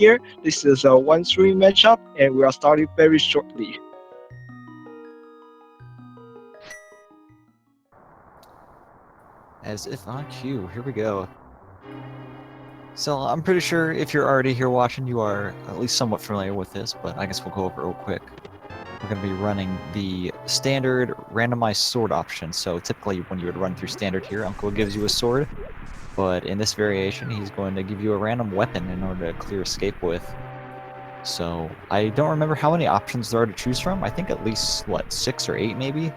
here. This is a 1-3 matchup, and we are starting very shortly. As if on cue, here we go. So I'm pretty sure if you're already here watching, you are at least somewhat familiar with this, but I guess we'll go over it real quick. We're going to be running the standard randomized sword option. So typically when you would run through standard here, Uncle gives you a sword, but in this variation, he's going to give you a random weapon in order to clear escape with. So I don't remember how many options there are to choose from. I think at least, what, 6 or 8 maybe?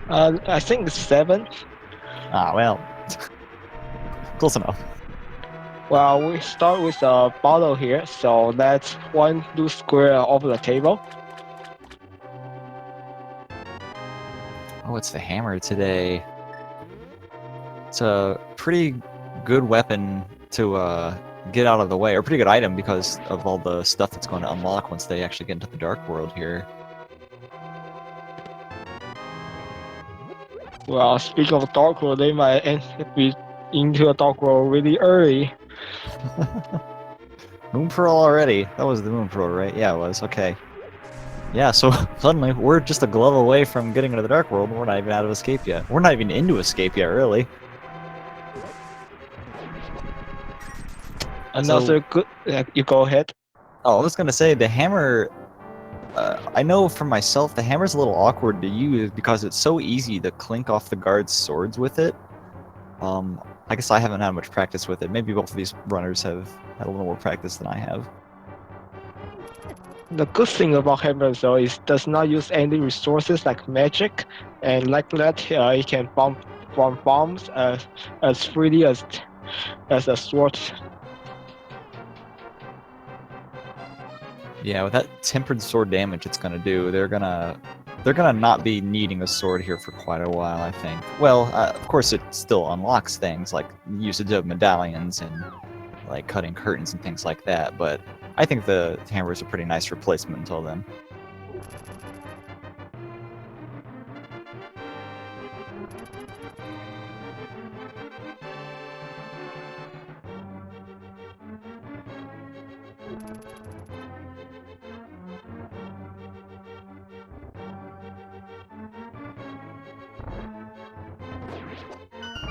I think it's 7. Ah, well, close enough. Well, we start with a bottle here, so that's one loose square over the table. Oh, it's the hammer today. It's a pretty good weapon to get out of the way, or pretty good item because of all the stuff that's going to unlock once they actually get into the dark world here. Well, speaking of dark world, they might be into a dark world really early. Moon Pearl already. That was the Moon Pearl, right? Yeah, it was. Okay. Yeah, so suddenly we're just a glove away from getting into the dark world, and we're not even out of escape yet. We're not even into escape yet, really. Another good. You go ahead. Oh, I was gonna say the hammer. I know for myself, the hammer's a little awkward to use because it's so easy to clink off the guards' swords with it. I guess I haven't had much practice with it. Maybe both of these runners have had a little more practice than I have. The good thing about hammer though is it does not use any resources like magic, and like that, it can bomb bombs as freely as a sword. Yeah, with that tempered sword damage it's gonna do, they're gonna not be needing a sword here for quite a while, I think. Well, of course it still unlocks things like usage of medallions and like cutting curtains and things like that, but I think the hammer is a pretty nice replacement until then.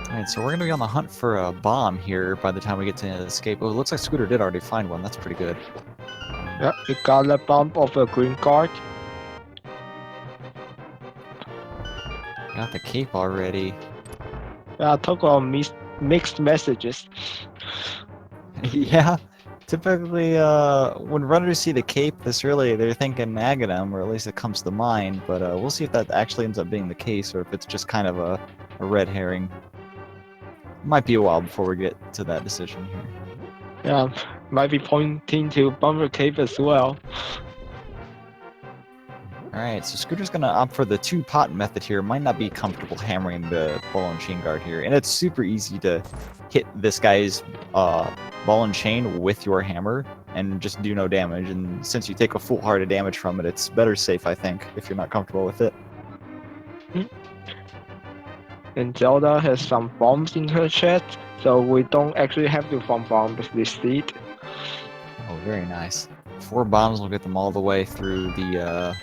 Alright, so we're gonna be on the hunt for a bomb here by the time we get to escape. Oh, it looks like Scooter did already find one. That's pretty good. Yeah, you got a bomb of a green guard. Got the cape already. Yeah, talk about mixed messages. Yeah, typically when runners see the cape, they're thinking Aghanim, or at least it comes to mind, but we'll see if that actually ends up being the case, or if it's just kind of a red herring. Might be a while before we get to that decision here. Yeah, might be pointing to Bomber Cape as well. Alright, so Scooter's gonna opt for the two-pot method here. Might not be comfortable hammering the ball and chain guard here, and it's super easy to hit this guy's ball and chain with your hammer and just do no damage, and since you take a full heart of damage from it, it's better safe, I think, if you're not comfortable with it. And Zelda has some bombs in her chest, so we don't actually have to farm bombs this seed. Oh, very nice. 4 bombs will get them all the way through the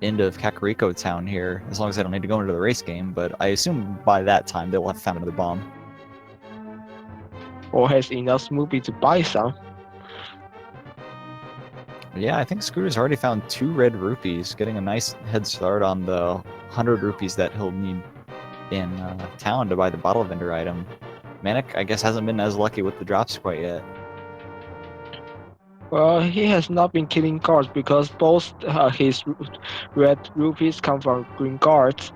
end of Kakariko Town here, as long as they don't need to go into the race game, but I assume by that time they will have found another bomb. Or has enough Smoopy to buy some. Yeah, I think Scooter's already found 2 red rupees, getting a nice head start on the 100 rupees that he'll need in town to buy the bottle vendor item. Manic, I guess, hasn't been as lucky with the drops quite yet. Well, he has not been killing guards because both his red rupees come from green guards.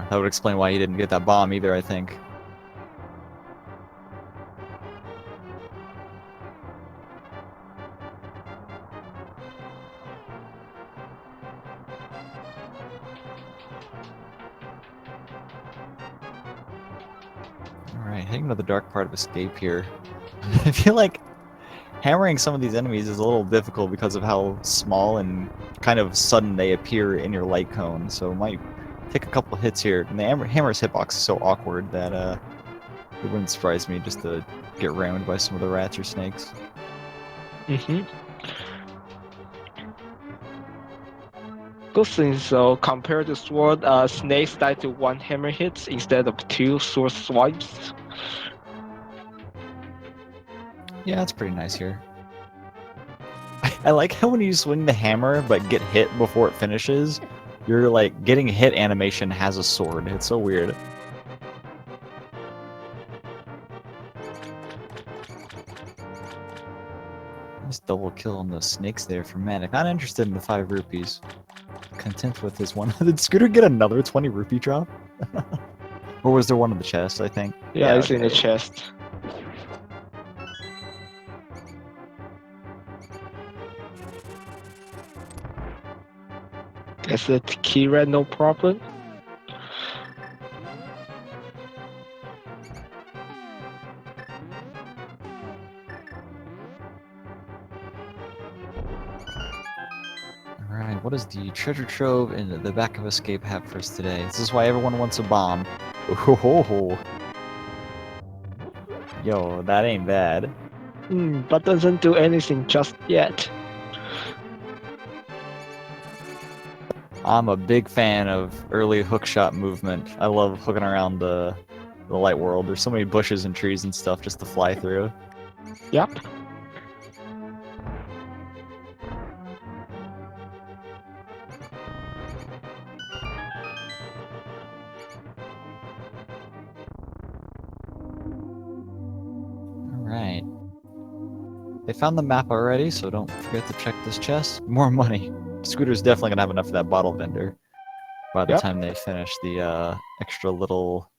That would explain why he didn't get that bomb either, I think. Alright, heading to the dark part of escape here. I feel like hammering some of these enemies is a little difficult because of how small and kind of sudden they appear in your light cone, so it might take a couple hits here. And the hammer's hitbox is so awkward that It wouldn't surprise me just to get rammed by some of the rats or snakes. Mm-hmm. Good thing, so compared to sword, snakes die to one hammer hits instead of two sword swipes. Yeah, that's pretty nice here. I like how when you swing the hammer but get hit before it finishes, your like getting hit animation has a sword. It's so weird. Nice double kill on the snakes there for Manic. Not interested in the 5 rupees. Content with his one. Did Scooter get another 20 rupee drop? Or was there one in the chest, I think? Yeah, it's in the okay. chest. Guess it key red, no problem. Alright, what does the treasure trove in the back of Escape have for us today? This is why everyone wants a bomb. Oh, yo, that ain't bad. But doesn't do anything just yet. I'm a big fan of early hookshot movement. I love hooking around the light world. There's so many bushes and trees and stuff just to fly through. Yep. Alright. They found the map already, so don't forget to check this chest. More money. Scooter's definitely gonna have enough for that bottle vendor by the Yep. time they finish the extra little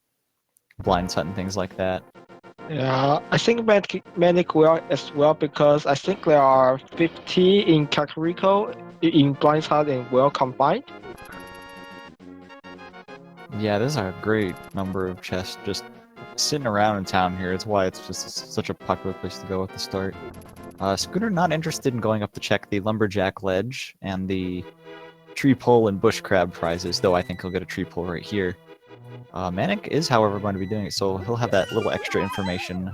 blind hut and things like that. Yeah, I think Manic will as well because I think there are 50 in Kakariko in Blind Heart and Well combined. Yeah, there's a great number of chests just sitting around in town here. It's why it's just such a popular place to go at the start. Scooter not interested in going up to check the Lumberjack Ledge and the Tree Pole and Bush Crab prizes, though I think he'll get a Tree Pole right here. Manic is, however, going to be doing it, so he'll have that little extra information.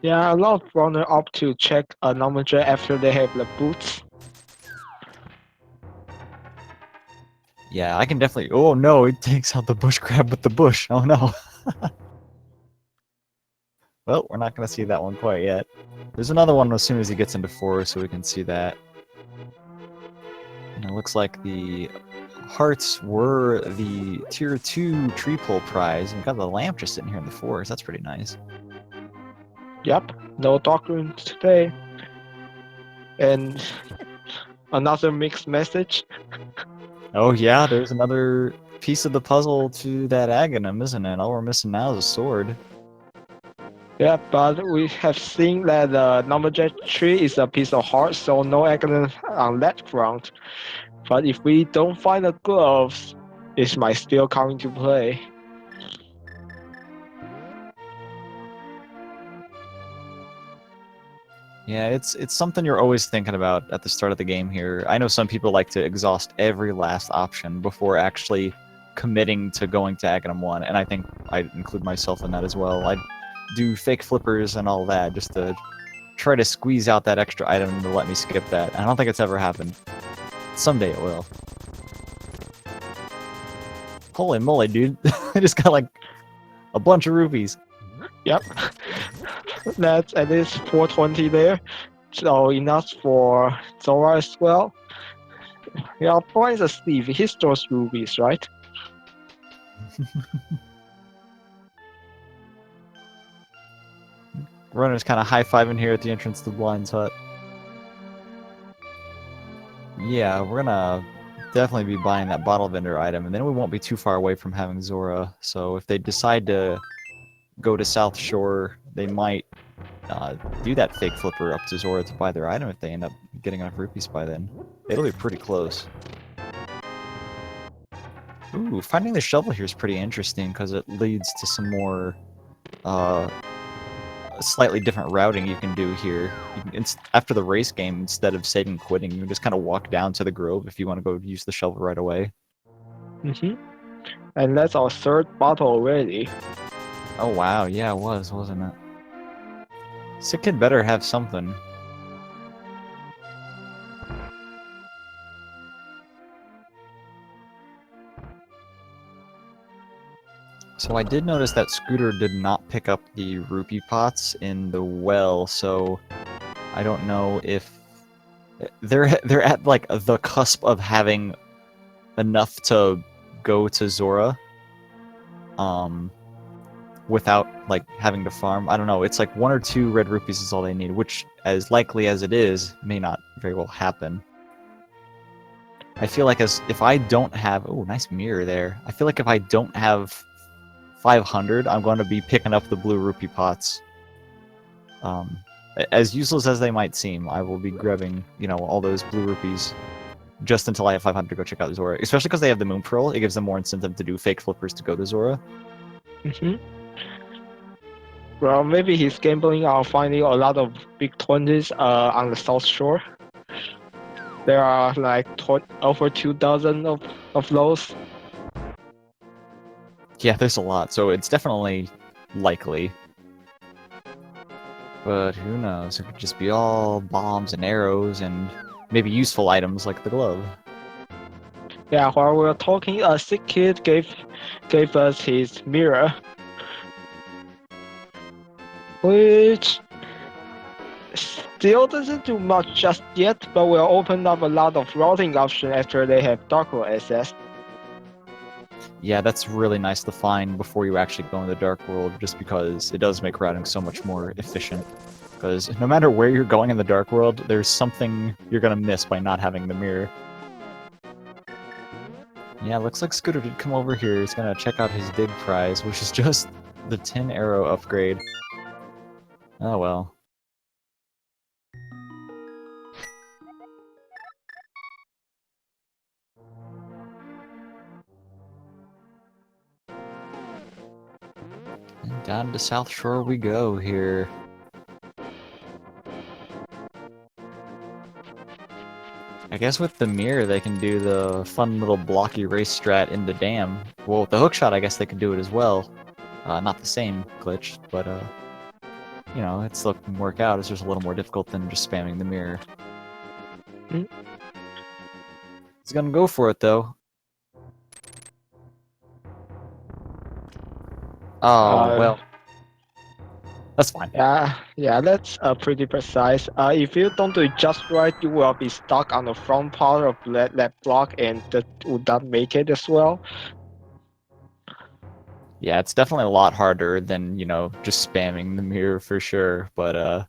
Yeah, a lot of runners opt to check a Lumberjack after they have the boots. Yeah, I can definitely... Oh no, it takes out the Bush Crab with the bush. Oh no. Well, we're not going to see that one quite yet. There's another one as soon as he gets into forest, so we can see that. And it looks like the hearts were the tier 2 tree pole prize. And we got the lamp just sitting here in the forest. That's pretty nice. Yep, no dark rune today. And another mixed message. Oh yeah, there's another piece of the puzzle to that Aghanim, isn't it? All we're missing now is a sword. Yeah, but we have seen that the Lumberjack tree is a piece of heart, so no accident on that front. But if we don't find the gloves, it might still come into play. Yeah, it's something you're always thinking about at the start of the game here. I know some people like to exhaust every last option before actually committing to going to Aghanim 1, and I think I'd include myself in that as well. I'd do fake flippers and all that just to try to squeeze out that extra item to let me skip that. And I don't think it's ever happened. Someday it will. Holy moly, dude. I just got like a bunch of rupees. Yep, that's at least 420 there. So enough for Zora as well. Yeah, points a Steve. He stores rubies, right? Runner's kind of high-fiving here at the entrance to Blind's hut. Yeah, we're gonna definitely be buying that bottle vendor item, and then we won't be too far away from having Zora. So if they decide to go to South Shore, they might do that fake flipper up to Zora to buy their item if they end up getting enough rupees by then. It'll be pretty close. Ooh, finding the shovel here is pretty interesting because it leads to some more slightly different routing you can do here. You can, after the race game, instead of saving quitting, you can just kind of walk down to the grove if you want to go use the shovel right away. And that's our third bottle already. Oh wow, yeah, it was, wasn't it? Sick kid better have something. So I did notice that Scooter did not pick up the rupee pots in the well, so I don't know if they're at like the cusp of having enough to go to Zora, without like having to farm. I don't know. It's like 1 or 2 red rupees is all they need, which, as likely as it is, may not very well happen. I feel like if I don't have, oh, nice mirror there. I feel like if I don't have 500, I'm going to be picking up the blue rupee pots. As useless as they might seem, I will be grabbing, all those blue rupees just until I have 500 to go check out Zora. Especially because they have the Moon Pearl, it gives them more incentive to do fake flippers to go to Zora. Well, maybe he's gambling on finding a lot of big 20s on the South Shore. There are like over 2,000 of those. Yeah, there's a lot, so it's definitely likely. But who knows? It could just be all bombs and arrows and maybe useful items like the glove. Yeah, while we were talking, a sick kid gave us his mirror, which still doesn't do much just yet, but will open up a lot of routing options after they have Dark World access. Yeah, that's really nice to find before you actually go in the Dark World, just because it does make routing so much more efficient. Because no matter where you're going in the Dark World, there's something you're gonna miss by not having the mirror. Yeah, looks like Scooter did come over here. He's gonna check out his big prize, which is just the 10 arrow upgrade. Oh well. And down to South Shore we go here. I guess with the mirror they can do the fun little blocky race strat in the dam. Well, with the hookshot I guess they can do it as well. Not the same glitch, but it still can work out. It's just a little more difficult than just spamming the mirror. Mm. He's gonna go for it though. Oh, well. That's fine. Yeah, that's pretty precise. If you don't do it just right, you will be stuck on the front part of that block, and that would not make it as well. Yeah, it's definitely a lot harder than, just spamming the mirror for sure, but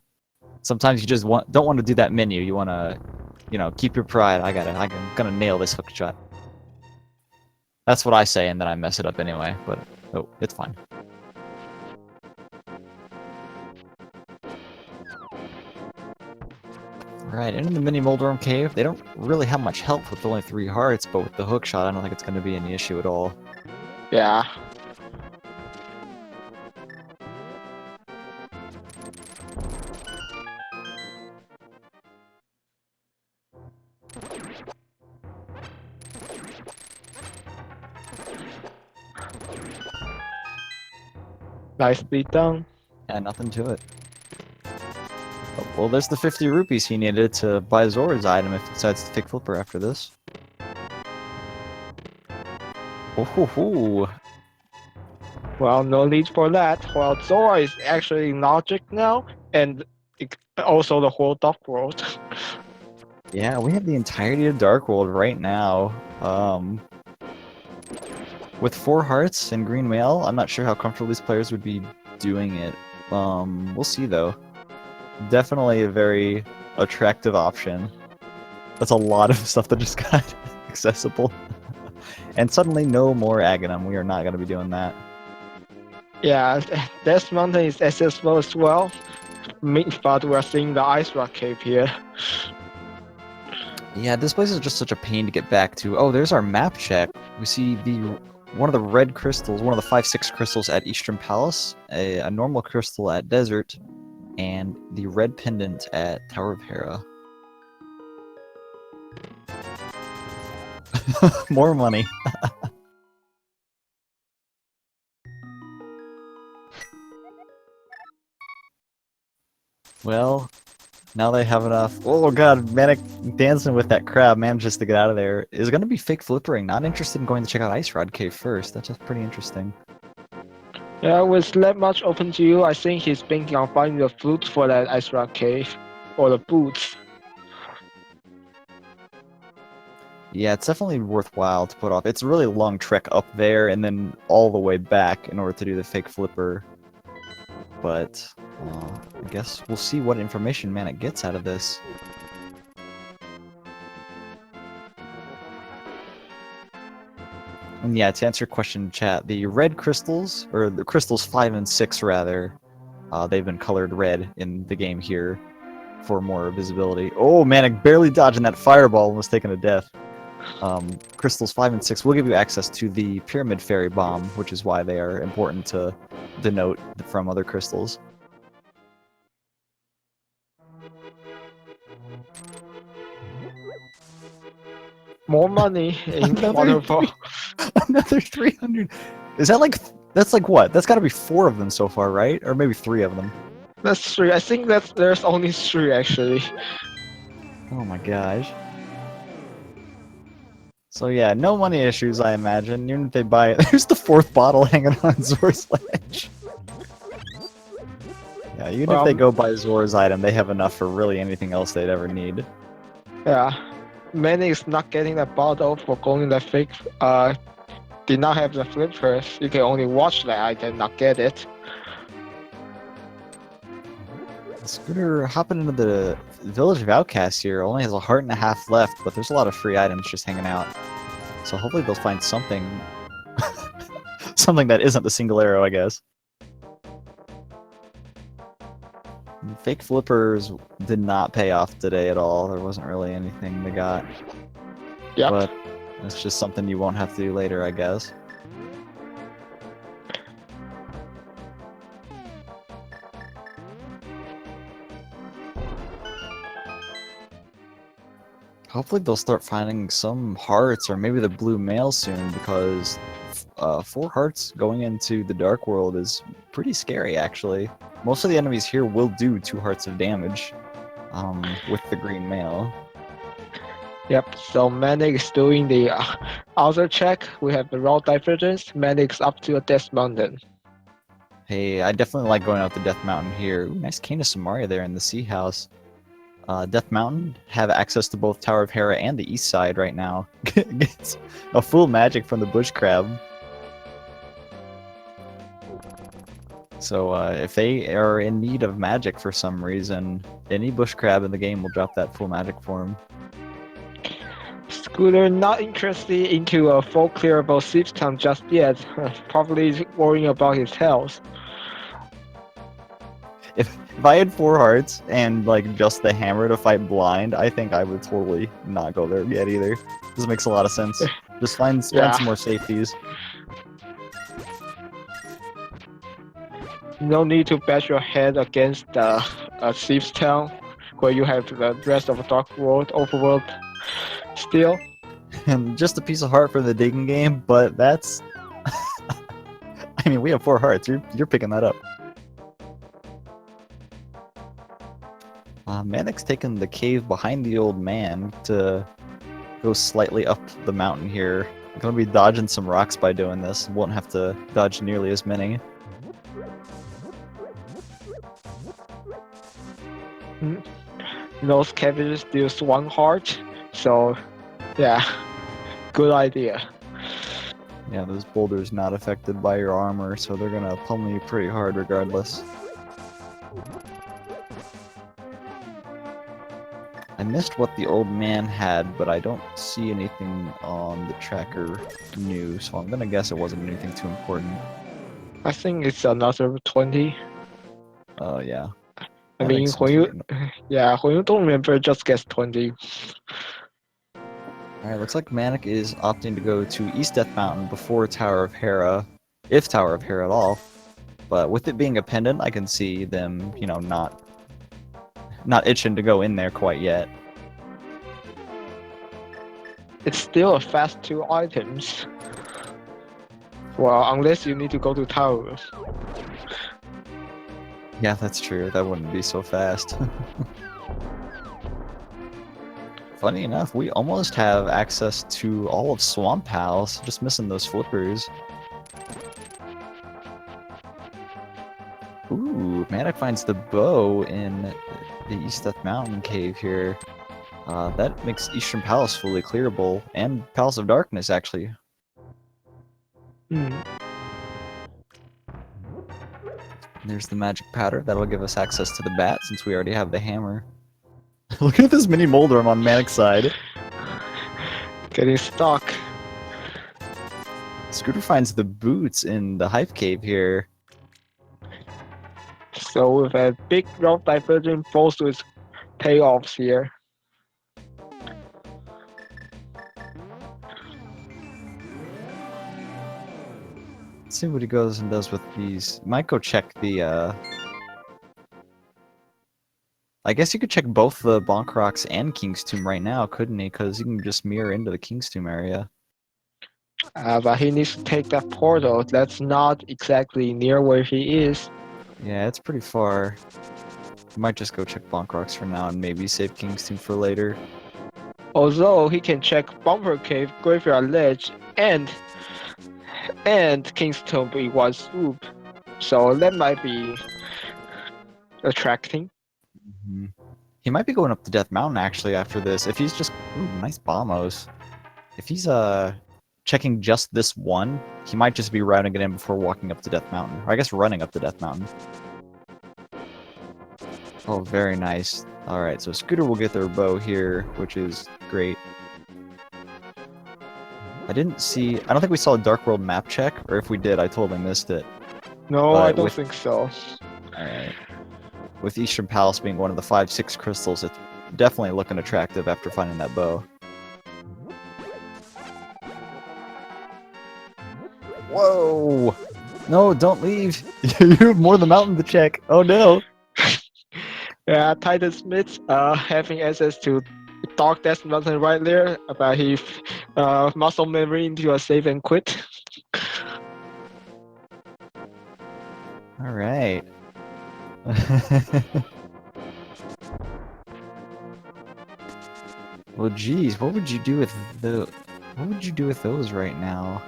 sometimes you just don't want to do that menu. You want to, keep your pride. I'm gonna nail this hook shot. That's what I say, and then I mess it up anyway, but oh, it's fine. Right, into the mini Moldorm Cave. They don't really have much help with only 3 hearts, but with the hook shot, I don't think it's going to be any issue at all. Yeah. Nicely done. Yeah, nothing to it. Oh, well, there's the 50 rupees he needed to buy Zora's item if he decides to take Flipper after this. Oh-hoo-hoo. Well, no need for that. Well, Zora is actually logic now, and also the whole Dark World. Yeah, we have the entirety of Dark World right now. With 4 hearts and green mail, I'm not sure how comfortable these players would be doing it. We'll see though. Definitely a very attractive option. That's a lot of stuff that just got accessible. And suddenly no more Aghanim. We are not going to be doing that. Yeah, this mountain is accessible as well, but we're seeing the Ice Rock Cave here. Yeah, this place is just such a pain to get back to. Oh, there's our map check. We see one of the red crystals, one of the 5-6 crystals at Eastern Palace, a normal crystal at Desert, and the red pendant at Tower of Hera. More money. Well, now they have enough. Oh god, Manic dancing with that crab manages to get out of there. Is gonna be fake flippering. Not interested in going to check out Ice Rod Cave first. That's just pretty interesting. Yeah, with that much open to you, I think he's thinking on finding the flute for that ice rock cave. Or the boots. Yeah, it's definitely worthwhile to put off. It's a really long trek up there and then all the way back in order to do the fake flipper. But I guess we'll see what information Manic gets out of this. And yeah, to answer your question, chat, the red crystals, or the crystals 5 and 6 rather, they've been colored red in the game here for more visibility. Oh, Manic barely dodging that fireball, almost taking a death. Crystals 5 and 6 will give you access to the Pyramid Fairy Bomb, which is why they are important to denote from other crystals. More money in waterfall. Another 300. Is that like... That's like what? That's got to be 4 of them so far, right? Or maybe 3 of them. That's 3. I think there's only 3 actually. Oh my gosh. So yeah, no money issues, I imagine. Even if they buy it, there's the 4th bottle hanging on Zor's ledge. Yeah, even if they go buy Zor's item, they have enough for really anything else they'd ever need. Yeah. Manic is not getting that bottle for going that fake. Did not have the flippers. You can only watch that item, not get it. Scooter hopping into the Village of Outcasts here only has a heart and a half left, but there's a lot of free items just hanging out. So hopefully they'll find something... something that isn't the single arrow, I guess. Fake flippers did not pay off today at all. There wasn't really anything they got. Yep. But it's just something you won't have to do later, I guess. Hopefully they'll start finding some hearts or maybe the blue mail soon, because 4 hearts going into the Dark World is pretty scary, actually. Most of the enemies here will do 2 hearts of damage with the green mail. Yep, so Manic is doing the outer check. We have the route divergence. Manic's up to a Death Mountain. Hey, I definitely like going out the Death Mountain here. Ooh, nice Cane of Samaria there in the Sea House. Death Mountain have access to both Tower of Hera and the east side right now. Gets a full magic from the bush crab. So if they are in need of magic for some reason, any bush crab in the game will drop that full magic for him. Scooter not interested into a full clearable system just yet. Probably worrying about his health. If I had 4 hearts and like just the hammer to fight blind, I think I would totally not go there yet either. This makes a lot of sense. Just find some more safeties. No need to bash your head against a Thief's Town, where you have the rest of the Dark World, Overworld still. And just a piece of heart for the digging game, but that's... I mean, we have 4 hearts. You're picking that up. Manic's taken the cave behind the old man to go slightly up the mountain here. I'm gonna be dodging some rocks by doing this. Won't have to dodge nearly as many. Those cabbages deals 1 heart, so yeah, good idea. Yeah, those boulders not affected by your armor, so they're gonna pummel you pretty hard regardless. I missed what the old man had, but I don't see anything on the tracker new, so I'm gonna guess it wasn't anything too important. I think it's another 20. Oh, yeah. I mean, when you don't remember, just guess 20. Alright, looks like Manic is opting to go to East Death Mountain before Tower of Hera, if Tower of Hera at all. But with it being a pendant, I can see them, you know, not itching to go in there quite yet. It's still a fast 2 items. Well, unless you need to go to towers. Yeah, that's true. That wouldn't be so fast. Funny enough, we almost have access to all of Swamp House, just missing those flippers. Ooh, Manic finds the bow in the East Death Mountain cave here. That makes Eastern Palace fully clearable, and Palace of Darkness, actually. Hmm. There's the magic powder. That'll give us access to the bat, since we already have the hammer. Look at this mini Moldorm on Manic's side. Getting stuck. Scooter finds the boots in the Hive Cave here. So with a big route diverging falls to its payoffs here. Let's see what he goes and does with these. Might go check the, I guess you could check both the Bonk Rocks and King's Tomb right now, couldn't he? Because you can just mirror into the King's Tomb area. But he needs to take that portal. That's not exactly near where he is. Yeah, it's pretty far. Might just go check Bonk Rocks for now and maybe save King's Tomb for later. Although he can check Bumper Cave, Graveyard Ledge, and King's Tomb in one swoop. So that might be attracting. Mm-hmm. He might be going up to Death Mountain actually after this. If he's just ooh, nice bombos. If he's checking just this one, he might just be routing it in before walking up to Death Mountain. Or I guess running up to Death Mountain. Oh, very nice. Alright, so Scooter will get their bow here, which is great. I don't think we saw a Dark World map check, or if we did, I totally missed it. No, But I don't think so. Alright. With Eastern Palace being one of the 5-6 crystals, it's definitely looking attractive after finding that bow. Whoa! No, don't leave! You have more of the mountain to check! Oh no! Yeah, Titan Smith having access to Dark Death Mountain right there, but he muscle memory into a save and quit. Alright. Well, geez, what would you do with those right now?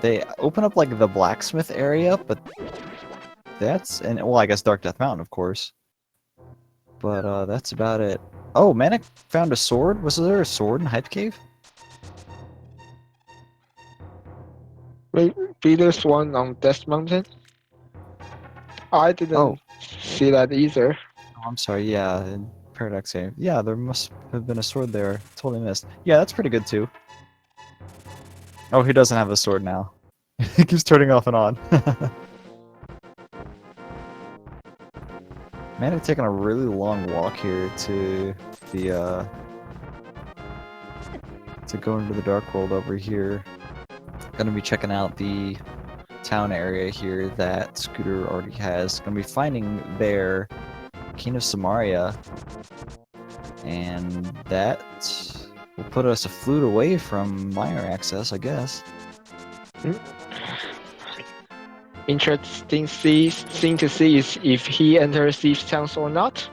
They open up like the blacksmith area, but well, I guess Dark Death Mountain, of course. But that's about it. Oh, Manic found a sword. Was there a sword in Hype Cave? Maybe there's one on Death Mountain. I didn't see that either. Oh, I'm sorry. Yeah, in Paradox Cave. Yeah, there must have been a sword there. Totally missed. Yeah, that's pretty good too. Oh, he doesn't have a sword now. He keeps turning off and on. Man, I've taken a really long walk here to the to go into the Dark World over here. Gonna be checking out the town area here that Scooter already has. Gonna be finding their King of Samaria, and that will put us a flute away from minor access, I guess. Interesting thing to see is if he enters these towns or not.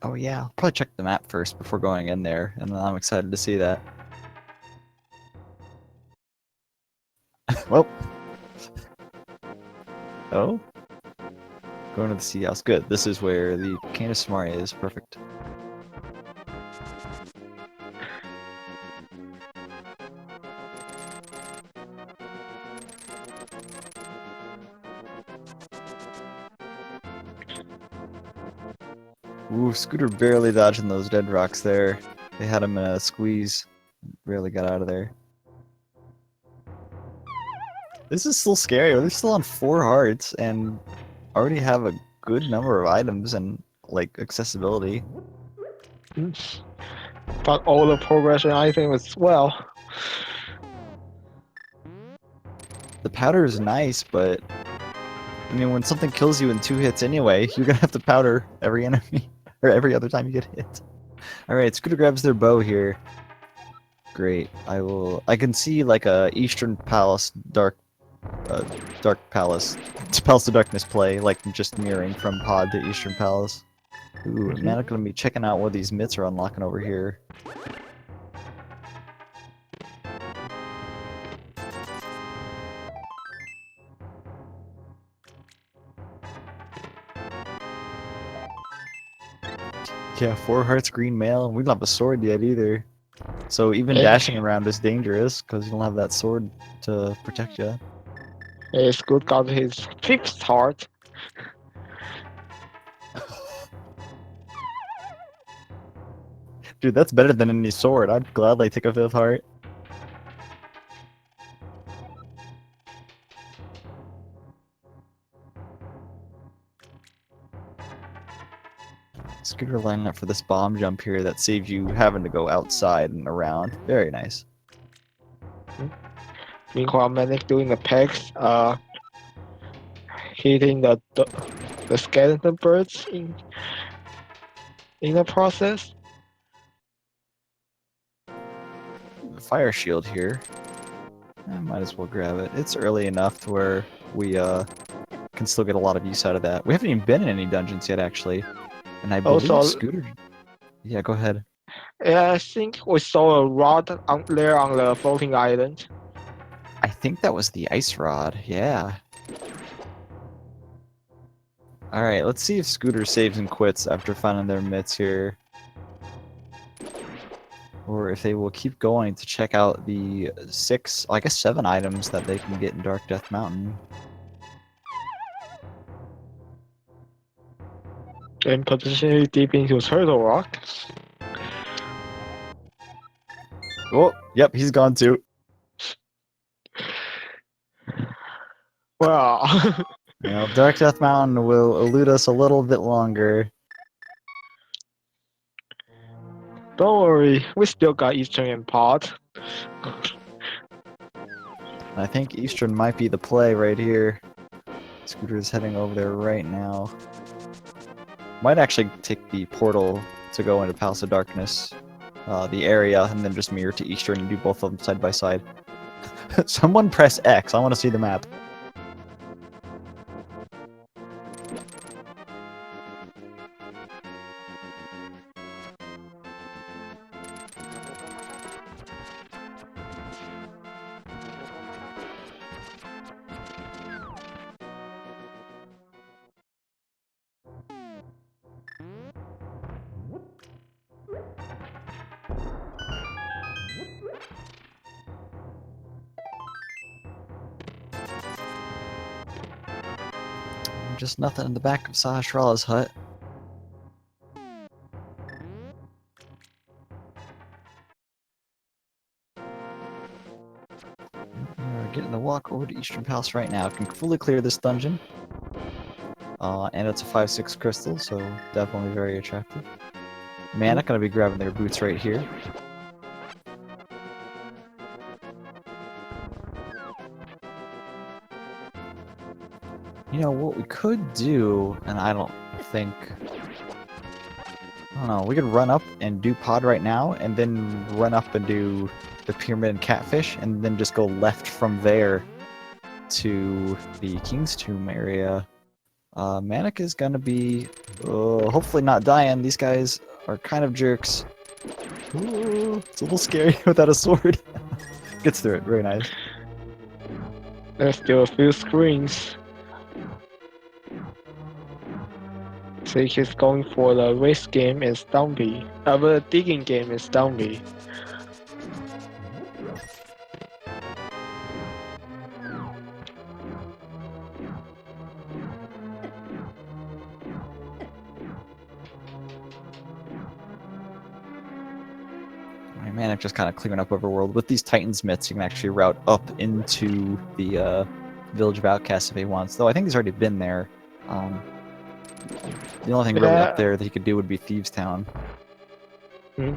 Oh yeah, I'll probably check the map first before going in there, and then I'm excited to see that. Well. Oh? Going to the Sea House. Good. This is where the King of Samaria is. Perfect. Ooh, Scooter barely dodging those dead rocks there. They had him in a squeeze. Barely got out of there. This is still scary. They're still on 4 hearts and already have a good number of items and, like, accessibility. But all the progression items as well. The powder is nice, but I mean, when something kills you in 2 hits anyway, you're gonna have to powder every enemy, or every other time you get hit. Alright, Scooter grabs their bow here. Great. I can see like a Eastern Palace Dark Dark Palace, Palace of Darkness play, like just mirroring from Pod to Eastern Palace. Ooh, man, I'm gonna be checking out what these myths are unlocking over here. Yeah, 4 hearts, green mail, and we don't have a sword yet either. So even dashing around is dangerous because you don't have that sword to protect you. Scoot got his 5th heart. Dude, that's better than any sword. I'd gladly take a 5th heart. Scooter lining up for this bomb jump here that saves you having to go outside and around. Very nice. Meanwhile, Manic doing the pegs, hitting the skeleton birds in the process. Fire shield here. I might as well grab it. It's early enough to where we can still get a lot of use out of that. We haven't even been in any dungeons yet, actually. And I believe Also, Scooter... Yeah, go ahead. yeah, I think we saw a rod there on the floating island. I think that was the ice rod. Yeah. Alright, let's see if Scooter saves and quits after finding their mitts here. Or if they will keep going to check out the 6, I guess 7 items that they can get in Dark Death Mountain. And potentially deep into Turtle Rock. Oh, yep, he's gone too. Well, Well, Dark Death Mountain will elude us a little bit longer. don't worry, we still got Eastern and Pod. I think Eastern might be the play right here. Scooter's heading over there right now. Might actually take the portal to go into Palace of Darkness, the area, and then just mirror to Eastern and do both of them side by side. Someone press X. I want to see the map. Just nothing in the back of Sahasrala's hut. We're getting the walk over to Eastern Palace right now. Can fully clear this dungeon. And it's a 5/6 crystal, so definitely very attractive. Man, I'm gonna be grabbing their boots right here. You know, what we could do, and I don't know, we could run up and do Pod right now, and then run up and do the Pyramid and Catfish, and then just go left from there to the King's Tomb area. Manic is gonna be, hopefully not dying. These guys are kind of jerks. Ooh, it's a little scary without a sword. Gets through it, very nice. There's still a few screens. So he's going for the race game and Stumpy. The digging game is Stumpy. Manic just kind of clearing up overworld. With these Titans myths, you can actually route up into the Village of Outcasts if he wants. Though I think he's already been there. The only thing really up there that he could do would be Thieves Town. Hmm.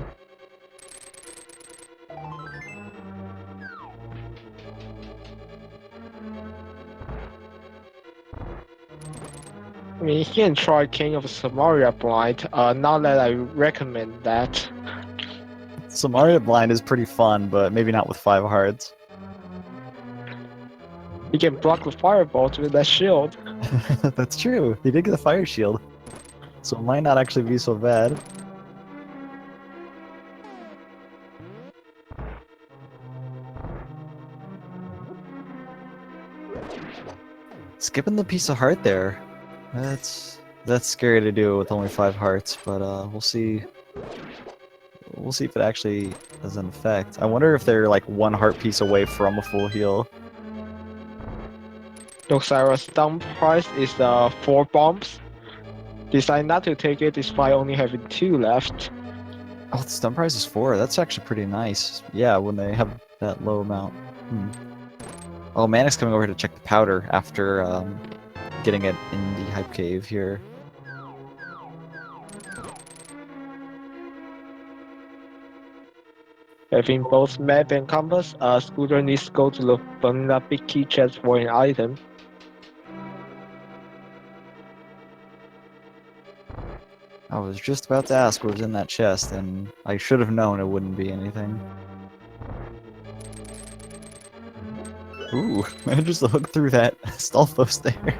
I mean, he can try King of Samaria Blind. Not that I recommend that. Samaria Blind is pretty fun, but maybe not with 5 hearts. He can block the firebolt with that shield. That's true. He did get the fire shield. So it might not actually be so bad. Skipping the piece of heart there. That's scary to do with only 5 hearts, but we'll see. We'll see if it actually has an effect. I wonder if they're like 1 heart piece away from a full heal. Looks like our stun price is 4 bombs. Decide not to take it despite only having 2 left. Oh, the stun price is 4. That's actually pretty nice. Yeah, when they have that low amount. Oh, Manic's coming over to check the powder after getting it in the hype cave here. Having both map and compass, Scooter needs to go to the vanilla big key chest for an item. I was just about to ask what was in that chest, and I should have known it wouldn't be anything. Ooh, manages to hook through that Stalfos there.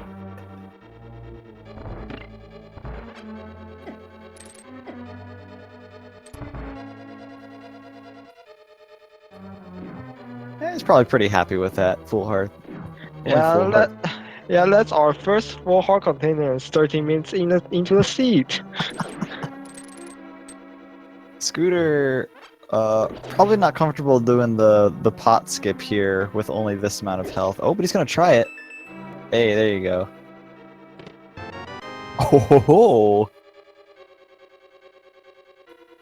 He's probably pretty happy with that full heart. Yeah, that's our first full heart container. It's 30 minutes into the seat. Scooter, probably not comfortable doing the pot skip here with only this amount of health. Oh, but he's gonna try it. Hey, there you go. Oh ho ho!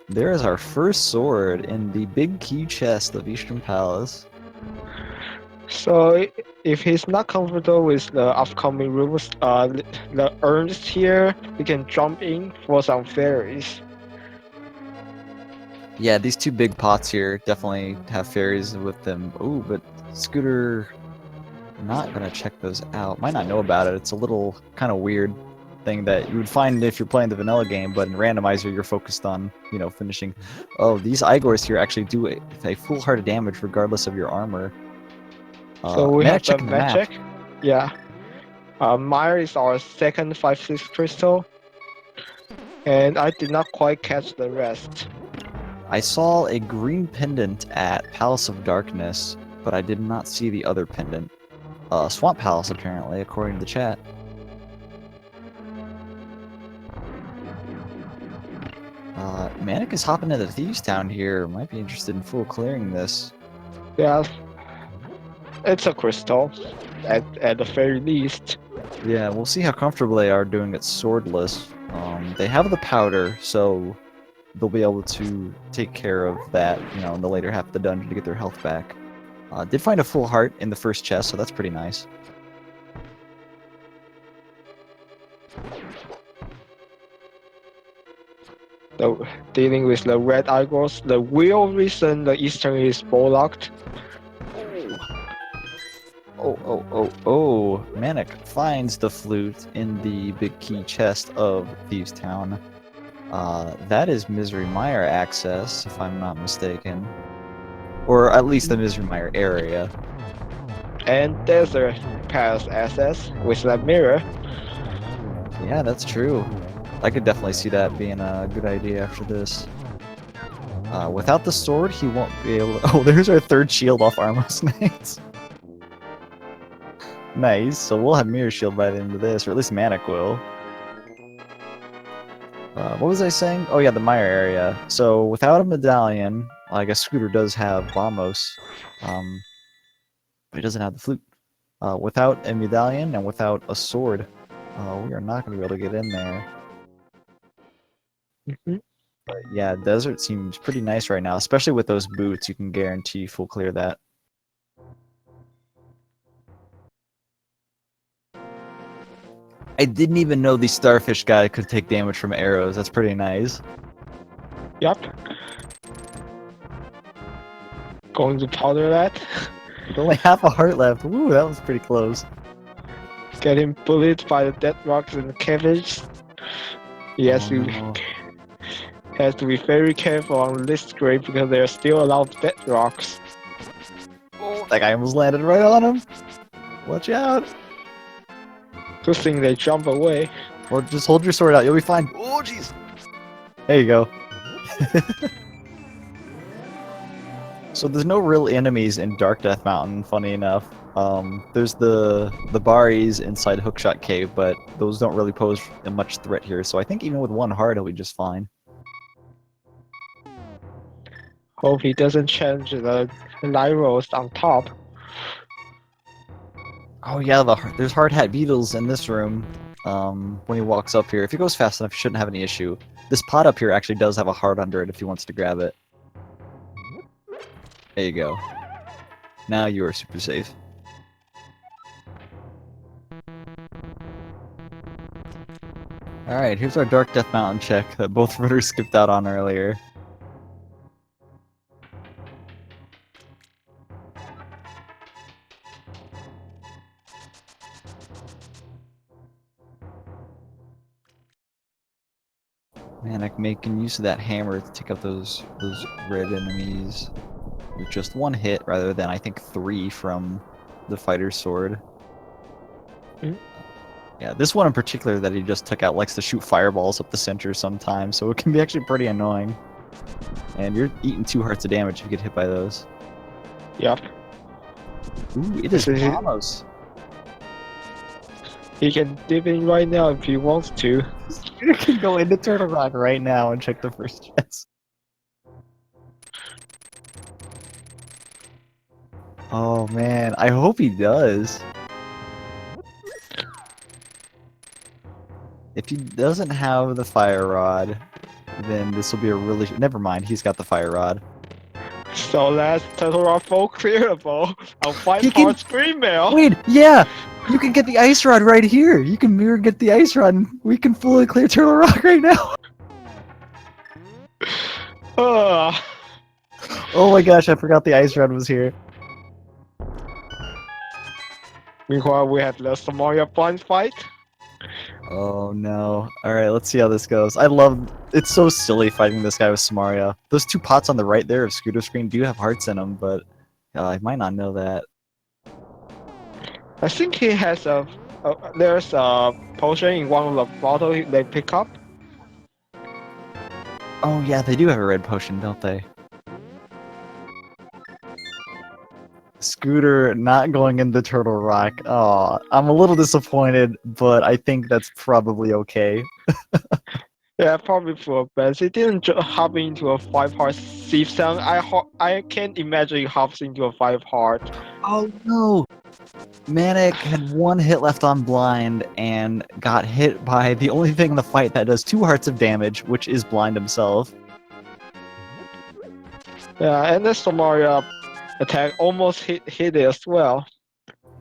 There is our first sword in the big key chest of Eastern Palace. So if he's not comfortable with the upcoming rooms, the urns here, we can jump in for some fairies. Yeah, these 2 big pots here definitely have fairies with them. Ooh, but Scooter not gonna check those out. Might not know about it. It's a little kind of weird thing that you would find if you're playing the vanilla game, but in Randomizer you're focused on, you know, finishing. Oh, these Igors here actually do a full heart of damage regardless of your armor. So we have the checking the map. magic. Yeah. Mire is our second 5/6 crystal. And I did not quite catch the rest. I saw a green pendant at Palace of Darkness, but I did not see the other pendant. Swamp Palace, apparently, according to the chat. Manic is hopping into Thieves Town here. Might be interested in full clearing this. Yeah. It's a crystal, at the very least. Yeah, we'll see how comfortable they are doing it swordless. They have the powder, so they'll be able to take care of that, you know, in the later half of the dungeon to get their health back. Did find a full heart in the first chest, so that's pretty nice. So, dealing with the red Igors, the real reason the Eastern is locked. Oh, Manic finds the flute in the big key chest of Thieves Town. That is Misery Mire access, if I'm not mistaken. Or at least the Misery Mire area. And Desert Pass access with that mirror. Yeah, that's true. I could definitely see that being a good idea after this. Without the sword, he won't be able to... Oh, there's our 3rd shield off Armos Knights. Nice, so we'll have Mirror Shield by the end of this, or at least Manic will. What was I saying? Oh yeah, the Mire area. So without a medallion, I guess Scooter does have Vamos, but he doesn't have the flute. Without a medallion and without a sword, we are not going to be able to get in there. But yeah, desert seems pretty nice right now, especially with those boots. You can guarantee full clear that. I didn't even know the starfish guy could take damage from arrows. That's pretty nice. Yup. Going to powder that. With only half a heart left. Woo, that was pretty close. Getting bullied by the dead rocks and cabbage. Yes, you have to be very careful on this grade because there are still a lot of dead rocks. Oh, that guy almost landed right on him. Watch out! Good thing they jump away. Or just hold your sword out. You'll be fine. Oh, jeez. There you go. So there's no real enemies in Dark Death Mountain, funny enough. There's the Baris inside Hookshot Cave, but those don't really pose much threat here. So I think even with one heart, it'll be just fine. Hope he doesn't change the light rolls on top. Oh yeah, there's hard hat beetles in this room. When he walks up here, if he goes fast enough, he shouldn't have any issue. This pot up here actually does have a heart under it if he wants to grab it. There you go. Now you are super safe. Alright, here's our Dark Death Mountain check that both runners skipped out on earlier. Manic making use of that hammer to take out those red enemies with just one hit rather than I think 3 from the fighter's sword. Yeah, this one in particular that he just took out likes to shoot fireballs up the center sometimes, so it can be actually pretty annoying. And you're eating 2 hearts of damage if you get hit by those. Yep. Ooh, it is Ramos. He can dip in right now if he wants to. You can go into Turtle Rock right now and check the first chest. Oh man, I hope he does. If he doesn't have the fire rod, then this will be a really... Never mind, he's got the fire rod. So that's Turtle Rock full clearable on 5 hearts green mail. Wait, yeah! You can get the ice rod right here! You can mirror get the ice rod and we can fully clear Turtle Rock right now! Oh my gosh, I forgot the ice rod was here. Meanwhile, we have the Somalia blind fight. Oh no. Alright, let's see how this goes. It's so silly fighting this guy with Samaria. Those 2 pots on the right there of Scooter Screen do have hearts in them, but I might not know that. I think he has there's a potion in one of the bottles they pick up. Oh yeah, they do have a red potion, don't they? Scooter not going into Turtle Rock. Oh, I'm a little disappointed, but I think that's probably okay. Yeah, probably for best. He didn't hop into a 5 heart thief sound. I can't imagine he hops into a 5 heart. Oh no! Manic had 1 hit left on blind and got hit by the only thing in the fight that does 2 hearts of damage, which is blind himself. Yeah, and the Somalia attack almost hit it as well.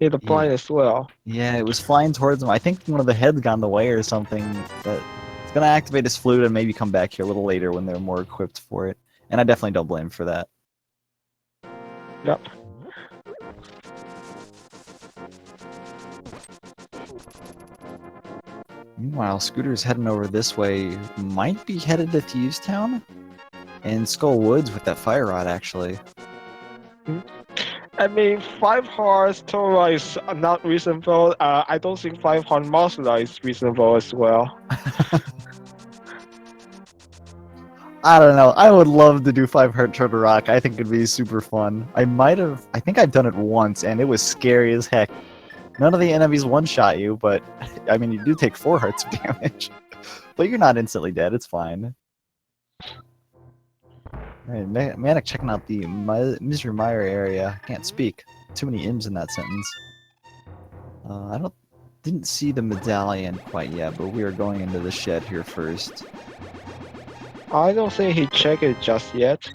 Hit the blind as well. Yeah, it was flying towards him. I think one of the heads got in the way or something. But it's gonna activate his flute and maybe come back here a little later when they're more equipped for it. And I definitely don't blame him for that. Yep. Meanwhile, Scooter's heading over this way. Might be headed to Thieves Town? And Skull Woods with that fire rod, actually. I mean, 5 hearts total is not reasonable. I don't think 5 heart Musla is reasonable as well. I don't know. I would love to do 5 heart Turtle Rock. I think it'd be super fun. I think I've done it once, and it was scary as heck. None of the enemies one-shot you, but I mean, you do take 4 hearts of damage. But you're not instantly dead. It's fine. Alright, Manic checking out the Misery Mire area. Can't speak. Too many M's in that sentence. Didn't see the medallion quite yet, but we are going into the shed here first. I don't think he checked it just yet.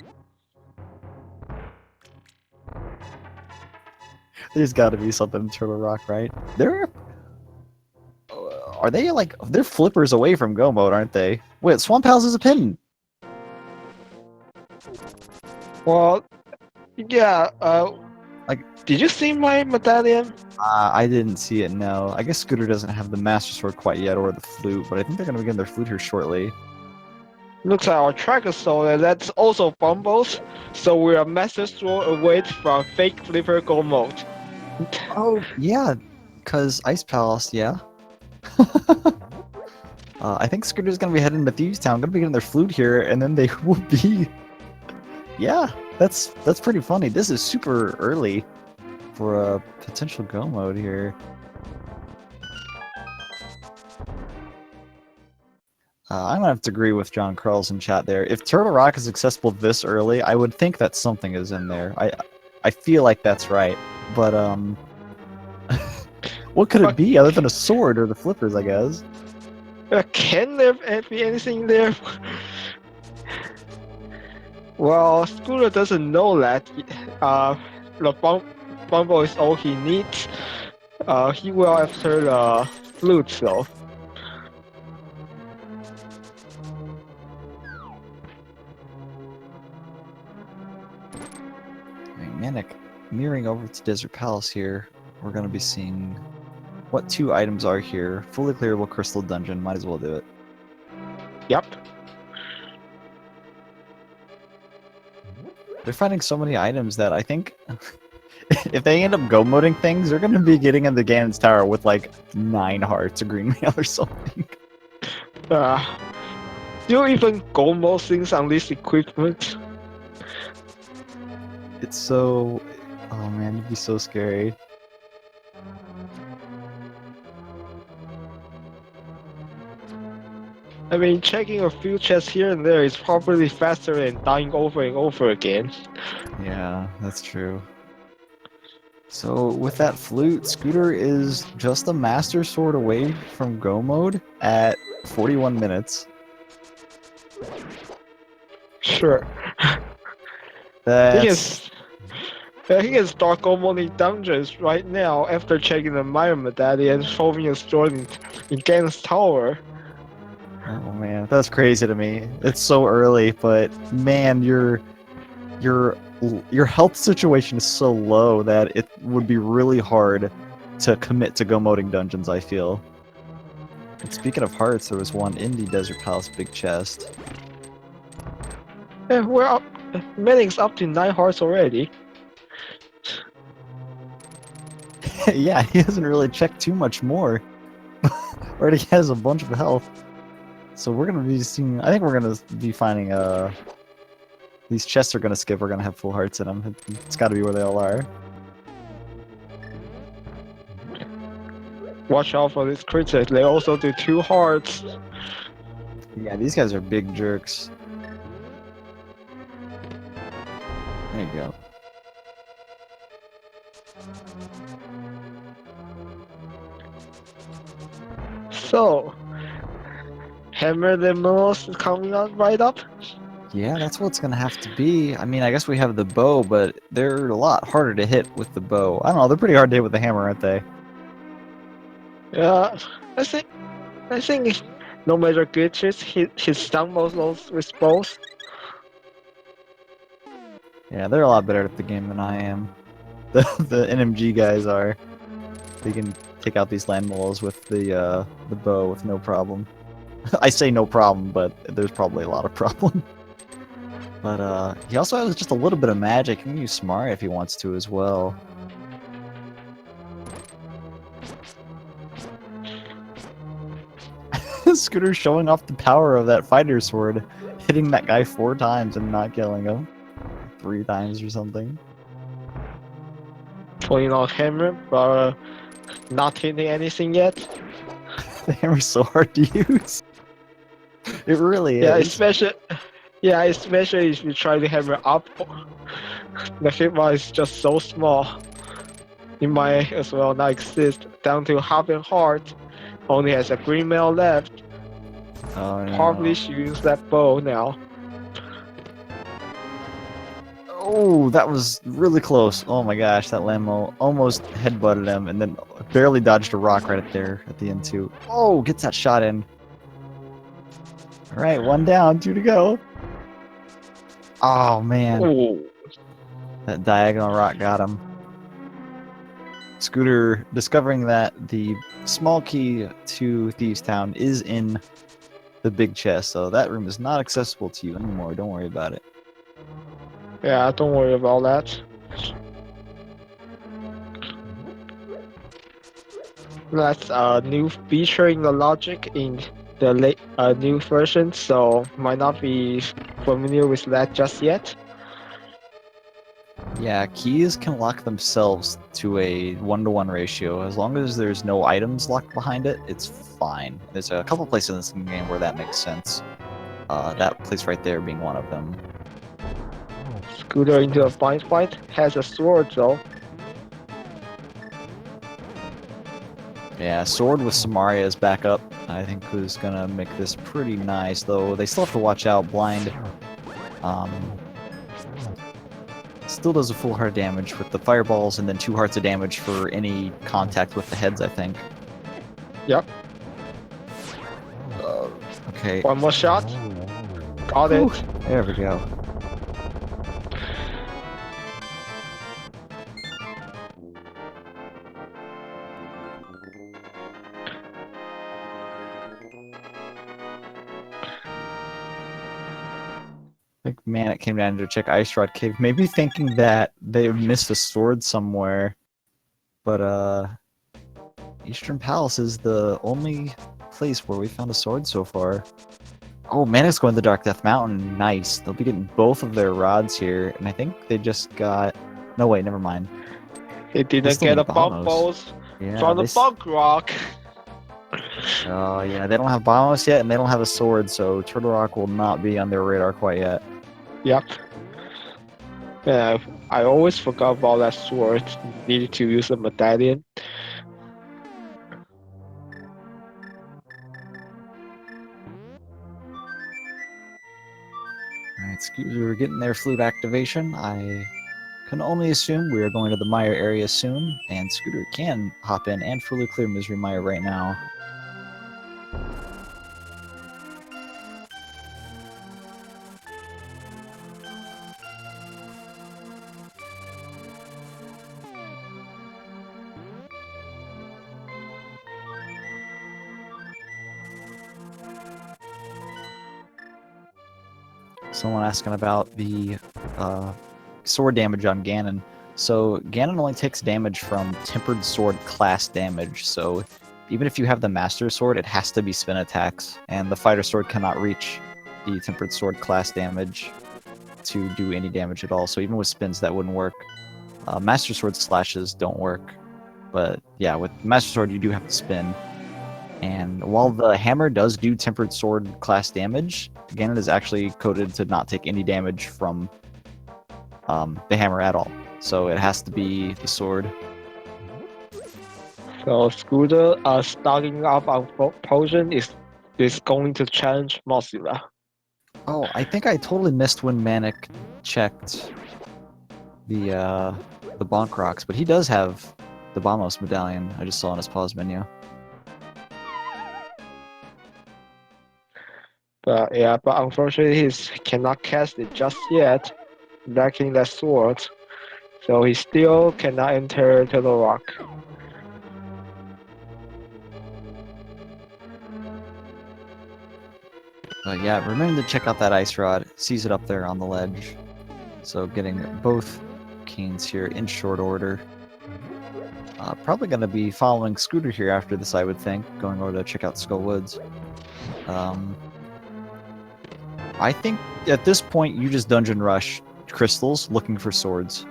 There's got to be something in Turtle Rock, right? Are they like... They're flippers away from Go Mode, aren't they? Wait, Swamp House is a pin! Well, yeah, did you see my medallion? I didn't see it, no. I guess Scooter doesn't have the Master Sword quite yet, or the flute, but I think they're going to begin their flute here shortly. Looks like our tracker soul, that's also fumbles, so we are Master Sword away from fake flipper Go Mode. Oh, yeah, because Ice Palace, yeah. I think Scooter's gonna be heading to Thieves Town, gonna be getting their flute here, and then they will be. Yeah, that's pretty funny. This is super early for a potential go mode here. I'm gonna have to agree with John Carl's in chat there. If Turtle Rock is accessible this early, I would think that something is in there. I feel like that's right, but what could it But be other than a sword or the flippers? I guess. can there be anything there? Well, Scooter doesn't know that. The Bumble is all he needs. He will after the flute though. Right, Manic, mirroring over to Desert Palace here, we're gonna be seeing what 2 items are here. Fully clearable crystal dungeon. Might as well do it. Yep. They're finding so many items that I think if they end up go moding things, they're gonna be getting into Ganon's Tower with like 9 hearts or green mail or something. Do you even go most things on this equipment? It's so. Oh man, it'd be so scary. I mean, checking a few chests here and there is probably faster than dying over and over again. Yeah, that's true. So with that flute, Scooter is just a Master Sword away from go mode at 41 minutes. Sure. That's. He can start go modding dungeons right now after checking the Mire medallion and solving a sword in Ganon's Tower. Oh man, that's crazy to me. It's so early, but man, your health situation is so low that it would be really hard to commit to go moding dungeons, I feel. And speaking of hearts, there was one in the Desert Palace big chest. Yeah, we're up. Manic's up to 9 hearts already. Yeah, he hasn't really checked too much more. Already has a bunch of health. So we're gonna be seeing. I think we're gonna be finding these chests are gonna skip. We're gonna have full hearts in them. It's got to be where they all are. Watch out for this critic. They also do 2 hearts. Yeah, these guys are big jerks. There you go. So, Hammer the Moss is coming out right up. Yeah, that's what it's gonna have to be. I mean, I guess we have the bow, but they're a lot harder to hit with the bow. I don't know, they're pretty hard to hit with the hammer, aren't they? Yeah, I think no matter glitches, his stun most those with both. Yeah, they're a lot better at the game than I am. The NMG guys are. They can take out these land moles with the bow with no problem. I say no problem, but there's probably a lot of problem. But he also has just a little bit of magic. He can use Smart if he wants to as well. Scooter's showing off the power of that fighter sword, hitting that guy 4 times and not killing him. 3 times or something. Pulling out Hammer, but not hitting anything yet. The hammer's so hard to use. It really is. Especially if you try to hammer up. The hitbox is just so small. It might as well not exist. Down to half a heart. Only has a green mail left. Oh, no. Probably should use that bow now. Oh, that was really close. Oh my gosh, that Lambo almost headbutted him and then barely dodged a rock right up there at the end too. Oh, gets that shot in. Alright, 1 down, 2 to go. Oh man, Ooh. that diagonal rock got him. Scooter discovering that the small key to Thieves Town is in the big chest, so that room is not accessible to you anymore. Don't worry about it. Yeah, don't worry about that. That's a new feature in the logic in the new version, so might not be familiar with that just yet. Yeah, keys can lock themselves to a 1-to-1 ratio. As long as there's no items locked behind it, it's fine. There's a couple places in this game where that makes sense. That place right there being one of them. Scooter into a fight has a sword though. Yeah, sword with Samaria as backup, I think is gonna make this pretty nice, though they still have to watch out. Blind still does a full heart of damage with the fireballs, and then 2 hearts of damage for any contact with the heads, I think. Yep. Okay. One more shot. Got Whew. it. There we go. I think Manic came down to check Ice Rod Cave, maybe thinking that they missed a sword somewhere. But, Eastern Palace is the only place where we found a sword so far. Oh, Manic's going to Dark Death Mountain. Nice. They'll be getting both of their rods here, and I think they just got... No, wait, never mind. He They didn't still get need a bubbles Yeah, from the bug rock. Oh, yeah, they don't have Bombos yet, and they don't have a sword, so Turtle Rock will not be on their radar quite yet. Yep. Yeah, I always forgot about that sword. Needed to use a medallion. Alright, we're getting their flute activation. I can only assume we are going to the Mire area soon, and Scooter can hop in and fully clear Misery Mire right now. Someone asking about the sword damage on Ganon. So Ganon only takes damage from Tempered Sword class damage, so even if you have the Master Sword, it has to be spin attacks, and the Fighter Sword cannot reach the Tempered Sword class damage to do any damage at all, so even with spins that wouldn't work. Master Sword slashes don't work, but yeah, with Master Sword you do have to spin. And while the hammer does do Tempered Sword class damage, Ganon is actually coded to not take any damage from the hammer at all. So it has to be the sword. So Scooter starting up on potion is going to challenge Mozilla. Oh, I think I totally missed when Manic checked the Bonk Rocks, but he does have the Bombos medallion. I just saw in his pause menu. But yeah, but unfortunately he cannot cast it just yet, lacking that sword. So he still cannot enter Turtle Rock. But yeah, remember to check out that Ice Rod. Sees it up there on the ledge. So getting both canes here in short order. Probably going to be following Scooter here after this, I would think. Going over to check out Skull Woods. I think at this point you just dungeon rush crystals looking for swords.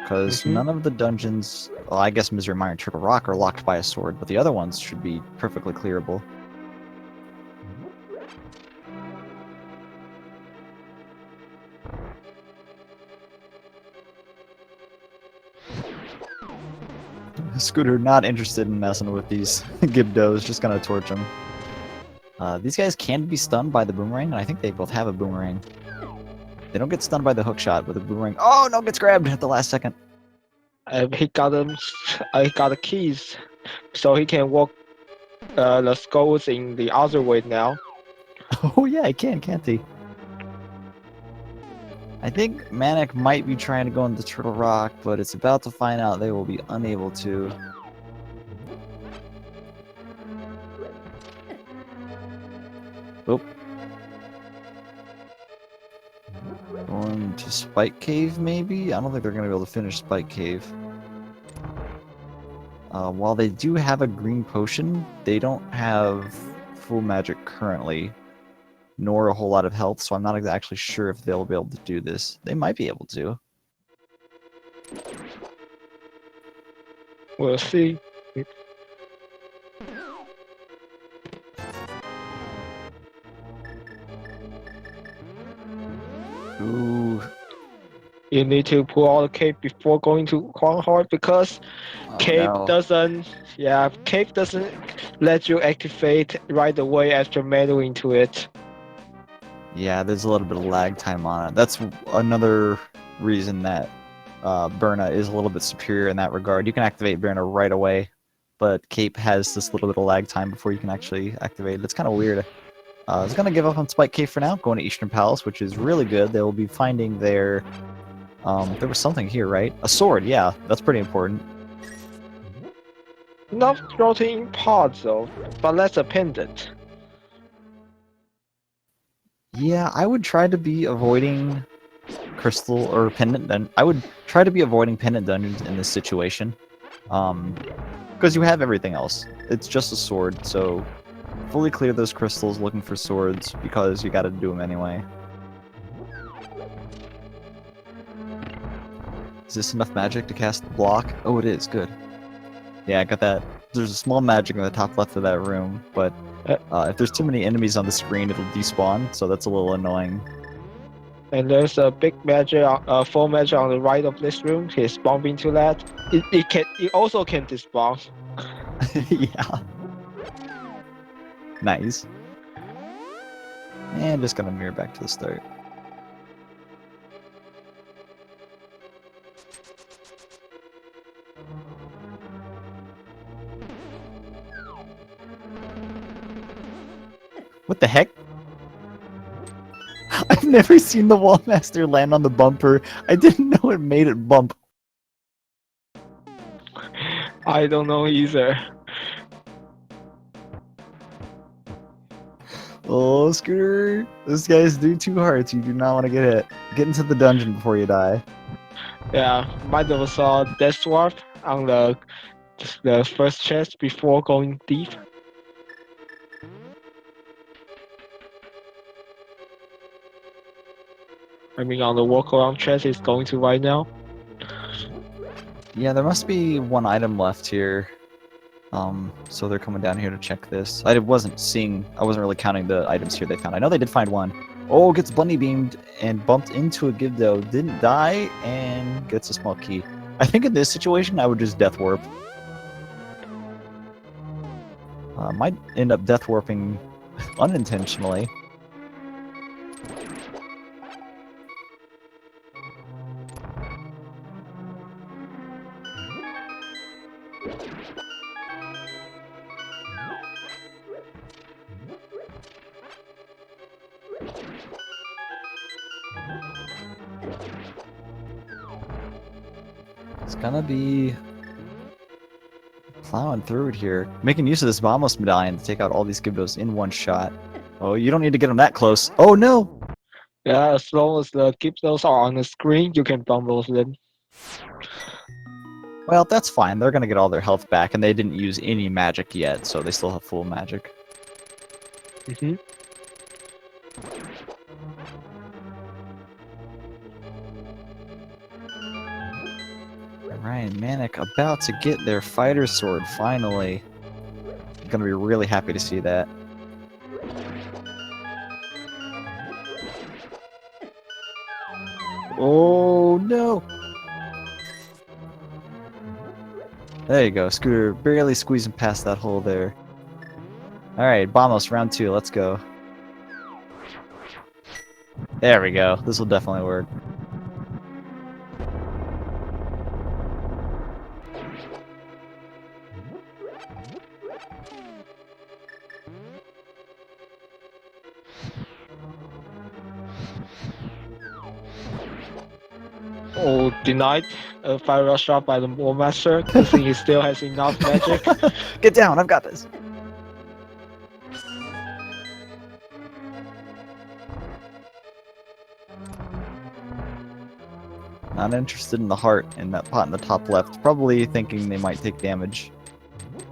Because none of the dungeons, well, I guess Misery Mire and Turtle Rock are locked by a sword, but the other ones should be perfectly clearable. Scooter not interested in messing with these Gibdos, just gonna torch them. These guys can be stunned by the boomerang, and I think they both have a boomerang. They don't get stunned by the hookshot, but the boomerang... Oh, no, gets grabbed at the last second. He got them. I got the keys, so he can walk the skulls in the other way now. Oh yeah, he can, can't he? I think Manic might be trying to go into Turtle Rock, but it's about to find out they will be unable to. Oop. Going to Spike Cave, maybe? I don't think they're going to be able to finish Spike Cave. While they do have a green potion, they don't have full magic currently, nor a whole lot of health, so I'm not actually sure if they'll be able to do this. They might be able to. We'll see. Ooh. You need to pull out the cape before going to Quang Heart because Oh cape no. doesn't. Yeah, cape doesn't let you activate right away after meddling into it. Yeah, there's a little bit of lag time on it. That's another reason that Burna is a little bit superior in that regard. You can activate Burna right away, but Cape has this little bit of lag time before you can actually activate it. It's kind of weird. I was going to give up on Spike Cape for now, going to Eastern Palace, which is really good. They'll be finding their... there was something here, right? A sword, yeah. That's pretty important. Not floating in pods though, but that's a pendant. Yeah, I would try to be avoiding crystal or pendant I would try to be avoiding pendant dungeons in this situation. Because you have everything else. It's just a sword, so fully clear those crystals looking for swords because you gotta do them anyway. Is this enough magic to cast the block? Oh, it is. Good. Yeah, I got that. There's a small magic in the top left of that room, but if there's too many enemies on the screen, it'll despawn, so that's a little annoying. And there's a big magic, full magic on the right of this room. He's bumping to that. It also can despawn. Yeah. Nice. And just gonna mirror back to the start. What the heck? I've never seen the Wallmaster land on the bumper. I didn't know it made it bump. I don't know either. Oh, Scooter. This guy's doing 2 hearts. You do not want to get hit. Get into the dungeon before you die. Yeah, might have saw Death Swap on the first chest before going deep. I mean, on the walk-around chest is going to right now. Yeah, there must be 1 item left here. So they're coming down here to check this. I wasn't really counting the items here they found. I know they did find 1. Oh, gets bunny beamed and bumped into a Gibdo. Didn't die and gets a small key. I think in this situation, I would just death warp. Might end up death warping unintentionally. It's gonna be plowing through it here. Making use of this Vamos medallion to take out all these Gibdos in 1 shot. Oh, you don't need to get them that close. Oh no! Yeah, as long as the Gibdos are on the screen, you can bumble them. Well, that's fine. They're gonna get all their health back, and they didn't use any magic yet, so they still have full magic. Mm-hmm. Ryan Manic about to get their fighter sword, finally. I'm gonna be really happy to see that. Oh no! There you go, Scooter barely squeezing past that hole there. Alright, Vamos, round 2, let's go. There we go, this will definitely work. Oh, denied a fire rush shot by the Warmaster, because he still has enough magic. Get down, I've got this. Not interested in the heart in that pot in the top left. Probably thinking they might take damage.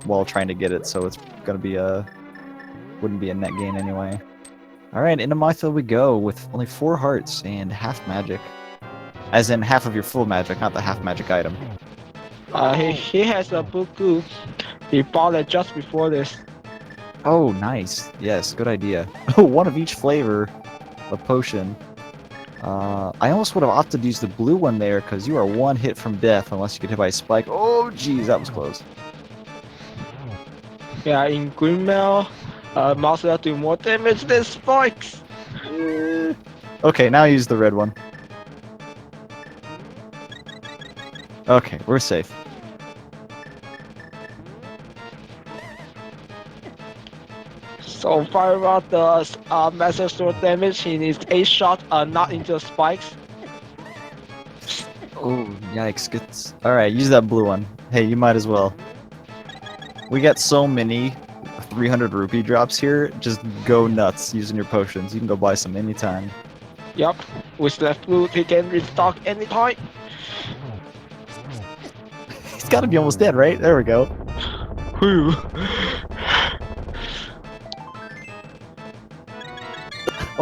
while trying to get it, so it's gonna be wouldn't be a net gain anyway. Alright, into my field we go with only 4 hearts and half magic. As in half of your full magic, not the half magic item. He has a Buku. He bought it just before this. Oh, nice. Yes, good idea. Oh, one of each flavor of potion. I almost would have opted to use the blue one there, because you are 1 hit from death unless you get hit by a spike. Oh, jeez, that was close. Yeah, in Green Mail, monsters do more damage than spikes. Okay, now use the red one. Okay, we're safe. So fire rod does massive sword damage. He needs 8 shots, not into spikes. Oh, yikes. Gets... Alright, use that blue one. Hey, you might as well. We got so many 300 rupee drops here. Just go nuts using your potions. You can go buy some anytime. Yup, with left blue, he can restock anytime. He's gotta be almost dead, right? There we go. Whew.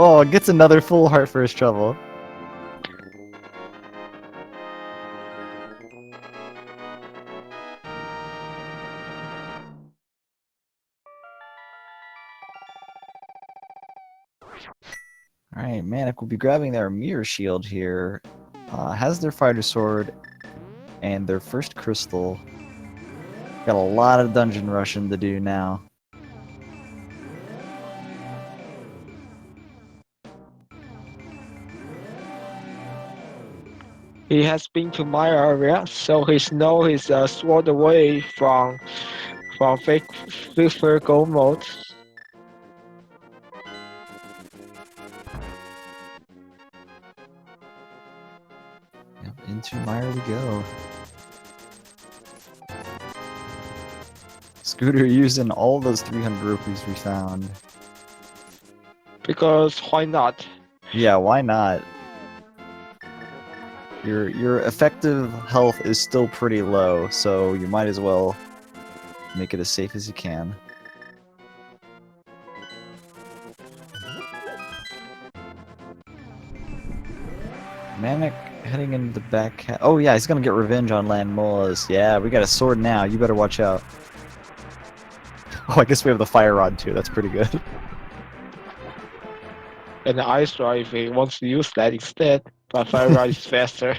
Oh, gets another full heart for his trouble. Alright, Manic will be grabbing their mirror shield here. Has their fighter sword and their first crystal. Got a lot of dungeon rushing to do now. He has been to my area, so he knows his sword away from fake gold mode. Yep, into Mire we go. Scooter using all those 300 rupees we found. Because why not? Yeah, why not? Your effective health is still pretty low, so you might as well make it as safe as you can. Manic heading into the back. Oh yeah, he's gonna get revenge on Landmolas. Yeah, we got a sword now. You better watch out. Oh, I guess we have the fire rod too. That's pretty good. And the ice rod if he wants to use that instead, but fire rod is faster.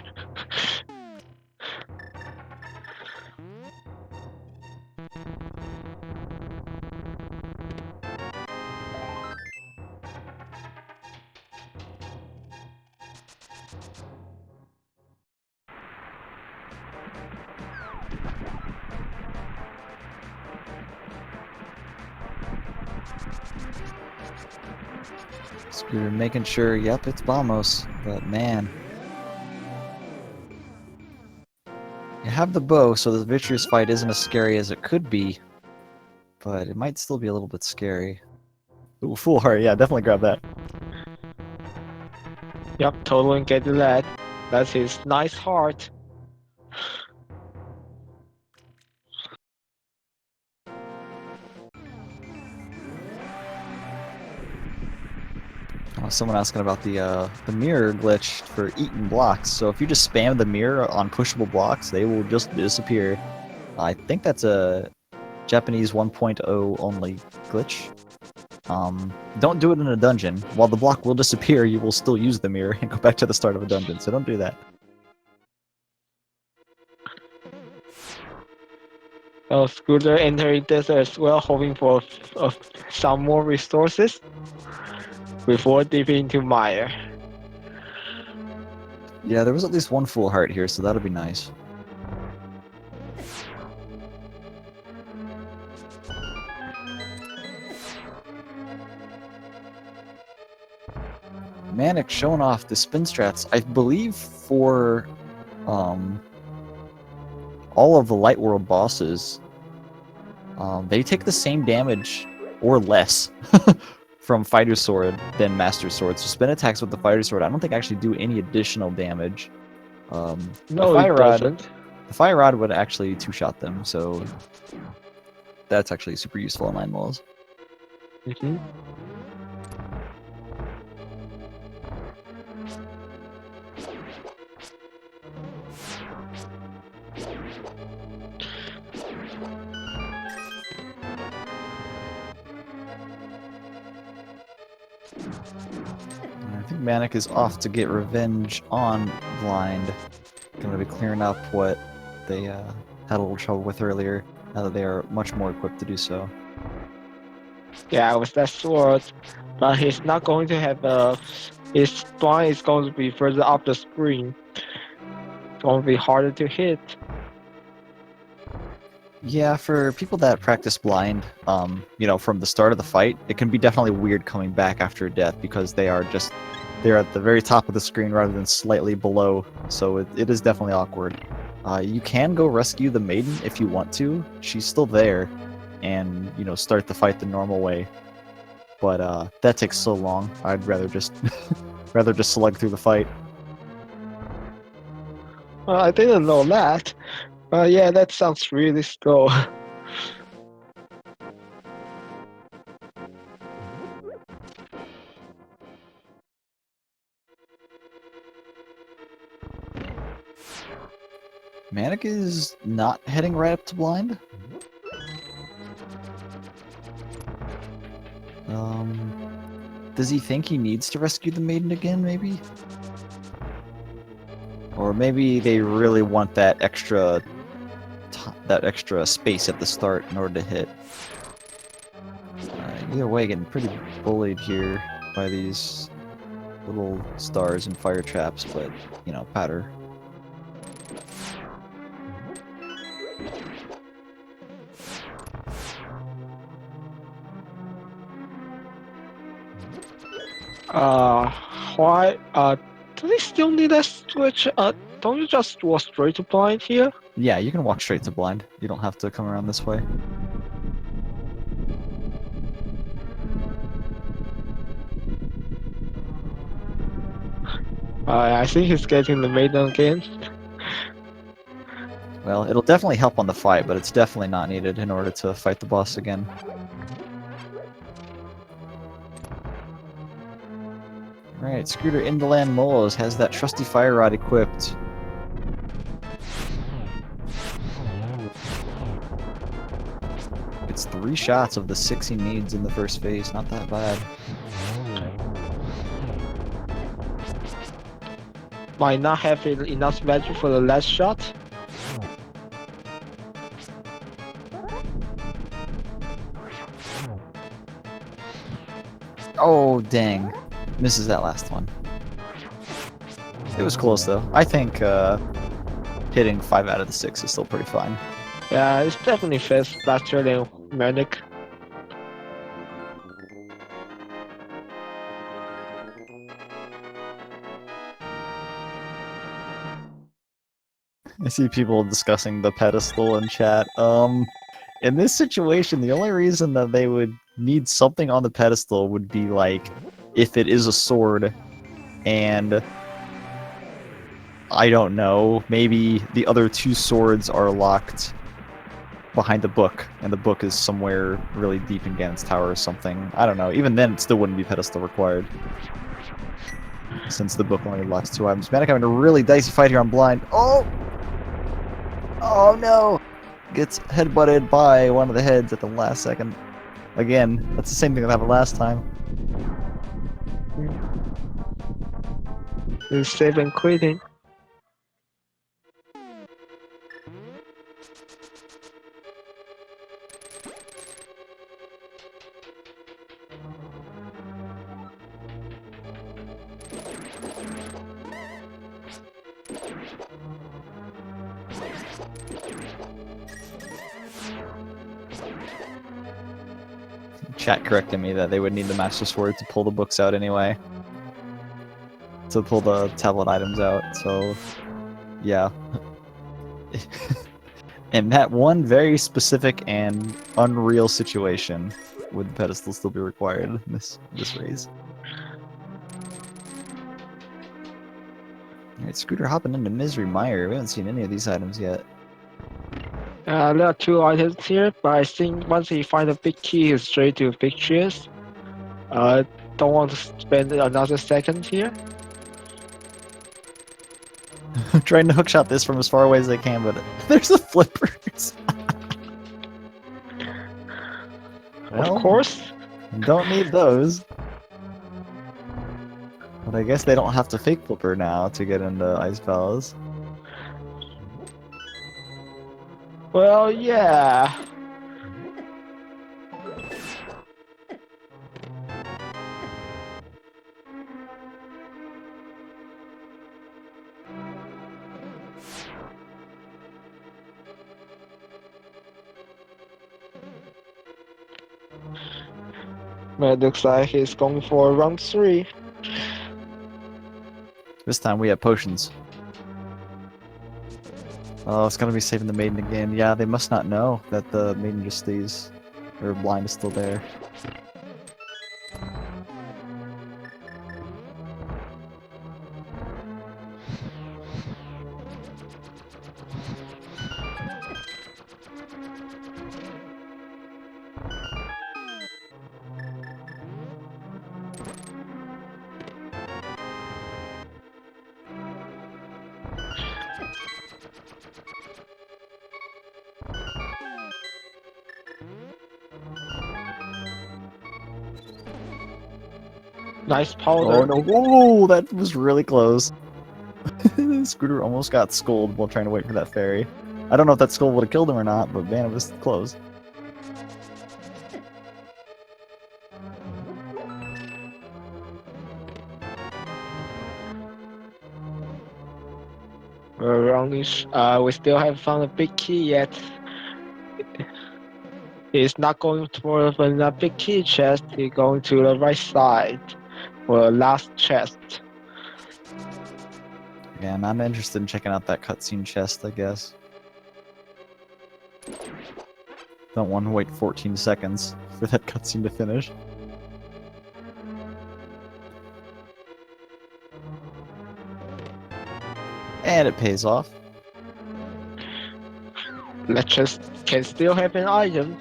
Scooter making sure, yep, it's Vamos, but man. You have the bow, so the Vitreous fight isn't as scary as it could be, but it might still be a little bit scary. Ooh, full heart, yeah, definitely grab that. Yup, totally get that. That's his nice heart. Someone asking about the mirror glitch for eating blocks. So if you just spam the mirror on pushable blocks, they will just disappear. I think that's a Japanese 1.0 only glitch. Don't do it in a dungeon. While the block will disappear, you will still use the mirror and go back to the start of a dungeon, so don't do that. Scooter entering this as well, hoping for some more resources before dipping into mire. Yeah, there was at least one full heart here, so that'll be nice. Manic showing off the spin strats, I believe, for all of the Light World bosses. They take the same damage or less from Fighter Sword than Master Sword. So spin attacks with the Fighter Sword, I don't think actually do any additional damage. No, it doesn't. The Fire Rod would actually two-shot them, so That's actually super useful in 9 moles. Mm-hmm. I think Manic is off to get revenge on Blind. Gonna be clearing up what they had a little trouble with earlier, now that they are much more equipped to do so. Yeah, with that sword, but he's not going to have his spine is going to be further up the screen. It's going to be harder to hit. Yeah, for people that practice Blind, you know, from the start of the fight, it can be definitely weird coming back after a death because they're at the very top of the screen rather than slightly below, so it is definitely awkward. You can go rescue the maiden if you want to. She's still there, and you know, start the fight the normal way. But that takes so long. I'd rather just rather just slug through the fight. I didn't know that. Yeah, that sounds really slow. Manic is not heading right up to Blind. Does he think he needs to rescue the maiden again, maybe? Or maybe they really want that extra space at the start in order to hit. Either way, getting pretty bullied here by these little stars and fire traps, but, you know, powder. Why? Do they still need a switch? Don't you just walk straight to Blind here? Yeah, you can walk straight to Blind. You don't have to come around this way. I think he's getting the maiden again. Well, it'll definitely help on the fight, but it's definitely not needed in order to fight the boss again. Alright, Scooter in the Land Moles has that trusty fire rod equipped. It's 3 shots of the 6 he needs in the first phase, not that bad. Might not have enough magic for the last shot. Oh, dang. Misses that last one. It was close, though. I think hitting 5 out of the 6 is still pretty fine. Yeah, it's definitely faster than Manic. I see people discussing the pedestal in chat. In this situation, the only reason that they would need something on the pedestal would be like if it is a sword and I don't know, maybe the other 2 swords are locked behind the book and the book is somewhere really deep in Ganon's tower or something. I don't know. Even then it still wouldn't be pedestal required, since the book only locks 2 items. Manic having a really dicey fight here on Blind. Oh! Oh no! Gets headbutted by one of the heads at the last second. Again, that's the same thing that happened last time. He's saving quitting. Chat corrected me that they would need the Master Sword to pull the books out anyway. To pull the tablet items out, so yeah. In that one very specific and unreal situation, would the pedestal still be required in this raise? Alright, Scooter hopping into Misery Mire. We haven't seen any of these items yet. There are two items here, but I think once he find a big key, he's straight to victorious. Don't want to spend another second here. I'm trying to hookshot this from as far away as they can, but there's the flippers. Of Well, course. don't need those. But I guess they don't have to fake flipper now to get into Ice Palace. Well, yeah. But it looks like he's going for round 3. This time we have potions. Oh, it's gonna be saving the maiden again. Yeah, they must not know that the maiden just stays, or blind is still there. Nice powder. Oh no! Whoa, that was really close. Scooter almost got skulled while trying to wait for that fairy. I don't know if that skull would have killed him or not, but man, it was close. We still haven't found a big key yet. He's not going for the big key chest, he's going to the right side for the last chest. Yeah, and I'm interested in checking out that cutscene chest, I guess. Don't want to wait 14 seconds for that cutscene to finish. And it pays off. That chest can still have an item,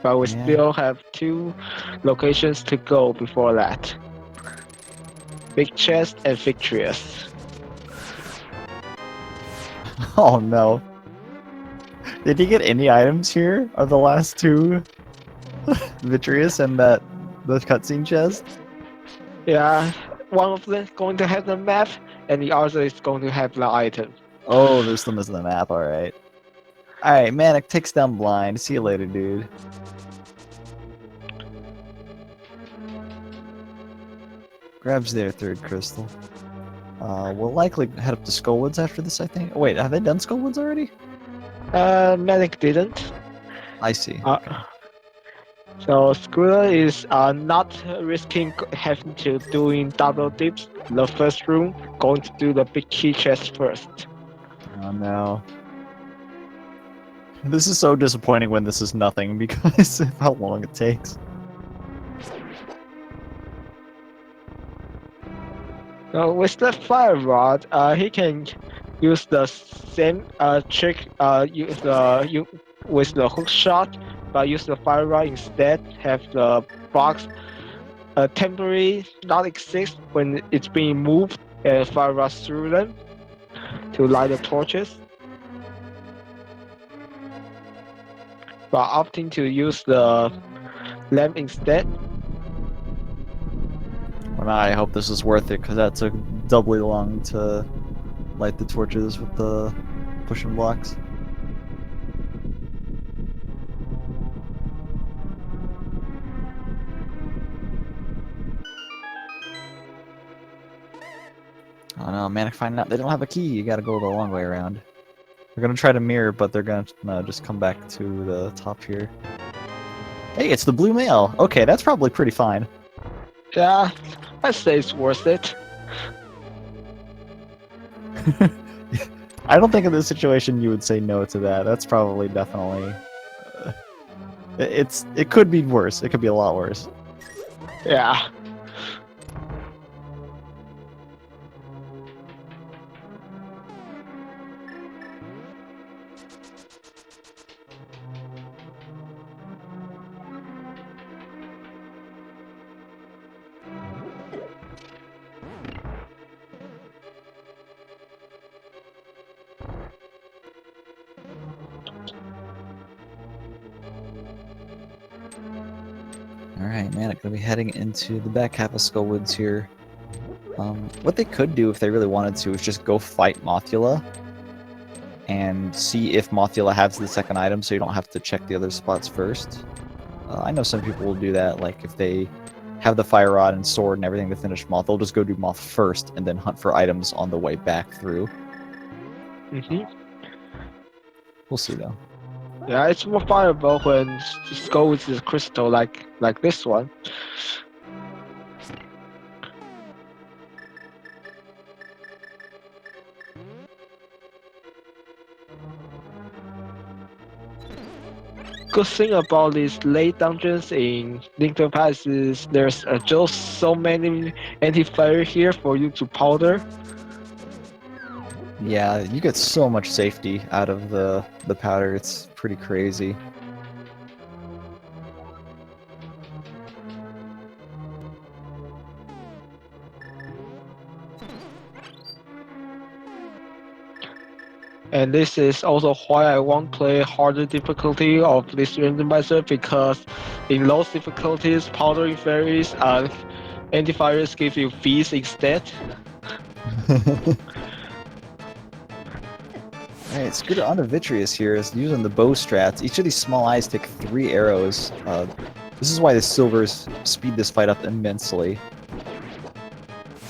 but we Yeah. still have 2 locations to go before that. Big chest and victorious. Oh no. Did he get any items here? Are the last 2 Vitreous and the cutscene chest? Yeah, one of them is going to have the map, and the other is going to have the item. Oh, there's still missing the map, alright. Alright, Manic takes down Blind. See you later, dude. Grabs their 3rd crystal. We'll likely head up to Skullwoods after this, I think. Oh, wait, have they done Skullwoods already? Manic didn't. I see. So Scooter is not risking having to doing double dips in the first room, going to do the big key chest first. Oh no. This is so disappointing when this is nothing because of how long it takes. Now with the fire rod, he can use the same trick with the hook shot, but use the fire rod instead. Have the box temporarily not exist when it's being moved, and fire rod through them to light the torches. But opting to use the lamp instead. Well, I hope this is worth it because that took doubly long to light the torches with the pushing blocks. Oh no, Manic finding out they don't have a key. You gotta go the long way around. They're gonna try to mirror, but they're gonna just come back to the top here. Hey, it's the blue mail. Okay, that's probably pretty fine. Yeah, I'd say it's worth it. I don't think in this situation you would say no to that. That's probably definitely. It could be worse. It could be a lot worse. Yeah. Alright, man, I'm gonna be heading into the back half of Skullwoods here. What they could do if they really wanted to is just go fight Mothula and see if Mothula has the second item so you don't have to check the other spots first. I know some people will do that, like if they have the fire rod and sword and everything to finish Moth, they'll just go do Moth first and then hunt for items on the way back through. We'll see though. Yeah, it's more viable when Skull with the crystal like this one. Good thing about these late dungeons in Lincoln Pass is there's just so many anti-fire here for you to powder. Yeah, you get so much safety out of the powder, it's pretty crazy. And this is also why I won't play harder difficulty of this randomizer, because in low difficulties, powdering fairies and anti-fires give you fees instead. Alright, Scooter onto Vitreous here is using the bow strats. Each of these small eyes take 3 arrows. This is why the silvers speed this fight up immensely.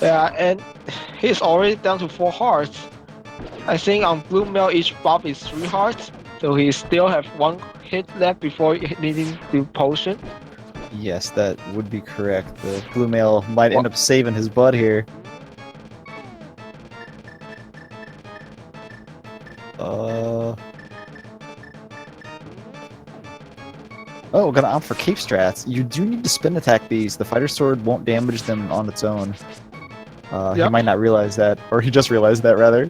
Yeah, and he's already down to 4 hearts. I think on Blue Mail each buff is 3 hearts, so he still have 1 hit left before needing the potion. Yes, that would be correct. The Blue Mail might end up saving his butt here. Oh, gonna opt for cape strats. You do need to spin attack these. The fighter sword won't damage them on its own. He might not realize that, or he just realized that rather.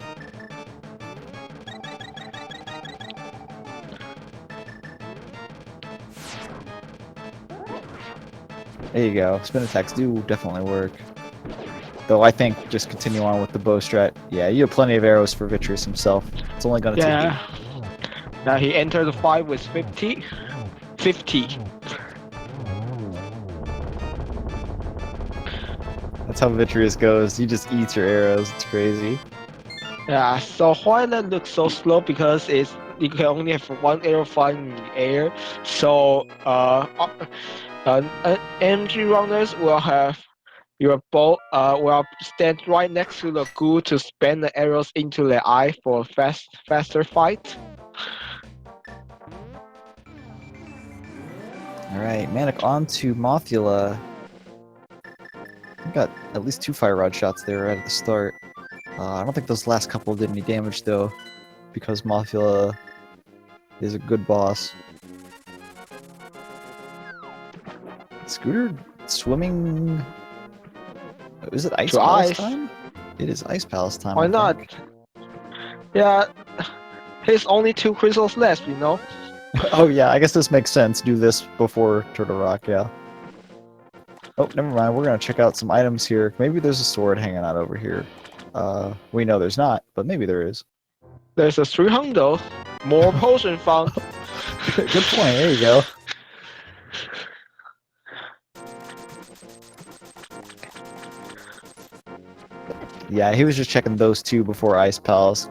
There you go. Spin attacks do definitely work. Though I think just continue on with the bow strat. Yeah, you have plenty of arrows for Vitreous himself. It's only gonna take 8. Now he entered the fight with 50. That's how Vitreous goes. He just eats your arrows. It's crazy. Yeah, so why that looks so slow? Because you can only have 1 arrow flying in the air. So MG runners will have your bow will stand right next to the ghoul to spam the arrows into their eye for a faster fight. Alright, Manic on to Mothula. I got at least 2 fire rod shots there right at the start. I don't think those last couple did any damage though, because Mothula is a good boss. Scooter swimming. Is it Ice To Palace ice. time? It is Ice Palace time. Why I not? think. Yeah, he's only 2 crystals left, you know. Oh yeah, I guess this makes sense. Do this before Turtle Rock, yeah. Oh, never mind. We're gonna check out some items here. Maybe there's a sword hanging out over here. We know there's not, but maybe there is. There's a 300. More potion found. Good point. There you go. Yeah, he was just checking those 2 before Ice Palace.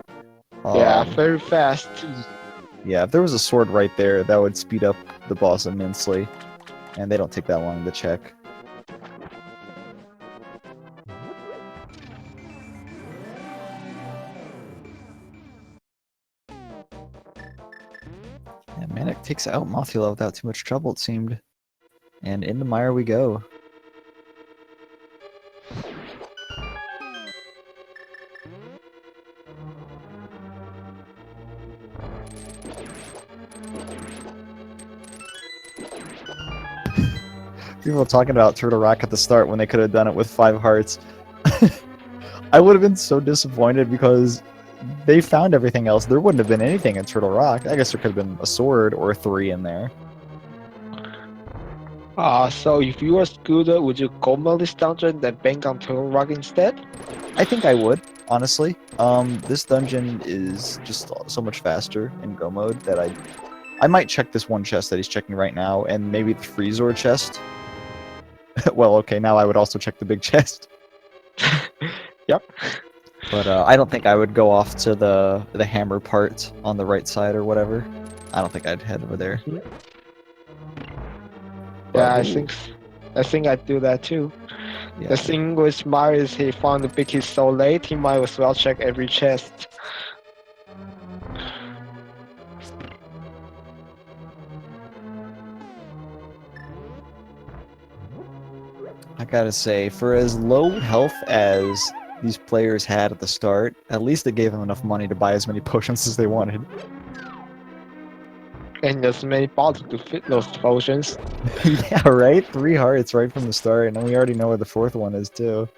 Yeah, very fast. Yeah, if there was a sword right there, that would speed up the boss immensely. And they don't take that long to check. Yeah, Manic takes out Mothula without too much trouble, it seemed. And in the mire we go. People were talking about Turtle Rock at the start when they could have done it with 5 hearts. I would have been so disappointed because they found everything else. There wouldn't have been anything in Turtle Rock. I guess there could have been a sword or 3 in there. So if you were Scooter, would you go mill this dungeon then bank on Turtle Rock instead? I think I would, honestly. This dungeon is just so much faster in Go mode that I might check this one chest that he's checking right now, and maybe the Freezor chest. Well, okay, now I would also check the big chest. Yep. But I don't think I would go off to the hammer part on the right side or whatever. I don't think I'd head over there. Mhm. But, Yeah, ooh, I think I'd do that too. yeah. The thing with Mario is he found the big key so late, he might as well check every chest. I gotta say, for as low health as these players had at the start, at least it gave them enough money to buy as many potions as they wanted. And there's many bottles to fit those potions. Yeah, right? 3 hearts right from the start, and we already know where the 4th one is, too.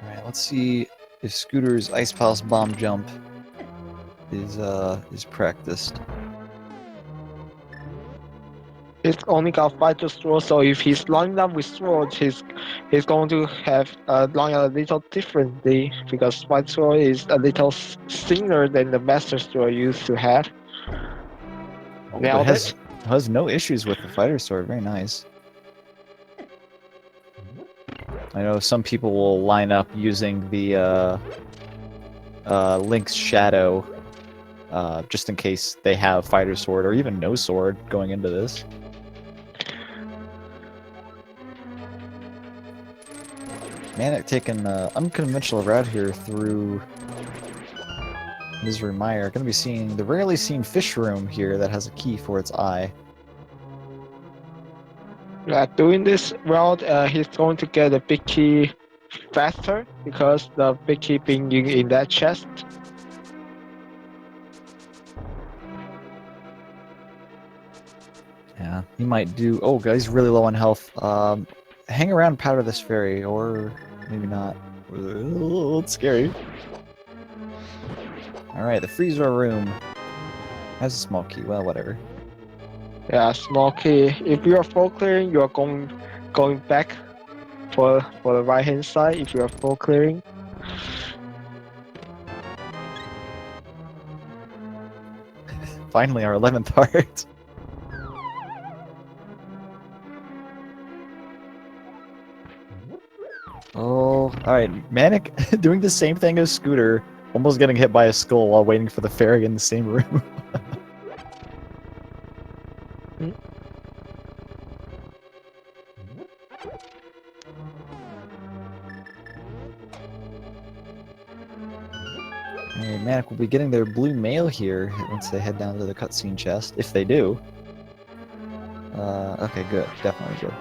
Alright, let's see if Scooter's Ice Palace bomb jump is practiced. He's only got fighter sword, so if he's lined up with sword, he's going to have line a little differently because fighter sword is a little thinner than the master sword used to have. Oh, but Nailed it. has no issues with the fighter sword. Very nice. I know some people will line up using the Link's Shadow, just in case they have fighter sword or even no sword going into this. Manic taking an unconventional route here through Misery Mire. Gonna be seeing the rarely seen fish room here that has a key for its eye. Doing this route, he's going to get a big key faster because the big key being in that chest. Yeah, he might do. Oh, guys, really low on health. Hang around, powder this fairy, or maybe not. It's scary. All right, the freezer room has a small key. Well, whatever. Yeah, small key. If you are full clearing, you are going back for the right hand side. If you are full clearing. Finally, our 11th heart. Oh, alright. Manic doing the same thing as Scooter, almost getting hit by a skull while waiting for the fairy in the same room. Alright, Manic will be getting their blue mail here once they head down to the cutscene chest, if they do. Okay, good. Definitely good.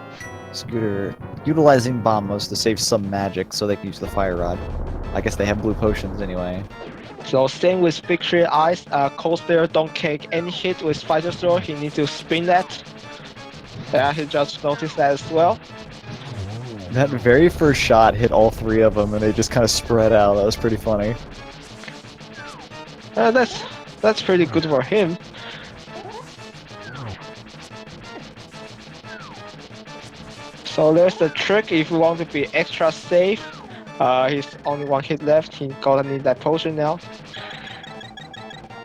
Scooter utilizing bombos to save some magic so they can use the fire rod. I guess they have blue potions anyway. So same with Victory Eyes. Cold Stare don't take any hit with Fighter Sword. He needs to spin that. Yeah, he just noticed that as well. That very first shot hit all 3 of them and they just kind of spread out. That was pretty funny. That's pretty good for him. So there's the trick if you want to be extra safe. He's only 1 hit left. He gonna need that potion now.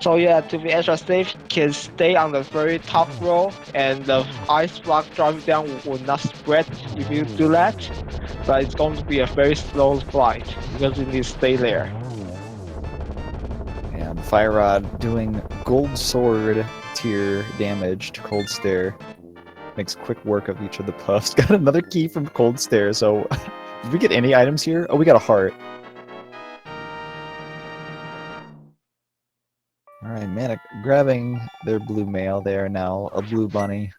So yeah, to be extra safe, he can stay on the very top row, and the ice block driving down will not spread if you do that. But it's going to be a very slow flight because you need to stay there. And the fire rod doing gold sword tier damage to Cold Stare. Makes quick work of each of the puffs. Got another key from Cold Stare, so did we get any items here? Oh, we got a heart. Alright, Manic grabbing their blue mail there now. A blue bunny.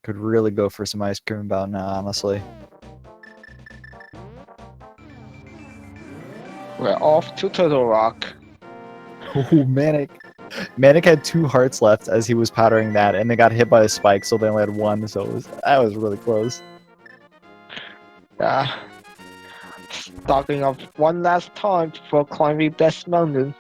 Could really go for some ice cream about now, honestly. We're off to Turtle Rock. Oh, Manic. Manic had 2 hearts left as he was powdering that, and they got hit by a spike, so they only had 1, so that was really close. Stocking up one last time before climbing Death Mountain.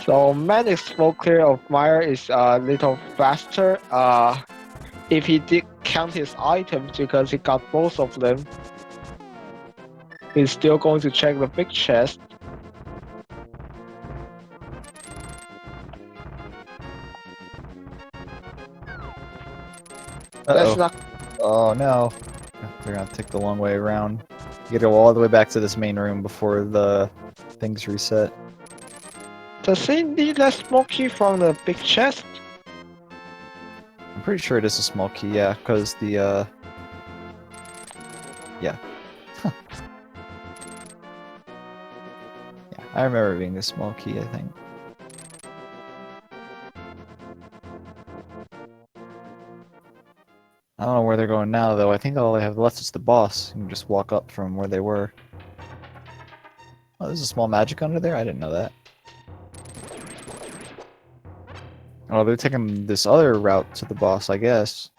So Manic's full clear of Mire is a little faster. If he did count his items because he got both of them, he's still going to check the big chest. That's Uh-oh. not. Oh, no. They're gonna take the long way around. You gotta go all the way back to this main room before the things reset. Does he need less smoky from the big chest? I'm pretty sure it is a small key, yeah, because the, yeah. Huh. Yeah, I remember it being a small key, I think. I don't know where they're going now, though. I think all they have left is the boss. You can just walk up from where they were. Oh, there's a small magic under there? I didn't know that. Oh, they're taking this other route to the boss, I guess.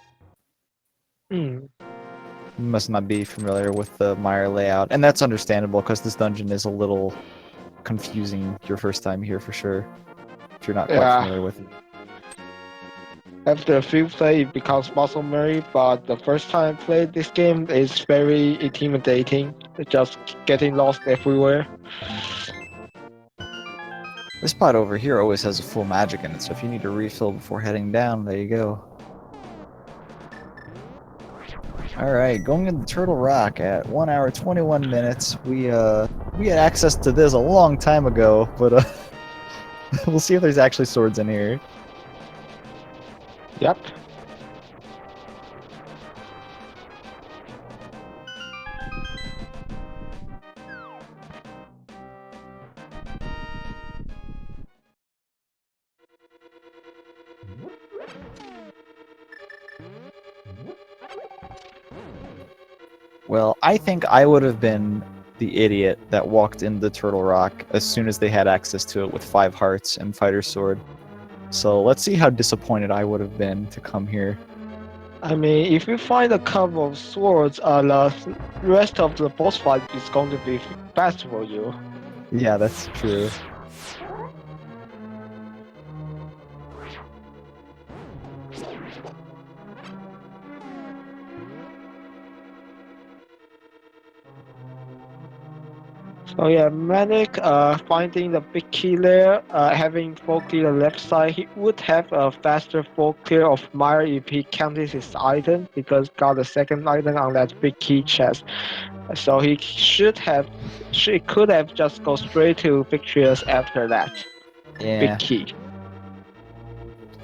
Hmm. You must not be familiar with the Mire layout. And that's understandable, because this dungeon is a little confusing your first time here, for sure. If you're not quite Yeah. familiar with it. After a few play, it becomes muscle memory, but the first time I played this game is very intimidating. Just getting lost everywhere. This pot over here always has a full magic in it, so if you need to refill before heading down, there you go. Alright, going into Turtle Rock at 1 hour 21 minutes. We had access to this a long time ago, but we'll see if there's actually swords in here. Yep. Well, I think I would have been the idiot that walked into Turtle Rock as soon as they had access to it with 5 hearts and Fighter's Sword. So let's see how disappointed I would have been to come here. I mean, if you find a couple of swords, the rest of the boss fight is going to be fast for you. Yeah, that's true. So yeah, Manic, finding the big key there, having full clear the left side, he would have a faster full clear of Mire if he counted his item, because got the second item on that big key chest. So he could have just go straight to Victorious after that Yeah, big key.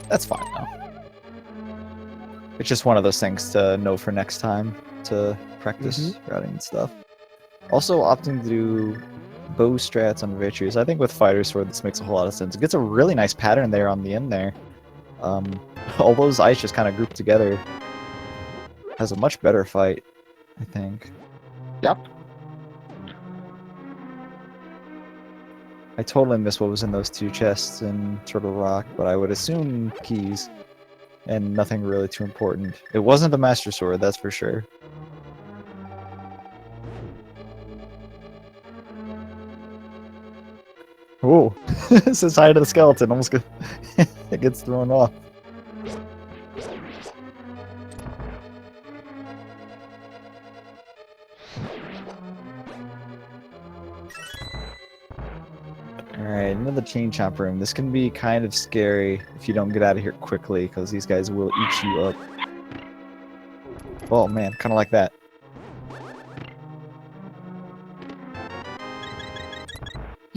that's fine though. It's just one of those things to know for next time to practice routing and stuff. Also, opting to do bow strats on Vitreous. I think with Fighter's Sword this makes a whole lot of sense. It gets a really nice pattern there on the end there. All those ice just kind of grouped together. Has a much better fight, I think. Yep. I totally missed what was in those 2 chests in Turtle Rock, but I would assume keys. And nothing really too important. It wasn't the Master Sword, that's for sure. Ooh, says hi to the skeleton. Almost it gets thrown off. Alright, another chain chomp room. This can be kind of scary if you don't get out of here quickly, because these guys will eat you up. Oh man, kind of like that.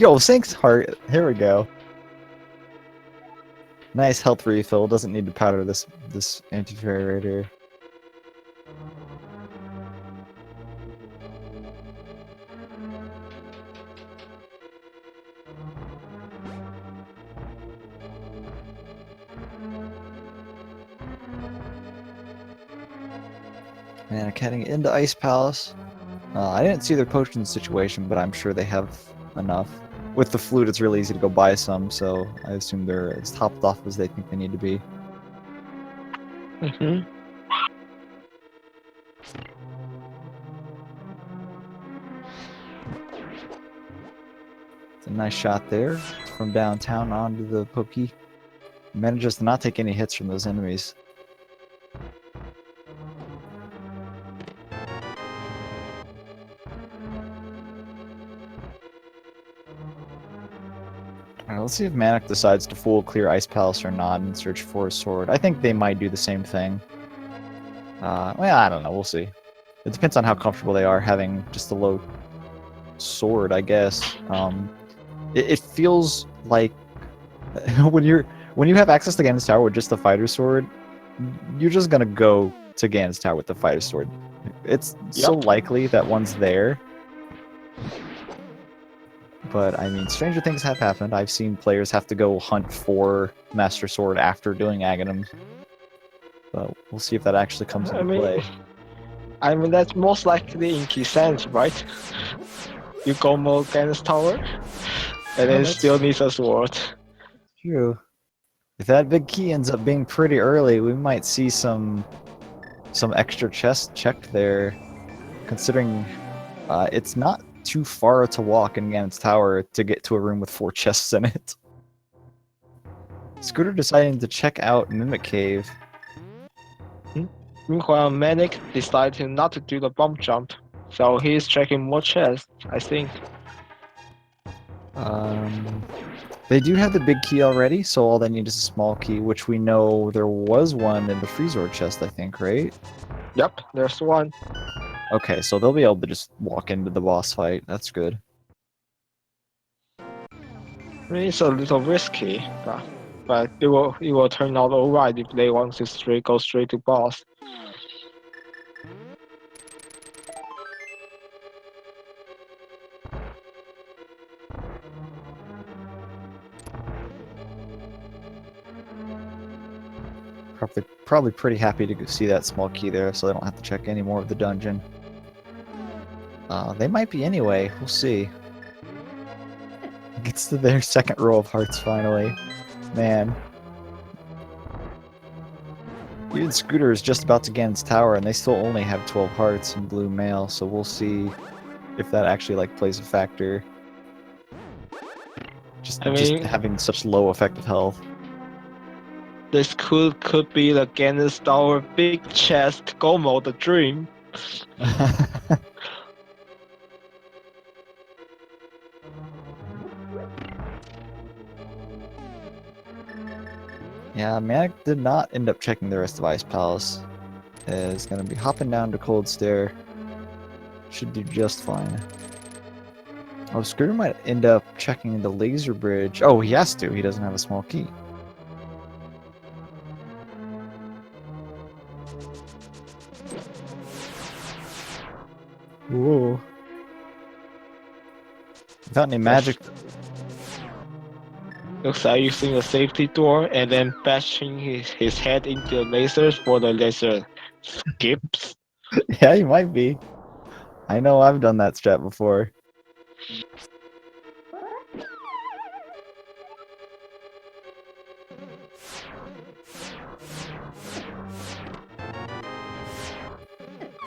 Yo, Sync's heart. Here we go. Nice health refill. Doesn't need to powder this anti-fairy right here. Man, heading into Ice Palace. I didn't see their potion situation, but I'm sure they have enough. With the flute, it's really easy to go buy some, so I assume they're as topped off as they think they need to be. It's a nice shot there from downtown onto the pokey. Manages to not take any hits from those enemies. Alright, let's see if Manic decides to full clear Ice Palace or not and search for a sword. I think they might do the same thing. Well, I don't know. We'll see. It depends on how comfortable they are having just a low sword, I guess. It feels like when you have access to Ganon's Tower with just the fighter sword, you're just gonna go to Ganon's Tower with the fighter sword. It's so likely that one's there. But I mean, stranger things have happened. I've seen players have to go hunt for Master Sword after doing Aghanim. But we'll see if that actually comes into play. I mean, that's most likely in Kisant, right? You go more Ganon's Tower, and then still needs a sword. True. If that big key ends up being pretty early, we might see some extra chests checked there, considering it's not too far to walk in Ganon's Tower to get to a room with 4 chests in it. Scooter deciding to check out Mimic Cave. Meanwhile, Manic decided not to do the bump jump, so he's checking more chests, I think. They do have the big key already, so all they need is a small key, which we know there was one in the Freezor chest, I think, right? Yep, there's one. Okay, so they'll be able to just walk into the boss fight. That's good. It's a little risky, but it will turn out alright if they want to go straight to boss. Probably pretty happy to see that small key there, so they don't have to check any more of the dungeon. They might be anyway. We'll see. Gets to their second row of hearts finally. Man. Even Scooter is just about to get its tower, and they still only have 12 hearts in blue mail, so we'll see if that actually plays a factor. Just having such low effective health. This could be the Ganon's Tower big chest Gomo the dream. Yeah, Manic did not end up checking the rest of Ice Palace. Is gonna be hopping down to Cold Stair. Should do just fine. Oh, Scooter might end up checking the laser bridge. Oh, he has to. He doesn't have a small key. Whoa. Without any magic. Looks like using a safety door and then bashing his head into the lasers for the laser skips. Yeah, he might be. I know I've done that strat before.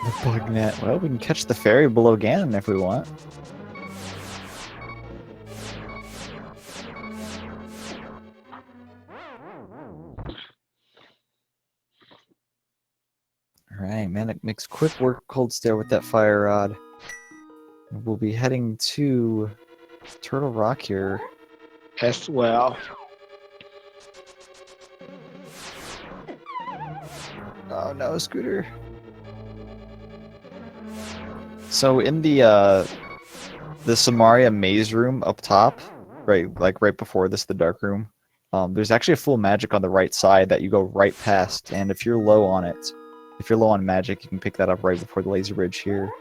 The bug net. Well, we can catch the ferry below Ganon if we want. Alright, Manic makes quick work Cold Stair with that fire rod. We'll be heading to Turtle Rock here. As well. Oh no, Scooter. So in the Samaria maze room up top, right before this, the dark room, there's actually a full magic on the right side that you go right past, and if you're low on it, if you're low on magic, you can pick that up right before the laser bridge here.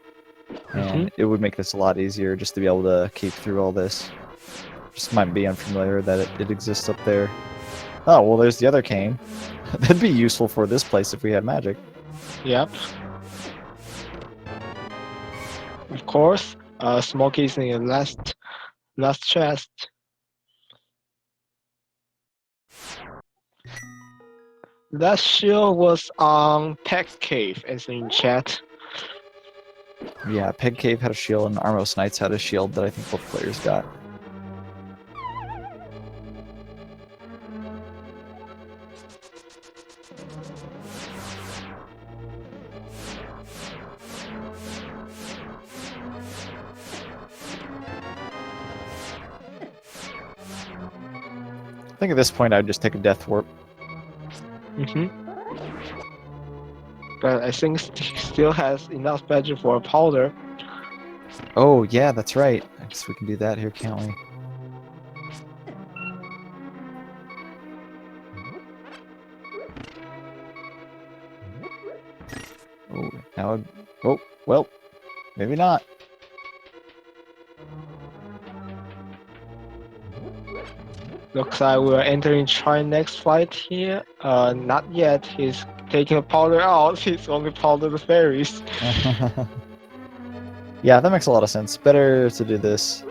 And it would make this a lot easier just to be able to keep through all this. Just might be unfamiliar that it exists up there. Oh, well, there's the other cane. That'd be useful for this place if we had magic. Yep. Of course, Smokey's in the last chest. That shield was on Peg Cave, as in chat. Yeah, Peg Cave had a shield and Armos Knights had a shield that I think both players got. think at this point I'd just take a death warp. But I think still has enough budget for a powder. Oh yeah, that's right. I guess we can do that here, can't we? Oh, now. Oh, well, maybe not. Looks like we're entering try next fight here. Not yet. He's taking the powder out. He's only powder the fairies. Yeah, that makes a lot of sense. Better to do this.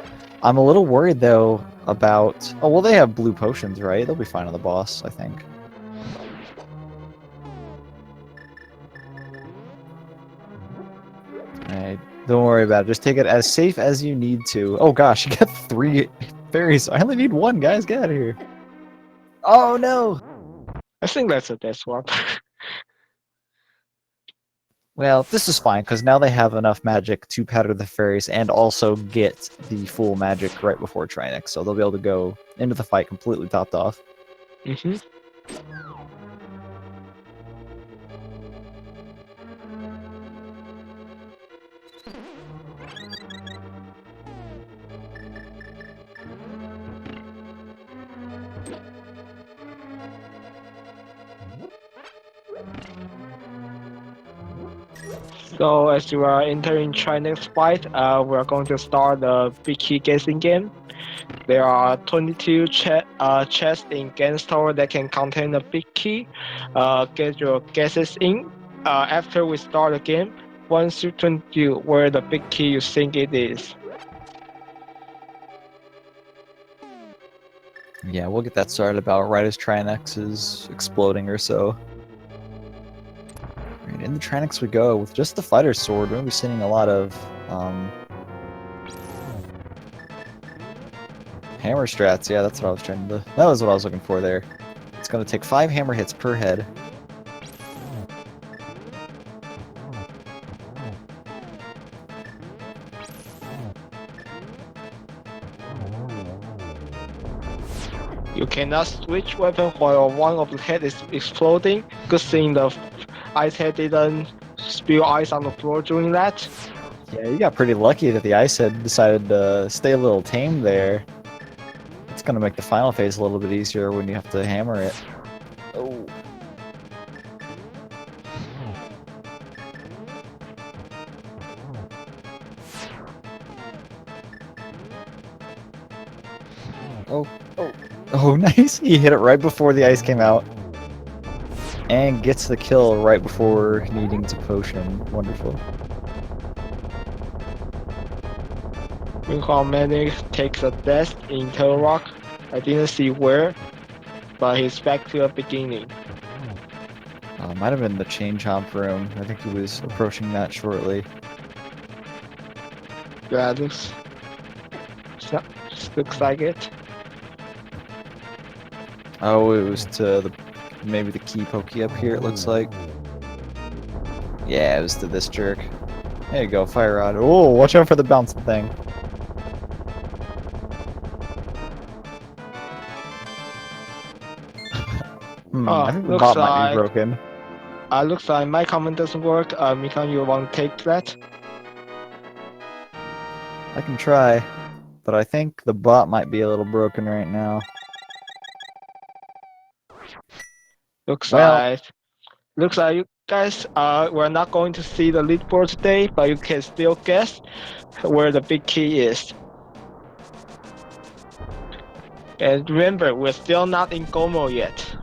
I'm a little worried though about. Oh well, they have blue potions, right? They'll be fine on the boss, I think. Alright, don't worry about it. Just take it as safe as you need to. Oh gosh, you got 3 fairies. I only need 1, guys. Get out of here. Oh no! I think that's a death swap. Well, this is fine, because now they have enough magic to powder the fairies and also get the full magic right before Trinex, so they'll be able to go into the fight completely topped off. So as you are entering China's fight, we're going to start the big key guessing game. There are 22 chests in Games Tower that can contain a big key. Get your guesses in. After we start the game, once you 22 where the big key you think it is. Yeah, we'll get that started about right as Trinex is exploding or so. Right, in the Trinex we go. With just the fighter sword, we're going to be seeing a lot of hammer strats. Yeah, that's what I was trying to. That was what I was looking for there. It's going to take 5 hammer hits per head. You cannot switch weapon while one of the head is exploding. Good thing the ice head didn't spill ice on the floor during that. Yeah, you got pretty lucky that the ice head decided to stay a little tame there. It's going to make the final phase a little bit easier when you have to hammer it. Oh. Oh, oh. Oh, nice! He hit it right before the ice came out. And gets the kill right before needing to potion. Wonderful. Meanwhile, Manic takes a death in Tail Rock. I didn't see where, but he's back to the beginning. Might have been the chain chomp room. I think he was approaching that shortly. Yeah, looks like it. Oh, it was to the maybe the key pokey up here. It looks like. Yeah, it was to this jerk. There you go, fire rod. Oh, watch out for the bouncing thing. I think the bot might be broken. Looks like my comment doesn't work. Mika, you want to take that? I can try, but I think the bot might be a little broken right now. Looks like you guys we're not going to see the leaderboard today, but you can still guess where the big key is. And remember, we're still not in Gomo yet.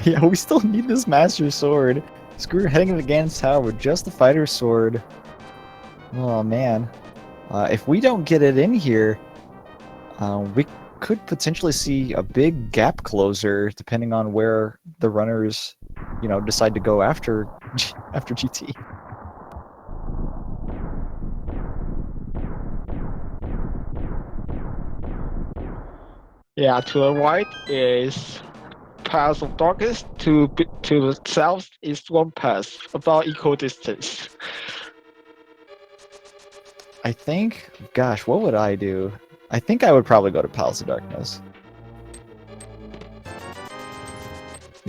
Yeah, we still need this Master Sword. Screw heading to Gan's Tower with just the Fighter Sword. Oh man. If we don't get it in here, we could potentially see a big gap closer depending on where the runners, decide to go after GT. Yeah, to the right is Path of Darkness. To the south is Swamp Pass, about equal distance. I think, gosh, what would I do? I think I would probably go to Palace of Darkness.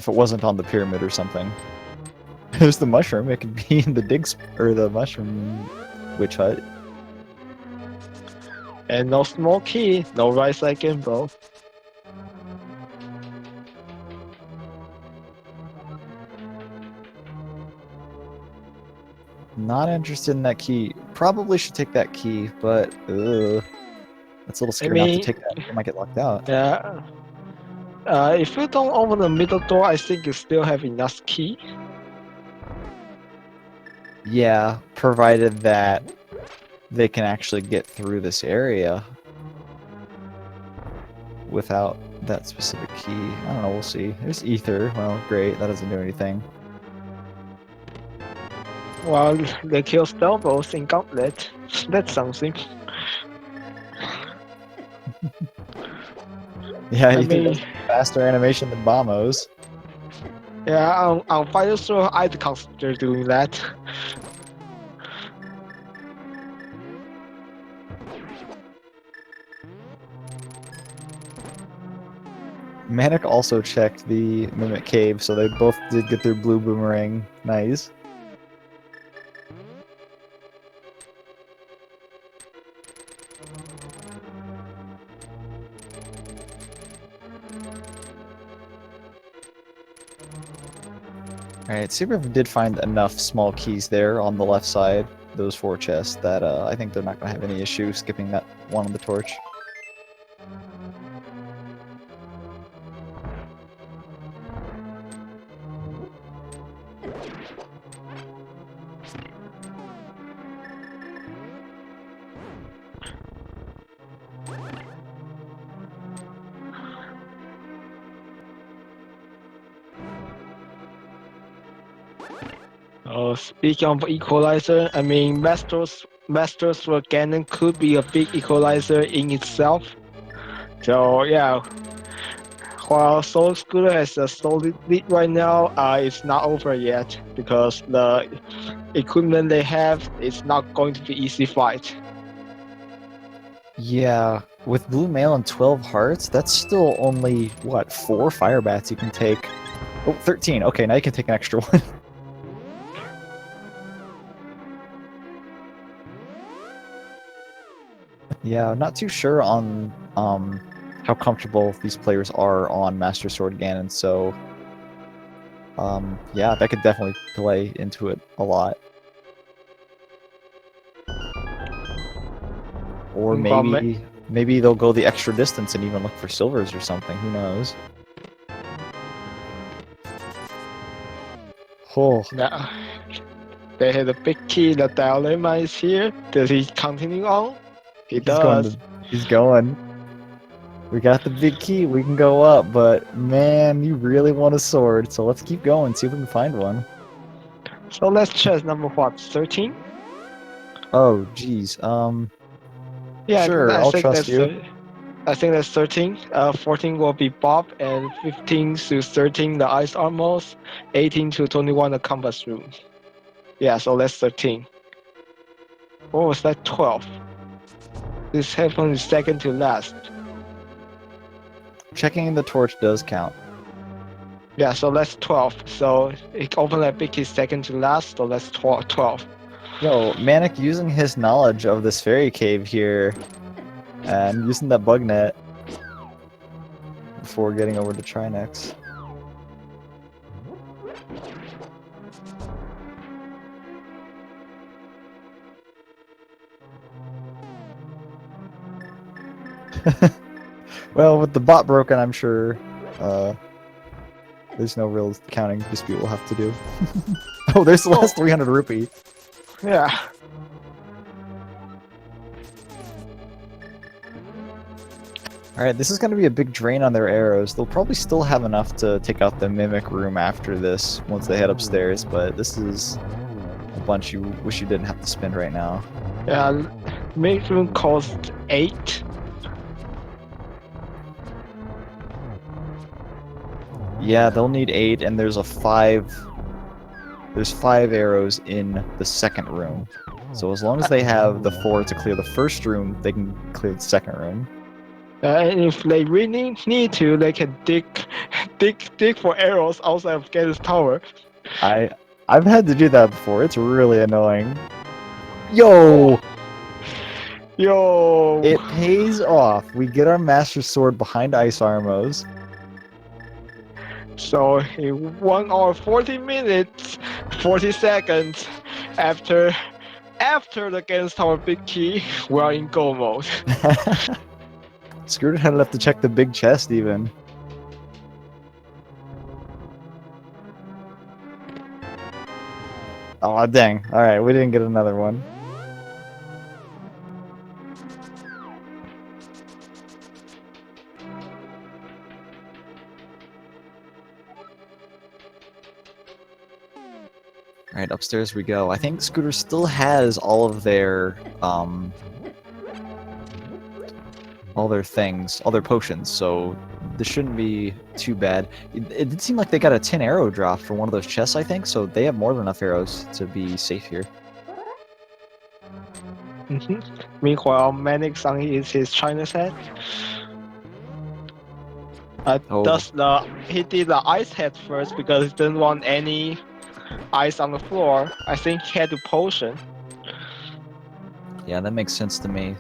if it wasn't on the pyramid or something. There's the mushroom. It could be in the or the mushroom witch hut. And no small key, no right side gimbal. Not interested in that key. Probably should take that key, but that's a little scary not to take that. I might get locked out. Yeah. If you don't open the middle door, I think you still have enough key. Yeah, provided that they can actually get through this area without that specific key. I don't know, we'll see. There's ether. Well, great, that doesn't do anything. Well, they kill Stelvos in Gauntlet. That's something. Yeah, ether does faster animation than Bombos. Yeah, on Final Throw, I'd consider doing that. Manic also checked the Mimic Cave, so they both did get their blue boomerang. Nice. Alright, Super did find enough small keys there on the left side, those 4 chests, that I think they're not going to have any issue skipping that one on the torch. Oh, speaking of equalizer, I mean, Masters for Ganon could be a big equalizer in itself. So yeah, while Soul Scooter has a solid lead right now, it's not over yet because the equipment they have is not going to be easy fight. Yeah, with Blue Mail and 12 hearts, that's still only, what, 4 fire bats you can take. Oh, 13. Okay, now you can take an extra one. Yeah, I'm not too sure on how comfortable these players are on Master Sword Ganon, so yeah, that could definitely play into it a lot. Or maybe they'll go the extra distance and even look for silvers or something, who knows. Oh. Yeah. They had a big key, the dilemma is here. Does he continue on? He does. He's going. We got the big key, we can go up, but man, you really want a sword, so let's keep going, see if we can find one. So let's check number what, 13? Oh, geez. Yeah, sure, I'll trust you. I think that's 13. 14 will be Bob, and 15 to 13 the ice armors, 18 to 21 the compass room. Yeah, so that's 13. What was that? 12. This headphone is second to last. Checking the torch does count. Yeah, so that's 12. So it opened like big is second to last, so that's 12. Yo, Manic using his knowledge of this fairy cave here and using that bug net before getting over to Trinex. Well, with the bot broken, I'm sure there's no real counting dispute we'll have to do. Oh, there's the last 300 rupee. Yeah. Alright, this is going to be a big drain on their arrows. They'll probably still have enough to take out the Mimic room after this, once they head upstairs, but this is a bunch you wish you didn't have to spend right now. Yeah, Mimic room cost 8. Yeah, they'll need 8, and there's 5 arrows in the second room. So as long as they have the 4 to clear the first room, they can clear the second room. And if they really need to, they can dig for arrows outside of Ganon's tower. I've had to do that before. It's really annoying. Oh, Yo, yo. it pays off. We get our Master Sword behind Ice Armos. So in 1 hour 40 minutes, 40 seconds after the Ganon's tower big key, we are in go mode. Scooter had enough to check the big chest even. Oh dang! All right, we didn't get another one. All right, upstairs we go. I think Scooter still has all their things, all their potions, so this shouldn't be too bad. It did seem like they got a 10 arrow drop for one of those chests, I think, so they have more than enough arrows to be safe here. Meanwhile, Manic is his China set. Oh, He did the ice head first because he didn't want any ice on the floor. I think he had to potion. yeah, that makes sense to me.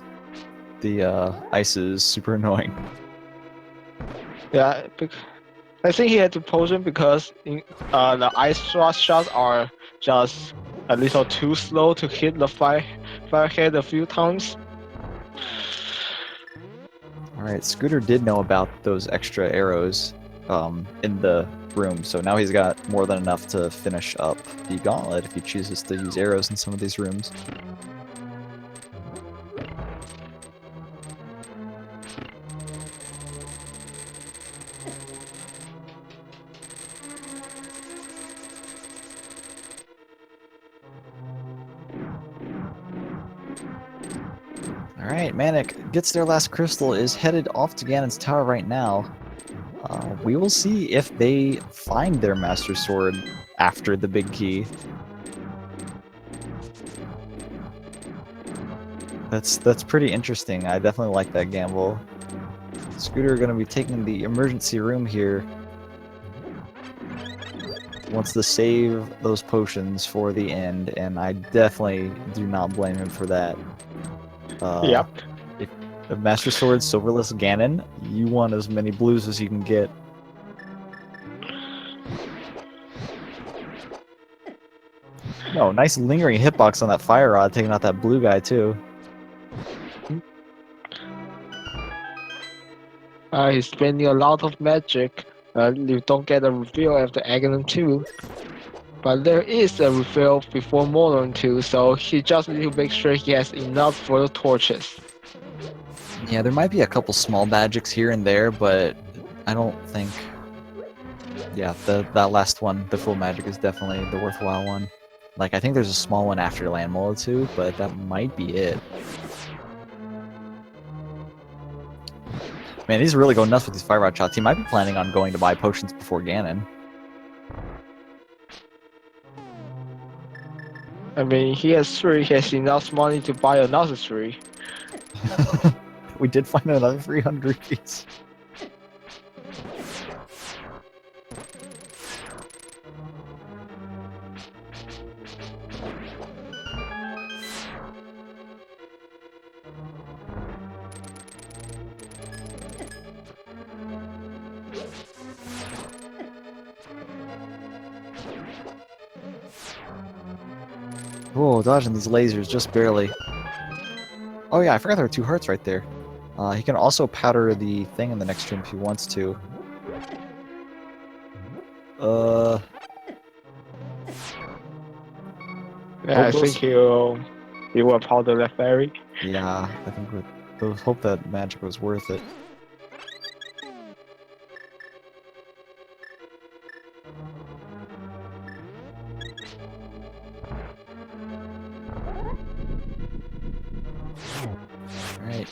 The ice is super annoying. Yeah, I think he had to potion because the ice shots are just a little too slow to hit the fire head a few times. Alright, Scooter did know about those extra arrows in the room, so now he's got more than enough to finish up the gauntlet if he chooses to use arrows in some of these rooms. Alright, Manic gets their last crystal, is headed off to Ganon's tower right now. We will see if they find their Master Sword after the big key. That's pretty interesting. I definitely like that gamble. Scooter gonna be taking the emergency room here. Wants to save those potions for the end, and I definitely do not blame him for that. Yep. If Master Sword Silverless Ganon, you want as many blues as you can get. No, nice lingering hitbox on that fire rod, taking out that blue guy too. He's spending a lot of magic. You don't get a reveal after Aghanim 2. But there is a reveal before Modern 2, so he just needs to make sure he has enough for the torches. Yeah, there might be a couple small magics here and there, but I don't think... Yeah, that last one, the full magic, is definitely the worthwhile one. Like, I think there's a small one after Land Mola 2, but that might be it. Man, he's really going nuts with these fire rod shots. He might be planning on going to buy potions before Ganon. I mean, he has 3, he has enough money to buy another 3. We did find another 300 piece. Whoa, dodging these lasers just barely. Oh yeah, I forgot there were 2 hearts right there. He can also powder the thing in the next room if he wants to. Yeah, I think he will powder that fairy. Yeah, I think we'll hope that magic was worth it. Alright,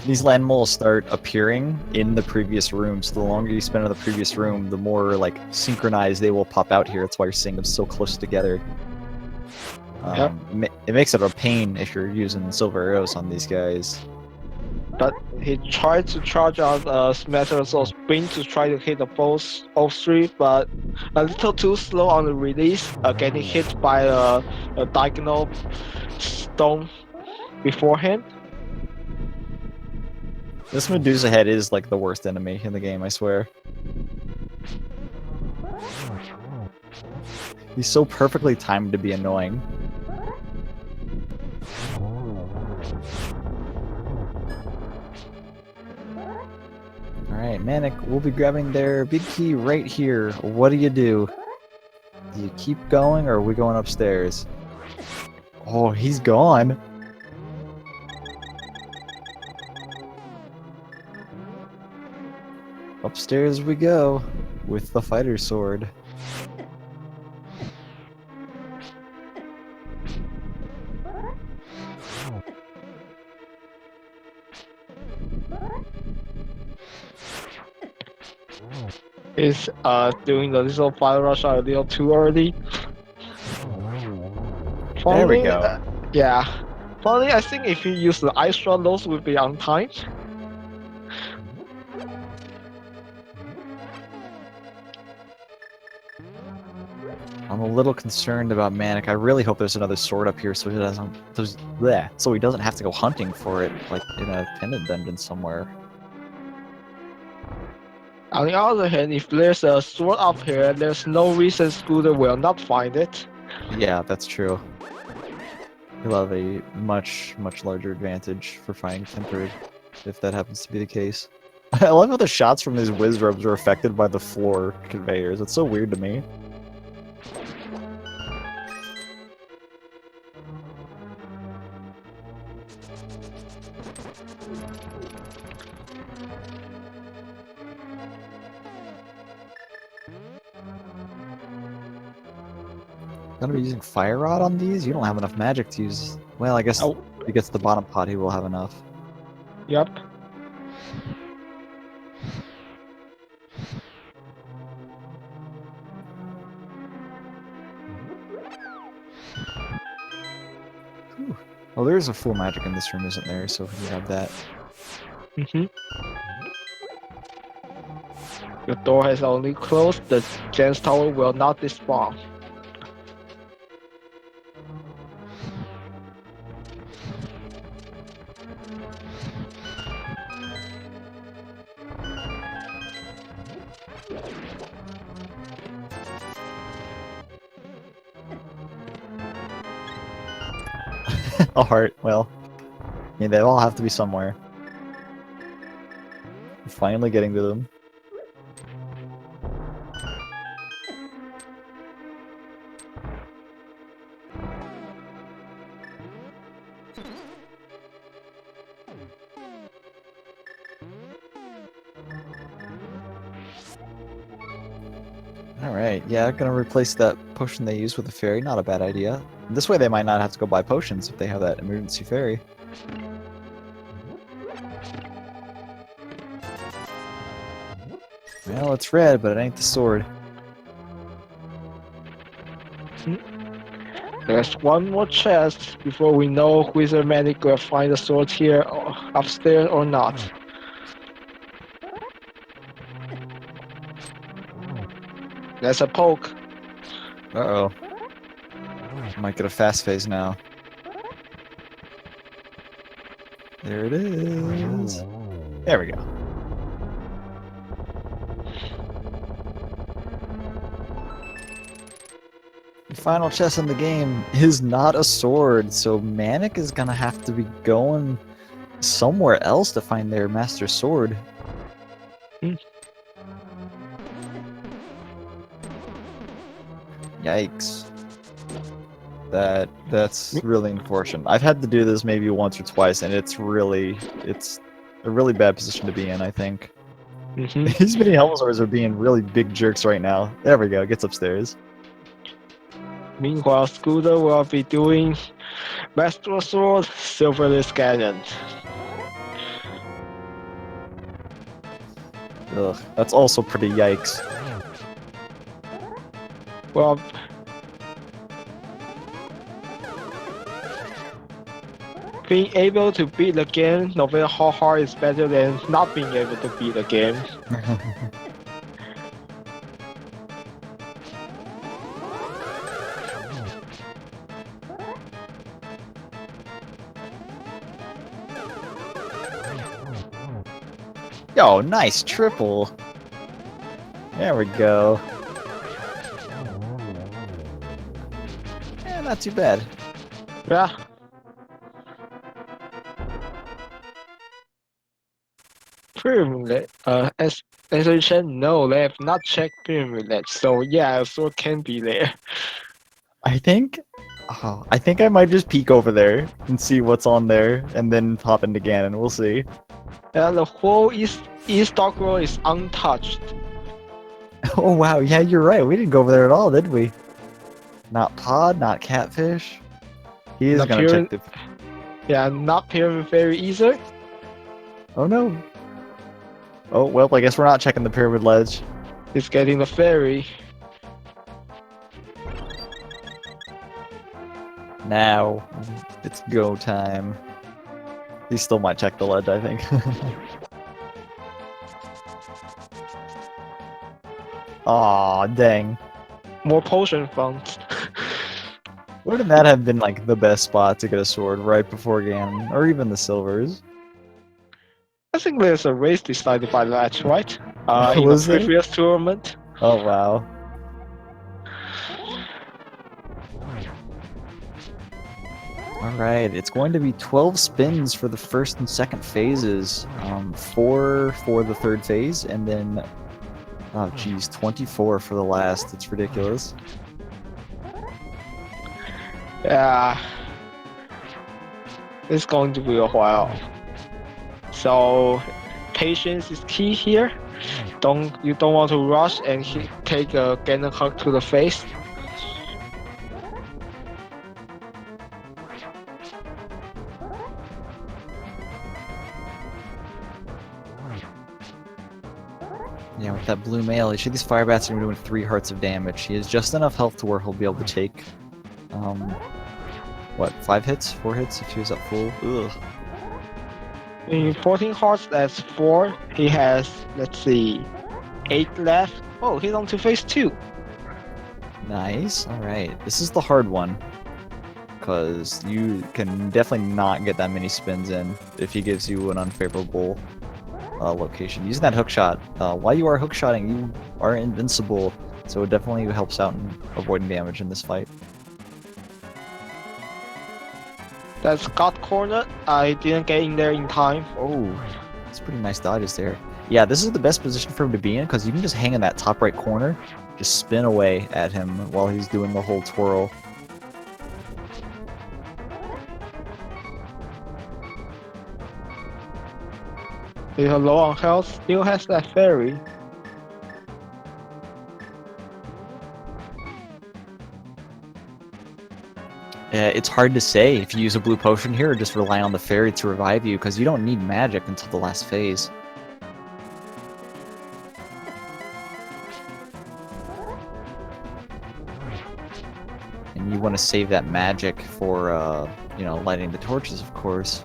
these land moles start appearing in the previous room, so the longer you spend in the previous room, the more like synchronized they will pop out here. That's why you're seeing them so close together. Yep. It makes it a pain if you're using silver arrows on these guys. but he tried to charge out Master Sword Spin to try to hit the both all three, but a little too slow on the release, getting hit by a diagonal stone beforehand. This Medusa head is like the worst enemy in the game, I swear. He's so perfectly timed to be annoying. Alright, Manic, we'll be grabbing their big key right here. What do? Do you keep going or are we going upstairs? Oh, he's gone. Upstairs we go with the fighter sword. Is doing the little fire rush a little too early. There we Finally, go. yeah. Finally, I think if you use the ice run, those will be on time. I'm a little concerned about Manic. I really hope there's another sword up here so he doesn't so he doesn't have to go hunting for it like in a pendant dungeon somewhere. On the other hand, if there's a sword up here, there's no reason Scooter will not find it. Yeah, that's true. He'll have a much larger advantage for finding tempered if that happens to be the case. I love how the shots from these whiz robes are affected by the floor conveyors. It's so weird to me. Gonna be using fire rod on these? You don't have enough magic to use. Well, I guess if he gets the bottom pot, he will have enough. Yep. Whew. Oh, there is a full magic in this room, isn't there? So we can have that. The door has only closed. The Jens Tower will not despawn. A heart. Well, I mean, they all have to be somewhere. We're finally getting to them. Alright, yeah, gonna replace that potion they used with the fairy. Not a bad idea. This way they might not have to go buy potions if they have that emergency fairy. Well, it's red, but it ain't the sword. There's one more chest before we know whether Manic will find the sword here or upstairs or not. There's a poke. Uh-oh. Might get a fast phase now. There it is. There we go. The final chest in the game is not a sword, so Manic is gonna have to be going somewhere else to find their master sword. Yikes. That's really unfortunate. I've had to do this maybe once or twice, and it's a really bad position to be in, I think. These mini Helmswords are being really big jerks right now. There we go, gets upstairs. Meanwhile, Scooter will be doing Master Sword, Silverless Cannon. Ugh, that's also pretty yikes. Well, being able to beat the game, no matter how hard, is better than not being able to beat the game. Yo, nice triple. There we go. Yeah, not too bad. Yeah. Pyramid, as I said, no, they have not checked pyramid, so yeah, so can be there. I think I might just peek over there and see what's on there, and then hop into Ganon. We'll see. Yeah, the whole East Dock Road is untouched. Oh wow, yeah, you're right. We didn't go over there at all, did we? Not Pod, not Catfish. He is The gonna check the. Yeah, not pyramid fairy either. Oh no. Oh well, I guess we're not checking the pyramid ledge. He's getting the fairy. Now it's go time. He still might check the ledge, I think. Aw, dang. More potion funds. Wouldn't that have been like the best spot to get a sword right before Ganon, or even the silvers? I think there's a race decided by that, right? In the Was there? previous tournament. Oh wow. Alright, it's going to be 12 spins for the first and second phases. 4 for the third phase, and then oh geez, 24 for the last. It's ridiculous. Yeah. It's going to be a while. So patience is key here. You don't want to rush and take a Ganon hug to the face. Yeah, with that blue mail, each of these fire bats are doing 3 hearts of damage. He has just enough health to where he'll be able to take, what, 5 hits? 4 hits if he was at full? Ugh. In 14 hearts, that's 4. He has, let's see, 8 left. Oh, he's on to phase 2. Nice, alright. This is the hard one, because you can definitely not get that many spins in if he gives you an unfavorable location. Using that hookshot, while you are hookshotting, you are invincible, so it definitely helps out in avoiding damage in this fight. That's got cornered. I didn't get in there in time. Oh, it's pretty nice dodges there. Yeah, this is the best position for him to be in, because you can just hang in that top right corner, just spin away at him while he's doing the whole twirl. He's low on health, still has that fairy. It's hard to say if you use a blue potion here or just rely on the fairy to revive you, because you don't need magic until the last phase. And you want to save that magic for, you know, lighting the torches, of course.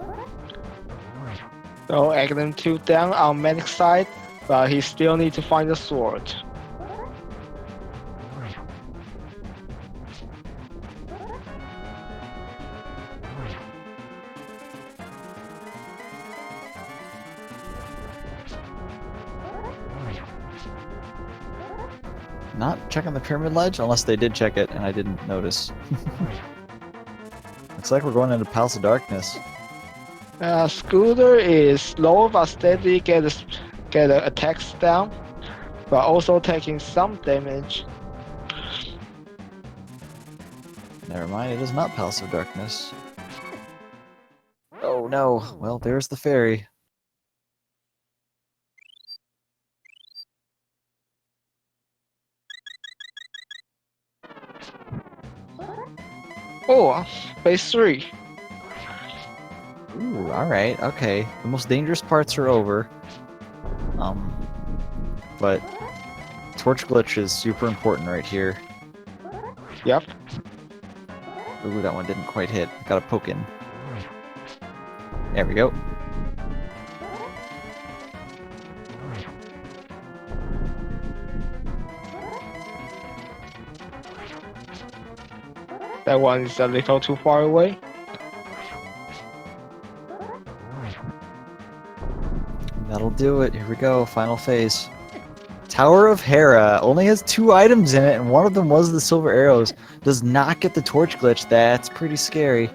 So Aghanim 2 down on Manic side, but he still needs to find the sword. Not checking the pyramid ledge, unless they did check it and I didn't notice. Looks like we're going into Palace of Darkness. Scooter is slow but steady, get the attacks down, but also taking some damage. Never mind, it is not Palace of Darkness. Oh no, well there's the fairy. Oh, phase 3. Ooh, alright, okay. The most dangerous parts are over. But torch glitch is super important right here. Yep. Ooh, that one didn't quite hit. Got a poke in. There we go. That one is a little too far away. That'll do it. Here we go. Final phase. Tower of Hera only has 2 items in it, and one of them was the silver arrows. Does not get the torch glitch. That's pretty scary.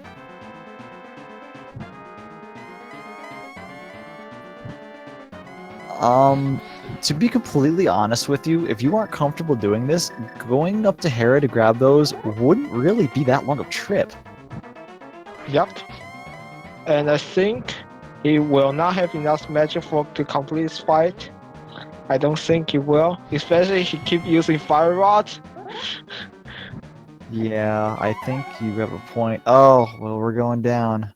To be completely honest with you, if you aren't comfortable doing this, going up to Hera to grab those wouldn't really be that long of a trip. Yep. And I think he will not have enough magic to complete this fight. I don't think he will, especially he keep using fire rods. Yeah, I think you have a point. Oh, well, we're going down.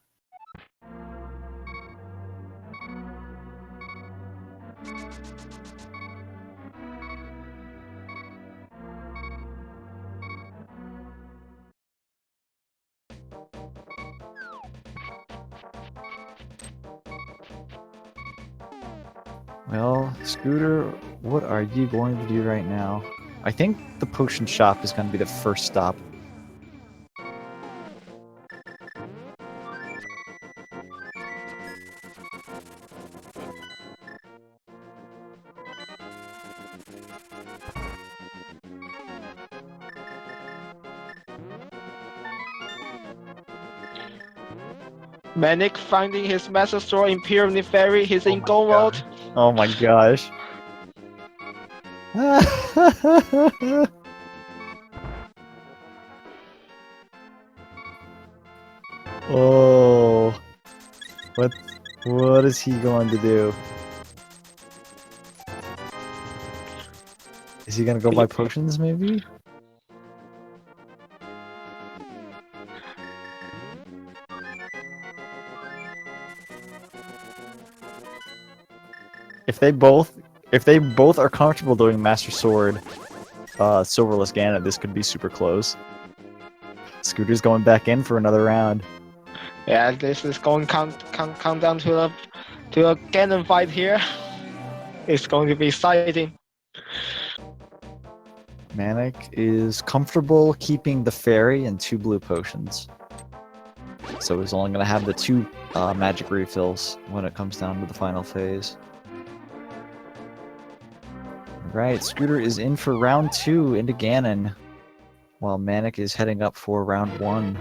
Well, Scooter, what are you going to do right now? I think the potion shop is going to be the first stop. Manic finding his master sword in Pyramid Fairy, he's in go mode. Oh my gosh. Oh. What is he going to do? Is he gonna go buy potions maybe? If they both are comfortable doing Master Sword, Silverless Ganon, this could be super close. Scooter's going back in for another round. Yeah, this is going count down to a Ganon fight here. It's going to be exciting. Manic is comfortable keeping the fairy and 2 blue potions. So he's only going to have the 2 magic refills when it comes down to the final phase. Right, Scooter is in for round 2 into Ganon, while Manic is heading up for round 1.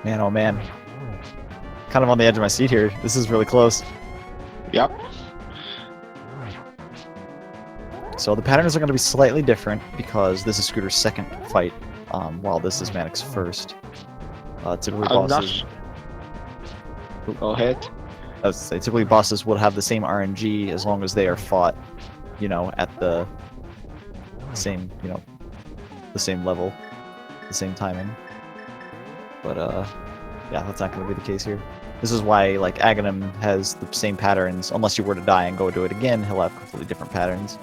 Man, oh man. Kind of on the edge of my seat here. This is really close. Yep. So the patterns are going to be slightly different because this is Scooter's second fight, while this is Manic's first. Typically bosses... Go ahead. I was say, typically bosses will have the same RNG as long as they are fought, you know, at the same, you know, the same level, the same timing. But yeah, that's not going to be the case here. This is why, like, Aghanim has the same patterns. Unless you were to die and go do it again, he'll have completely different patterns.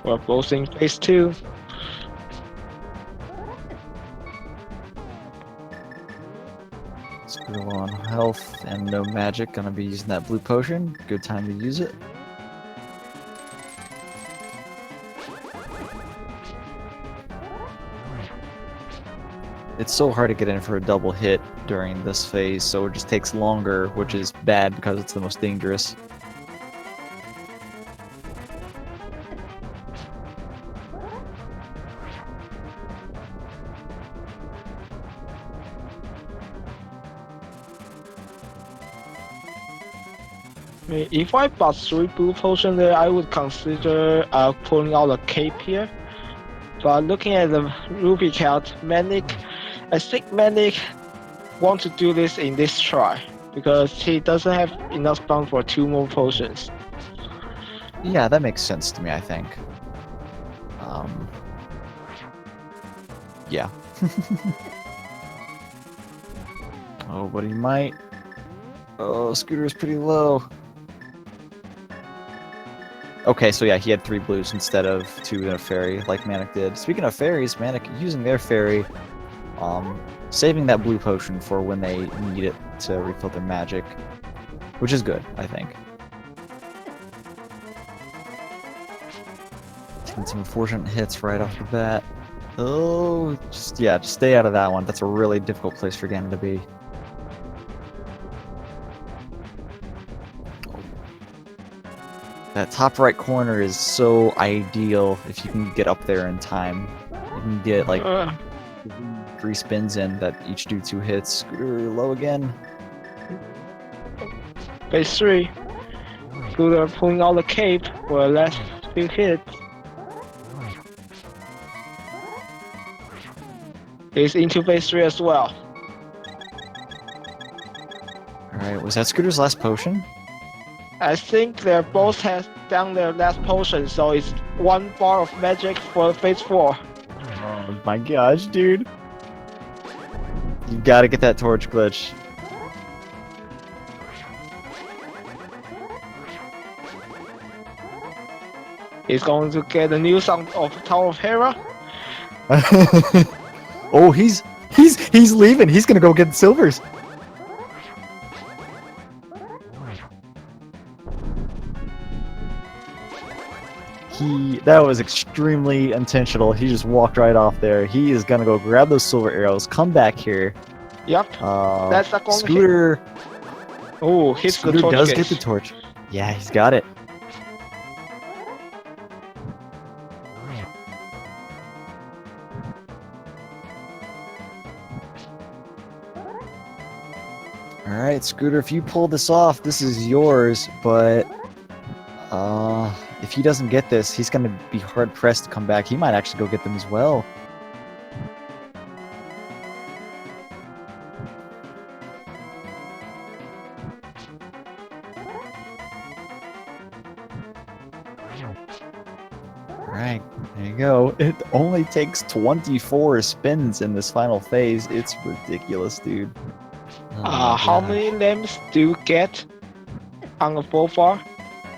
We're both in phase 2. Scooter low on health and no magic. Gonna be using that blue potion. Good time to use it. It's so hard to get in for a double hit during this phase, so it just takes longer, which is bad because it's the most dangerous. If I bought 3 blue potions there, I would consider pulling out a cape here. But looking at the rupee count, Manic, I think Manic want to do this in this try. because he doesn't have enough spawn for 2 more potions. Yeah, that makes sense to me, I think. Yeah. Oh, but he might. Oh, Scooter's pretty low. Okay, so yeah, he had 3 blues instead of 2 in a fairy, like Manic did. Speaking of fairies, Manic using their fairy, saving that blue potion for when they need it to refill their magic, which is good, I think. Taking some unfortunate hits right off the bat. Oh, just stay out of that one. That's a really difficult place for Ganon to be. That top right corner is so ideal if you can get up there in time. You can get like 3 spins in that each do 2 hits. Scooter low again. Phase 3. Scooter pulling out the cape for the last few hits. He's into phase 3 as well. Alright, was that Scooter's last potion? I think they both have down their last potion, so it's 1 bar of magic for phase 4. Oh my gosh, dude. You gotta get that torch glitch. He's going to get a new sound of Tower of Hera. Oh, he's leaving. He's gonna go get silvers. That was extremely intentional. He just walked right off there. He is gonna go grab those silver arrows, come back here. Yep. That's not going Scooter. to hit. Oh, hits the Scooter torch. does get the torch. Yeah, he's got it. Alright, Scooter, if you pull this off, this is yours, but if he doesn't get this, he's gonna be hard-pressed to come back. He might actually go get them as well. Alright, there you go. It only takes 24 spins in this final phase. It's ridiculous, dude. Oh How many lamps do you get on the full bar?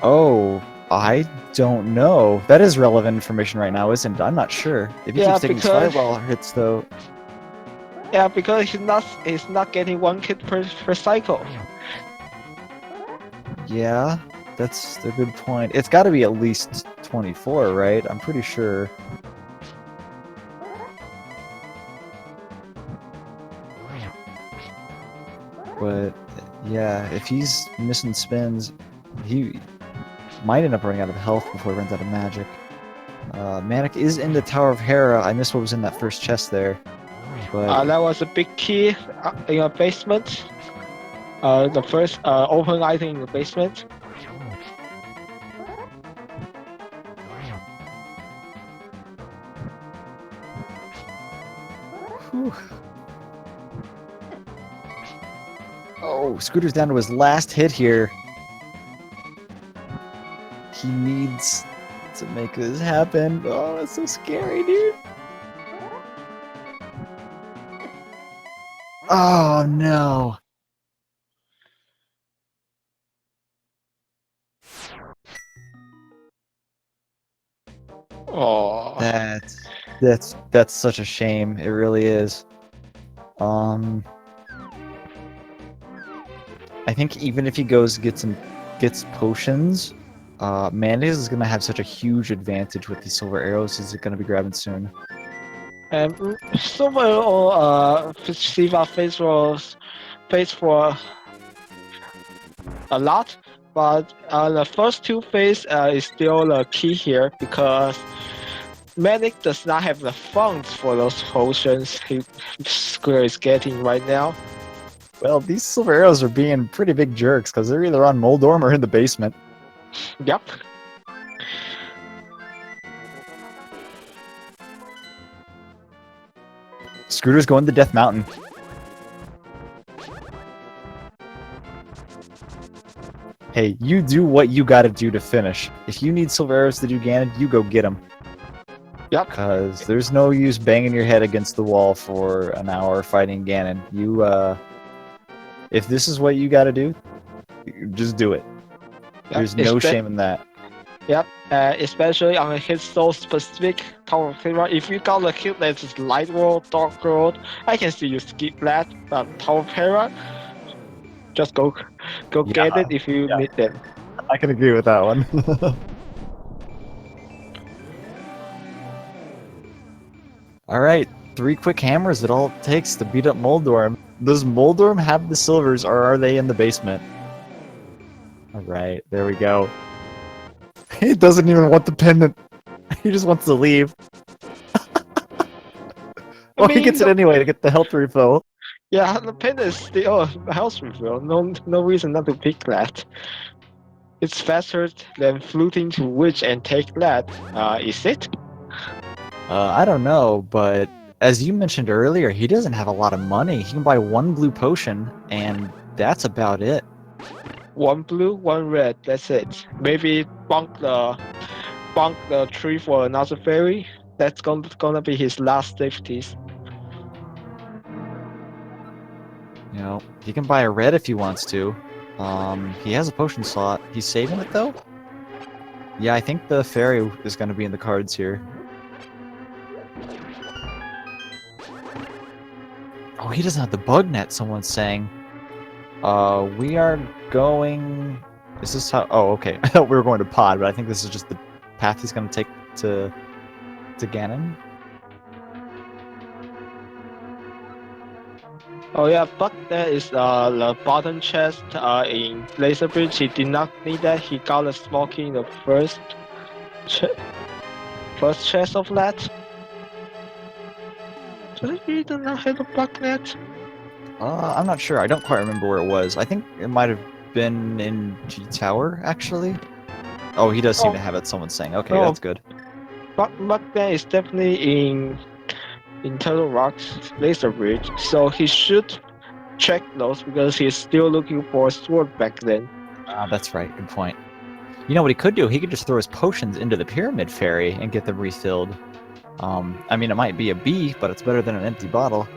Oh, I don't know. That is relevant information right now, isn't it? I'm not sure. If he keeps taking his fireball hits, though. Yeah, because he's not getting 1 hit per cycle. Yeah, that's a good point. It's got to be at least 24, right? I'm pretty sure. But yeah, if he's missing spins, he might end up running out of health before he runs out of magic. Manic is in the Tower of Hera. I missed what was in that first chest there. But That was a big key in a basement. The first open item in the basement. whew. Oh, Scooter's down to his last hit here. He needs to make this happen. Oh, it's so scary, dude. Oh, no. Oh. That's such a shame. It really is. I think even if he goes gets potions, Mandy is gonna have such a huge advantage with these silver arrows he's gonna be grabbing soon. And Silver or Siva face for a lot, but the first 2 phase is still the key here because Manic does not have the funds for those potions Square is getting right now. Well, these silver arrows are being pretty big jerks because they're either on Moldorm or in the basement. Yep. Scooter's going to Death Mountain. Hey, you do what you gotta do to finish. If you need silver arrows to do Ganon, you go get them. Yep. Because there's no use banging your head against the wall for an hour fighting Ganon. If this is what you gotta do, just do it. There's no shame in that. Yep, especially on a hit so specific Tower of Terror. If you got a hit that is light world, dark world, I can see you skip that. But Tower of Terror, just go get it if you need them. I can agree with that one. Alright, 3 quick hammers that all it takes to beat up Moldorm. Does Moldorm have the silvers or are they in the basement? Alright, there we go. He doesn't even want the pendant. He just wants to leave. Well, he gets it anyway to get the health refill. Yeah, the pen is still a health refill. No reason not to pick that. It's faster than fluting to Witch and take that. Is it? I don't know, but as you mentioned earlier, he doesn't have a lot of money. He can buy 1 blue potion, and that's about it. 1 blue, 1 red. That's it. Maybe bunk the tree for another fairy. That's gonna be his last safeties. You know, he can buy a red if he wants to. He has a potion slot. He's saving it though? Yeah, I think the fairy is going to be in the cards here. Oh, he doesn't have the bug net, someone's saying. We are going... Is this how... Oh, okay. I thought we were going to Pod, but I think this is just the path he's going to take to Ganon. Oh yeah, but there is the bottom chest in Laser Bridge. He did not need that. He got a small key in the first chest of that. Does he do not have a bug net? I'm not sure. I don't quite remember where it was. I think it might have been in G Tower, actually. Oh, he does seem to have it, someone's saying. Okay, that's good. Bug net is definitely in Turtle Rock's Laser Bridge, so he should check those because he's still looking for a sword back then. That's right, good point. You know what he could do? He could just throw his potions into the Pyramid Fairy and get them refilled. I mean, it might be a B, but it's better than an empty bottle.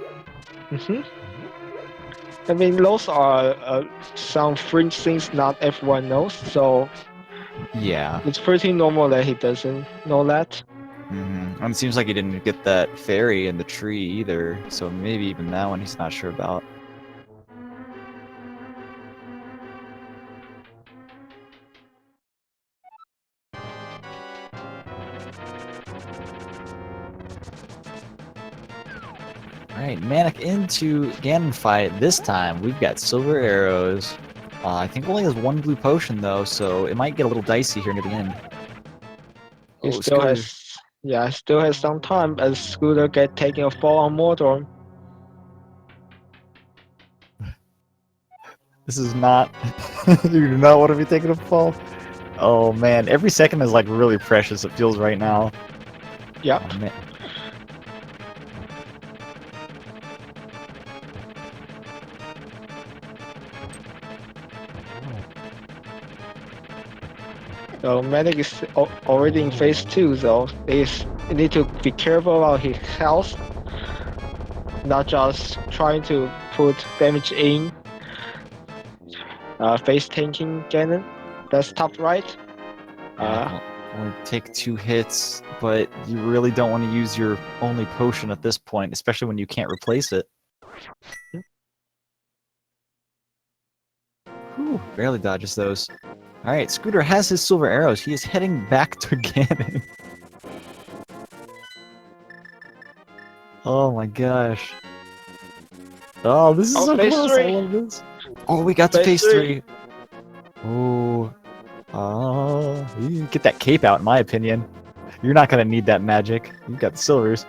I mean, those are some fringe things not everyone knows, so yeah, it's pretty normal that he doesn't know that. And it seems like he didn't get that fairy in the tree either, so maybe even that one he's not sure about. Alright, Manic into Ganon fight. This time we've got silver arrows. I think only has 1 blue potion though, so it might get a little dicey here near the end. He still has some time as Scooter get taking a fall on Mordor. This is not... you do not want to be taking a fall? Oh man, every second is like really precious, it feels right now. Yep. Oh, man. So Manic is already in phase 2, so they need to be careful about his health, not just trying to put damage in. Face tanking Ganon, that's top right. Only take 2 hits, but you really don't want to use your only potion at this point, especially when you can't replace it. Whew, barely dodges those. Alright, Scooter has his silver arrows. He is heading back to Ganon. Oh my gosh. Oh, this is so close. I love this. Oh, we got to phase 3. Oh. You get that cape out, in my opinion. You're not going to need that magic. You've got the silvers.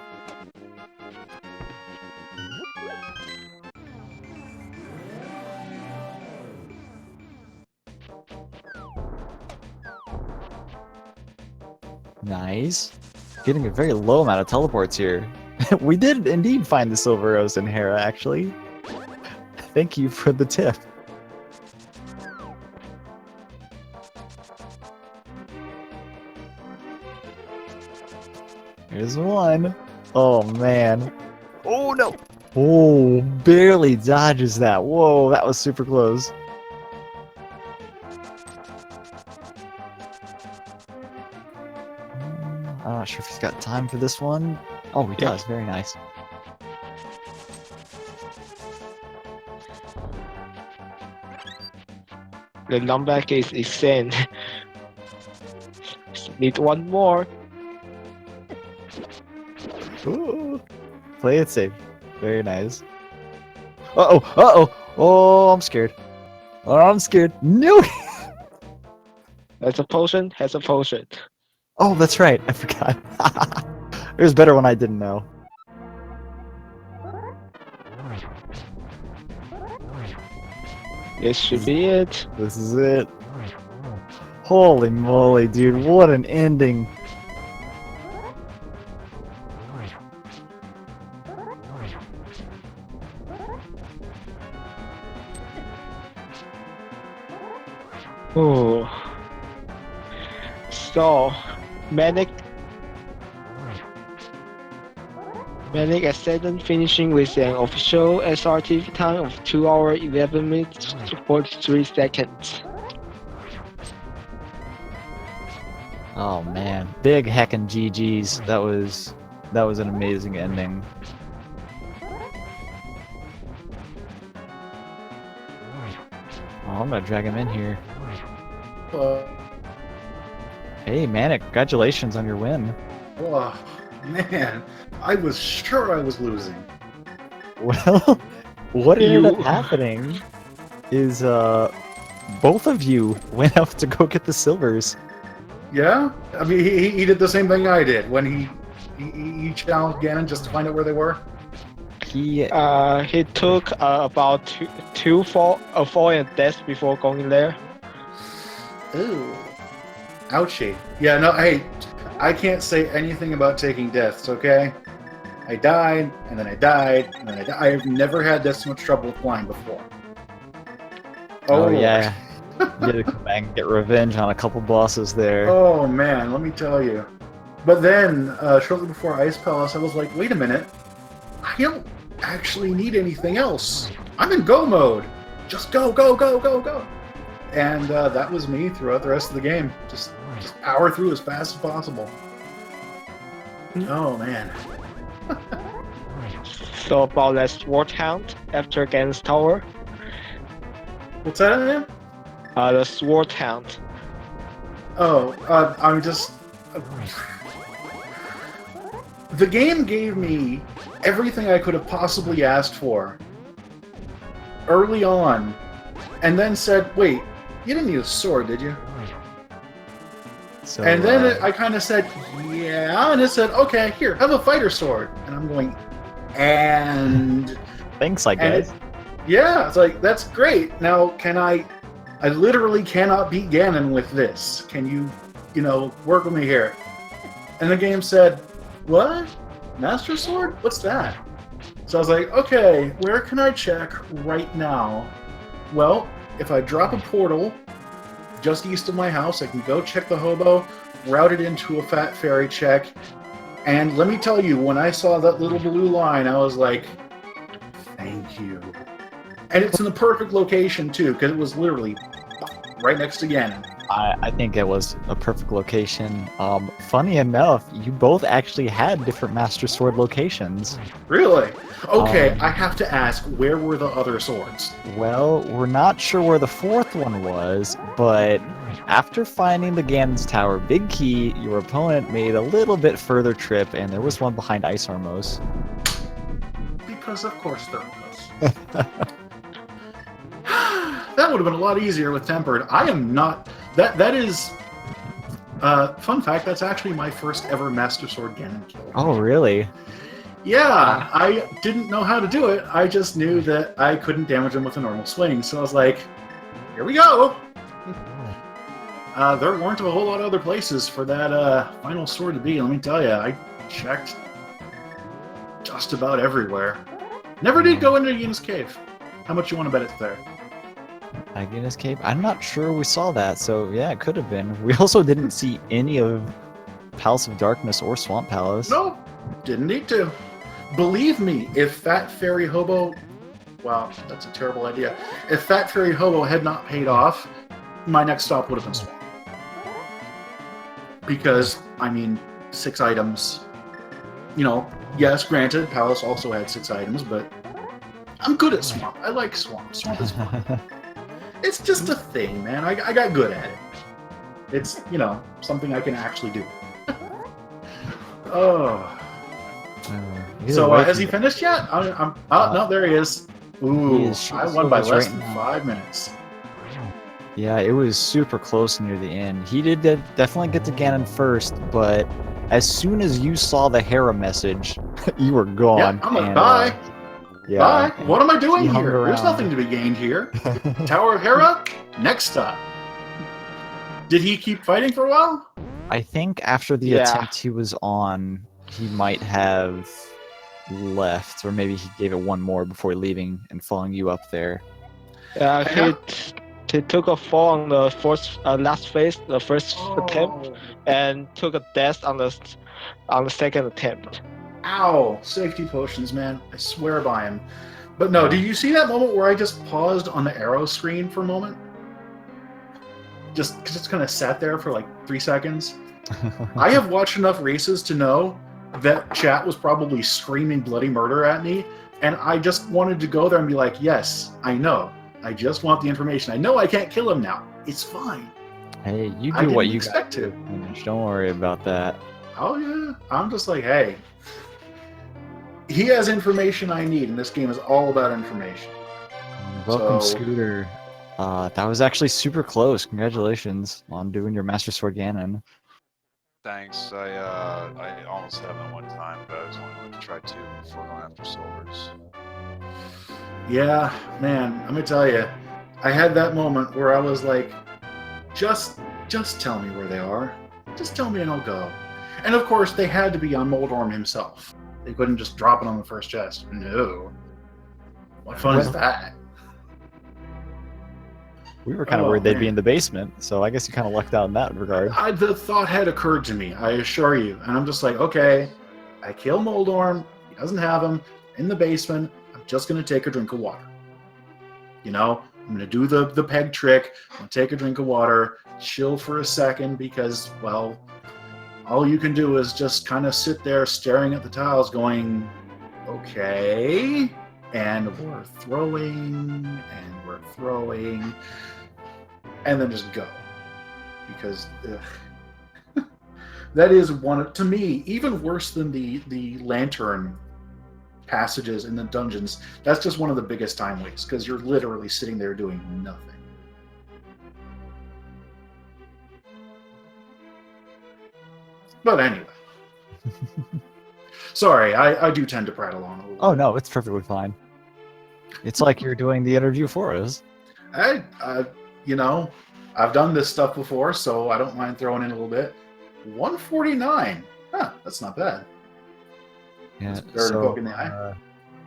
Nice. Getting a very low amount of teleports here. We did indeed find the silver arrows in Hera, actually. Thank you for the tip. Here's one. Oh, man. Oh, no. Oh, barely dodges that. Whoa, that was super close. I'm not sure if he's got time for this one. Oh, he does. Very nice. The number is insane. Need one more. Ooh. Play it safe. Very nice. Uh-oh. Uh-oh. Oh, I'm scared. Oh, I'm scared. No. Has a potion. Has a potion. Oh, that's right. I forgot. It was better when I didn't know. This should be it. This is it. Holy moly, dude. What an ending. Oh. So, ManicAscendant finishing with an official SRT time of 2 hours 11 minutes 43 seconds. Oh man, big heckin' GG's. That was an amazing ending. Oh, I'm gonna drag him in here. Hey, Manic, congratulations on your win. Oh, man, I was sure I was losing. Well, what ended up happening is both of you went up to go get the silvers. Yeah? I mean, he did the same thing I did when he challenged Ganon just to find out where they were. He took about two fall and death before going there. Ooh. Ouchie. Yeah, no, hey, I can't say anything about taking deaths, okay? I died, and then I died, and then I died. I've never had this much trouble with flying before. Oh yeah. You had to come back and get revenge on a couple bosses there. Oh man, let me tell you. But then, shortly before Ice Palace, I was like, wait a minute. I don't actually need anything else. I'm in go mode. Just go, go, go, go, go. And that was me throughout the rest of the game. Just power through as fast as possible. Oh man. So about that sword hound after Ganon's tower. What's that again? The sword hound. Oh, I'm just... The game gave me everything I could have possibly asked for early on, and then said, wait, you didn't need a sword, did you? So, and then I kind of said, yeah, and it said, okay, here, have a fighter sword. And I'm going, and... thanks, I guess. Yeah, it's like, that's great. Now, can I literally cannot beat Ganon with this. Can you know, work with me here? And the game said, what? Master Sword? What's that? So I was like, okay, where can I check right now? Well, if I drop a portal just east of my house, I can go check the hobo, route it into a fat fairy check, and let me tell you, when I saw that little blue line, I was like, thank you. And it's in the perfect location, too, because it was literally right next to Ganon. I think it was a perfect location. Funny enough, you both actually had different Master Sword locations. Really? Okay, I have to ask, where were the other swords? Well, we're not sure where the fourth one was, but after finding the Ganon's Tower Big Key, your opponent made a little bit further trip, and there was one behind Ice Armos. Because of course there was. That would have been a lot easier with Tempered. I am not... That is... fun fact, that's actually my first ever Master Sword Ganon kill. Oh, really? Yeah, I didn't know how to do it. I just knew that I couldn't damage him with a normal swing. So I was like, here we go! There weren't a whole lot of other places for that final sword to be, let me tell you. I checked just about everywhere. Never did go into Yuna's Cave. How much you want to bet it's there? Yuna's Cave? I'm not sure we saw that, so yeah, it could have been. We also didn't see any of Palace of Darkness or Swamp Palace. No, didn't need to. Believe me, if Fat Fairy Hobo... Wow, that's a terrible idea. If Fat Fairy Hobo had not paid off, my next stop would have been Swamp. Because, I mean, 6 items. You know, yes, granted, Palace also had 6 items, but I'm good at Swamp. I like Swamp. Swamp is fun. It's just a thing, man. I got good at it. It's, you know, something I can actually do. Oh. So, has he finished yet? Oh, no, there he is. Ooh, I won by less than 5 minutes. Yeah, it was super close near the end. He did definitely get to Ganon first, but as soon as you saw the Hera message, you were gone. Yeah, I'm like, bye. Yeah. Bye. What am I doing hung here? There's around. nothing to be gained here. Tower of Hera? Next stop. Did he keep fighting for a while? I think after the attempt he was on, he might have left, or maybe he gave it one more before leaving and following you up there. Yeah, he took a fall on the last phase, the first attempt, and took a death on the second attempt. Ow! Safety potions, man. I swear by him. But no, did you see that moment where I just paused on the arrow screen for a moment? Just kind of sat there for like 3 seconds. I have watched enough races to know that chat was probably screaming bloody murder at me, and I just wanted to go there and be like, yes, I know. I just want the information. I know I can't kill him now. It's fine. Hey, you I do what didn't you expect to. Don't worry about that. Oh yeah, I'm just like, hey, he has information I need, and this game is all about information. Welcome, Scooter. That was actually super close. Congratulations on doing your Master Sword Ganon. Thanks. I almost had them one time, but I was wanting to try 2 before going after Solvers. Yeah, man, I'm gonna tell you, I had that moment where I was like, just tell me where they are. Just tell me and I'll go. And of course, they had to be on Moldorm himself. They couldn't just drop it on the first chest. No. What fun is that? We were kind of worried they'd be in the basement, so I guess you kind of lucked out in that regard. The thought had occurred to me, I assure you. And I'm just like, okay, I kill Moldorm. He doesn't have him in the basement. I'm just going to take a drink of water. You know, I'm going to do the peg trick. I'm going to take a drink of water, chill for a second because, well, all you can do is just kind of sit there staring at the tiles going, okay. And we're throwing, and we're throwing, and then just go. Because that is to me, even worse than the lantern passages in the dungeons. That's just one of the biggest time wastes, because you're literally sitting there doing nothing. But anyway. Sorry, I do tend to prattle on a little. Oh no, it's perfectly fine. It's like you're doing the interview for us. You know, I've done this stuff before, so I don't mind throwing in a little bit. 149. Huh, that's not bad. Yeah, poke in the eye.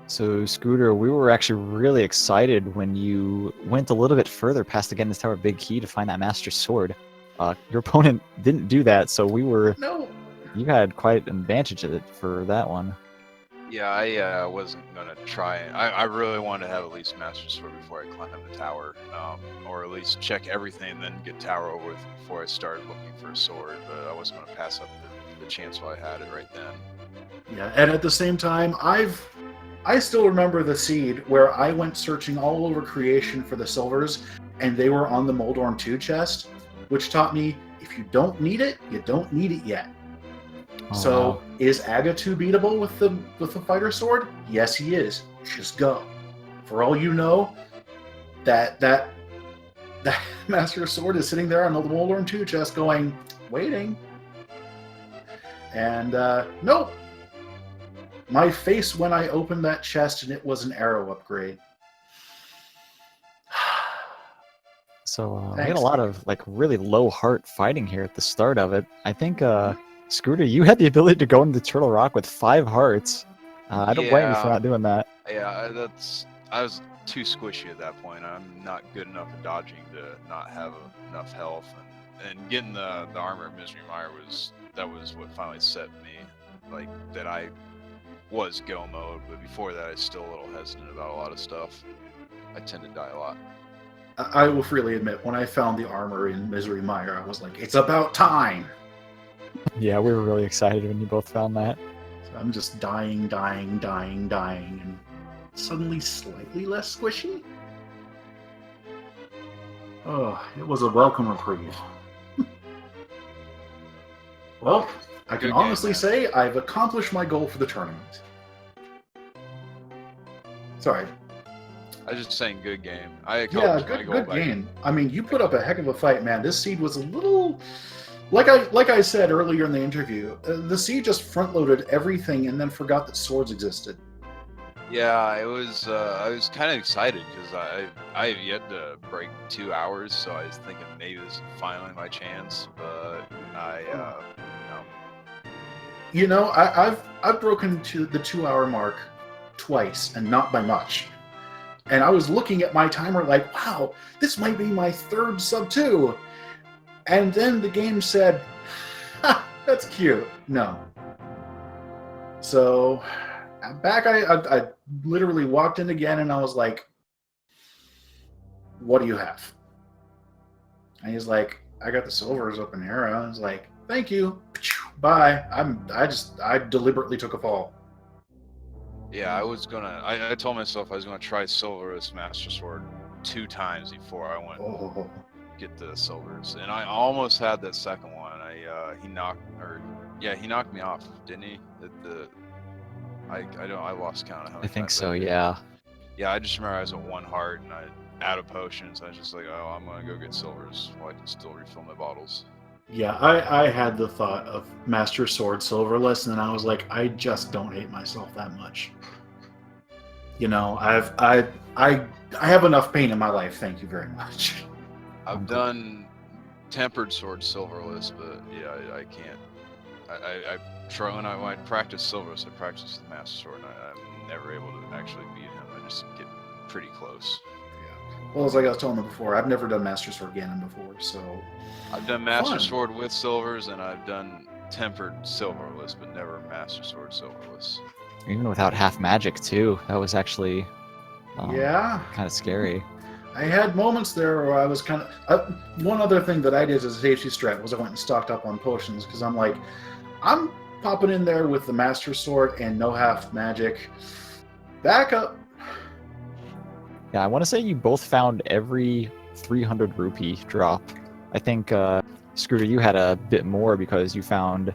So Scooter, we were actually really excited when you went a little bit further past the Genon's Tower Big Key to find that Master Sword. Your opponent didn't do that, so we were... No. You had quite an advantage of it for that one. Yeah, I wasn't going to try it. I really wanted to have at least Master Sword before I climbed the tower, or at least check everything and then get tower over with before I started looking for a sword, but I wasn't going to pass up the chance while I had it right then. Yeah, and at the same time, I still remember the seed where I went searching all over creation for the silvers, and they were on the Moldorm 2 chest, which taught me if you don't need it, you don't need it yet. Oh, So, wow. is Agatu beatable with the fighter sword? Yes, he is. Just go. For all you know, that Master Sword is sitting there on the Moldorm 2 chest going, waiting. And, nope. My face when I opened that chest and it was an arrow upgrade. So we had a lot of like really low heart fighting here at the start of it. I think Scooter, you had the ability to go into Turtle Rock with 5 hearts. I don't blame you for not doing that. Yeah, I was too squishy at that point. I'm not good enough at dodging to not have enough health, and and getting the armor of Misery Mire was what finally set me, like, that I was go mode, but before that I was still a little hesitant about a lot of stuff. I tend to die a lot. I will freely admit, when I found the armor in Misery Mire, I was like, it's about time! Yeah, we were really excited when you both found that. So I'm just dying, and suddenly slightly less squishy? Oh, it was a welcome reprieve. Well, I can Good game, honestly man. say I've accomplished my goal for the tournament. Sorry. I was just saying, good game. I Yeah, accomplished my good goal by game. I mean, you put up a heck of a fight, man. This seed was a little... Like I said earlier in the interview, the seed just front-loaded everything and then forgot that swords existed. Yeah, it was. I was kind of excited because I have yet to break 2 hours, so I was thinking maybe this is finally my chance. But no. You know, I've broken to the 2-hour mark twice, and not by much. And I was looking at my timer like, wow, this might be my 3rd sub 2. And then the game said, ha, that's cute. No. So back, I literally walked in again, and I was like, what do you have? And he's like, I got the silvers up in here. I was like, thank you. Bye. I deliberately took a fall. Yeah, I was gonna. I told myself I was gonna try Silverus Master Sword 2 times before I went Oh. get the silvers, and I almost had that second one. He knocked me off, didn't he? I lost count of how many I think times so, did. yeah. Yeah, I just remember I was at 1 heart and I out of potions. I was just like, oh, I'm gonna go get silvers while I can still refill my bottles. Yeah, I had the thought of Master Sword Silverless, and then I was like, I just don't hate myself that much. You know, I have enough pain in my life. Thank you very much. I've done tempered sword silverless, but yeah, I can't. I try when I practice silverless, I practice the master sword, and I'm never able to actually beat him. I just get pretty close. Well, as like I was telling them before, I've never done Master Sword Ganon before, so I've done master Fun. sword with silvers, and I've done tempered silverless, but never master sword silverless. Even without half magic, too. That was actually yeah. kind of scary. I had moments there where I was kind of... one other thing that I did as a safety strat was I went and stocked up on potions, because I'm like, I'm popping in there with the Master Sword and no half magic. Back up. Yeah, I want to say you both found every 300 rupee drop. I think, Scooter, you had a bit more because you found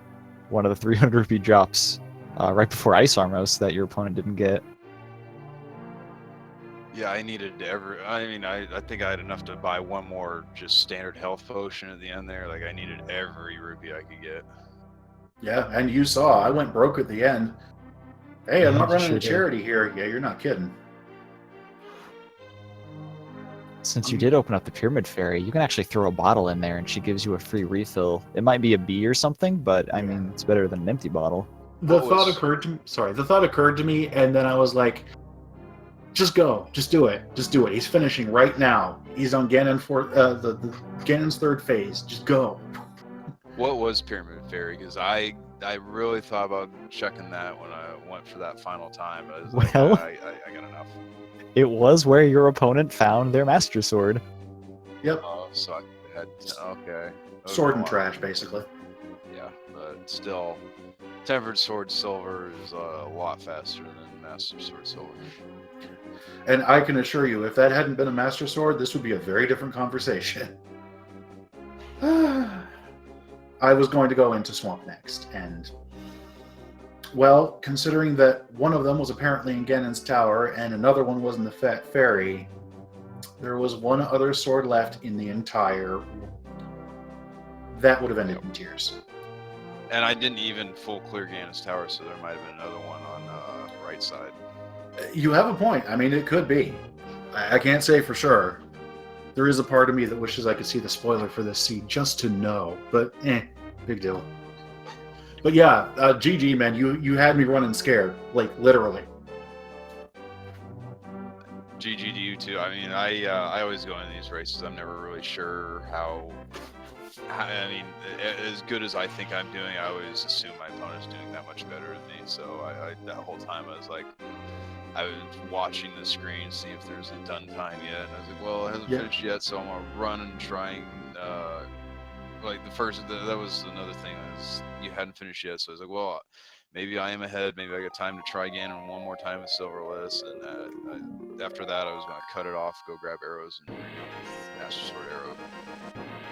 one of the 300 rupee drops right before Ice Armos that your opponent didn't get. Yeah, I needed every. I mean, I think I had enough to buy one more just standard health potion at the end there. Like, I needed every rupee I could get. Yeah, and you saw, I went broke at the end. Hey, I'm not You running sure a did. charity here. Yeah, you're not kidding. Since you did open up the Pyramid Fairy, you can actually throw a bottle in there and she gives you a free refill. It might be a B or something, but I mean, it's better than an empty bottle. The What thought was- occurred to me. Sorry, the thought occurred to me, and then I was like, "Just go, just do it, just do it." He's finishing right now. He's on Ganon for the Ganon's 3rd phase. Just go. What was Pyramid Fairy? Because I really thought about checking that when I went for that final time. But I was like, Well- I got enough. It was where your opponent found their Master Sword. Yep, So I had okay. sword and Okay, trash, basically. Yeah, but still, tempered sword silver is a lot faster than master sword silver. And I can assure you, if that hadn't been a Master Sword, this would be a very different conversation. I was going to go into Swamp next, and well, considering that one of them was apparently in Ganon's Tower and another one was in the Fairy, there was one other sword left in the entire world. That would have ended in tears. And I didn't even full clear Ganon's tower, so there might have been another one on the right side. You have a point. I mean, it could be. I can't say for sure. There is a part of me that wishes I could see the spoiler for this scene just to know, but big deal. But yeah, GG, man, you had me running scared, like literally. GG to you too. I mean, I always go into these races. I'm never really sure how I mean, as good as I think I'm doing, I always assume my opponent's doing that much better than me. So that whole time I was like, I was watching the screen, see if there's a done time yet, and I was like, well, it hasn't finished yet, so I'm gonna run and try and like that was another thing, is you hadn't finished yet, so I was like, well, maybe I am ahead, maybe I got time to try again and one more time with Silverless, and after that I was gonna cut it off, go grab arrows, and Master Sword Arrow.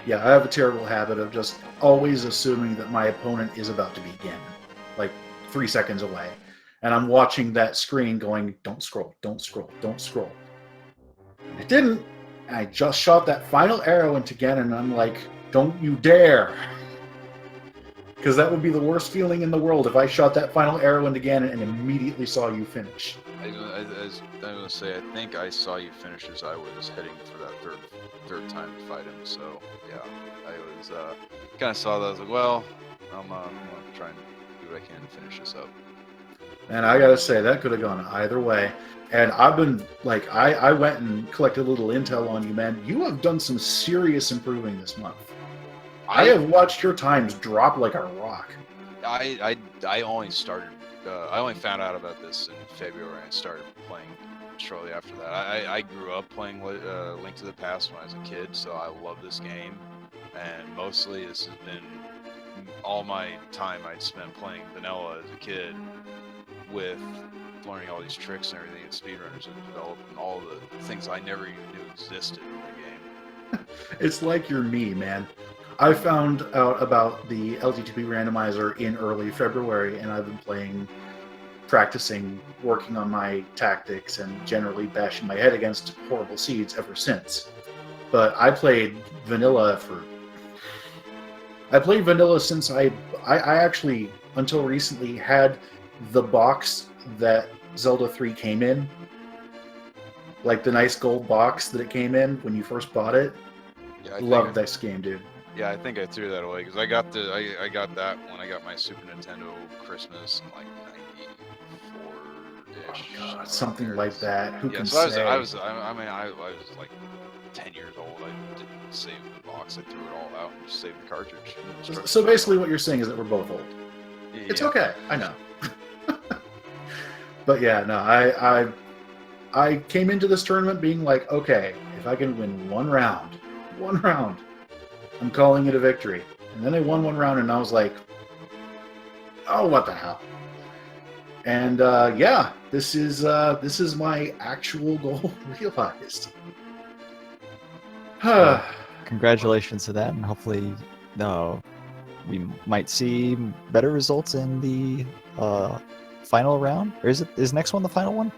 Yeah, I have a terrible habit of just always assuming that my opponent is about to begin, like 3 seconds away. And I'm watching that screen going, don't scroll, don't scroll, don't scroll. And it didn't. And I just shot that final arrow into Ganon, and I'm like, don't you dare. Because that would be the worst feeling in the world if I shot that final arrow into Ganon and immediately saw you finish. I was going to say, I think I saw you finish as I was heading for that third time to fight him. So, yeah, I was kind of saw that. I was like, well, I'm going to try and do what I can to finish this up. And I gotta say, that could have gone either way. And I've been, like, I went and collected a little intel on you, man. You have done some serious improving this month. I have watched your times drop like a rock. I only started, I only found out about this in February, and I started playing shortly after that. I grew up playing Link to the Past when I was a kid, so I love this game. And mostly this has been all my time I'd spent playing vanilla as a kid, with learning all these tricks and everything that speedrunners have developed, and all the things I never even knew existed in the game. It's like you're me, man. I found out about the LTTP randomizer in early February, and I've been practicing, working on my tactics, and generally bashing my head against horrible seeds ever since. But I played vanilla since I actually, until recently, had the box that Zelda 3 came in, like the nice gold box that it came in when you first bought it. Yeah, Loved this game, dude. Yeah, I think I threw that away because I got that when I got my Super Nintendo Christmas in like '94-ish. Oh God, something like that. Who can so say? I was like 10 years old. I didn't save the box. I threw it all out and just saved the cartridge. So basically, what you're saying is that we're both old. Yeah. It's okay. I know. But yeah, no, I came into this tournament being like, okay, if I can win one round, I'm calling it a victory. And then I won one round, and I was like, oh, what the hell? And yeah, this is my actual goal realized. Congratulations to that, and hopefully, we might see better results in the final round. Or is next one the final one?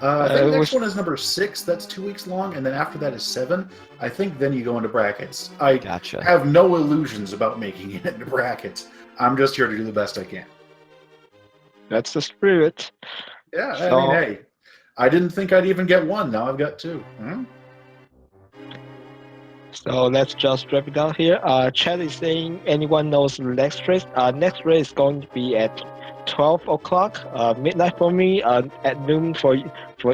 I think the next one is number 6. That's 2 weeks long, and then after that is 7. I think then you go into brackets. I have no illusions about making it into brackets. I'm just here to do the best I can. That's the spirit. Yeah, I mean, hey, I didn't think I'd even get 1. Now I've got 2. Hmm? So let's just wrap it down here. Chat is saying anyone knows the next race? Next race is going to be at 12 o'clock, midnight for me, at noon for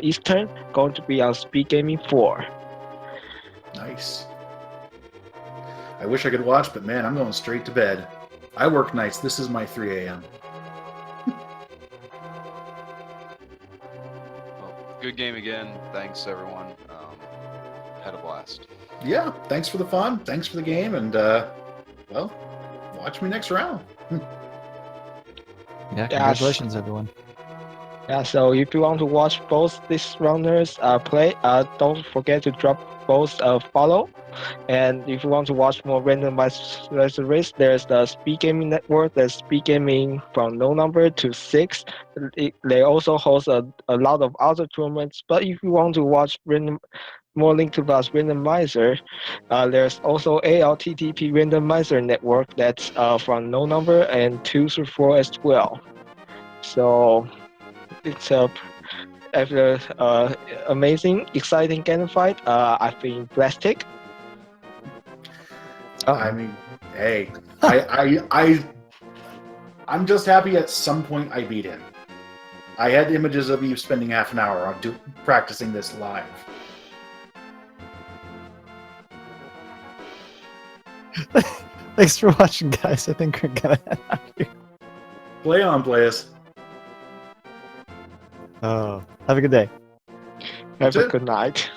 Eastern. Going to be on Speed Gaming 4. Nice. I wish I could watch, but man, I'm going straight to bed. I work nights. This is my 3 a.m. Well, good game again. Thanks, everyone. Had a blast. Yeah, thanks for the fun. Thanks for the game, and well, watch me next round. Yeah, congratulations, everyone. Yeah, so if you want to watch both these runners play, don't forget to drop both follow. And if you want to watch more randomized race, there's the Speed Gaming Network. There's Speed Gaming from no number to 6. They also host a lot of other tournaments. But if you want to watch more Link to Past Randomizer, there's also ALTTP Randomizer Network that's from no number and 2 through 4 as well. So it's after amazing, exciting game fight. I think plastic. I mean, hey, I'm just happy at some point I beat him. I had images of you spending half an hour on practicing this live. Thanks for watching, guys. I think we're gonna head out here. Play on, players. Oh, have a good day. Have a too. good night.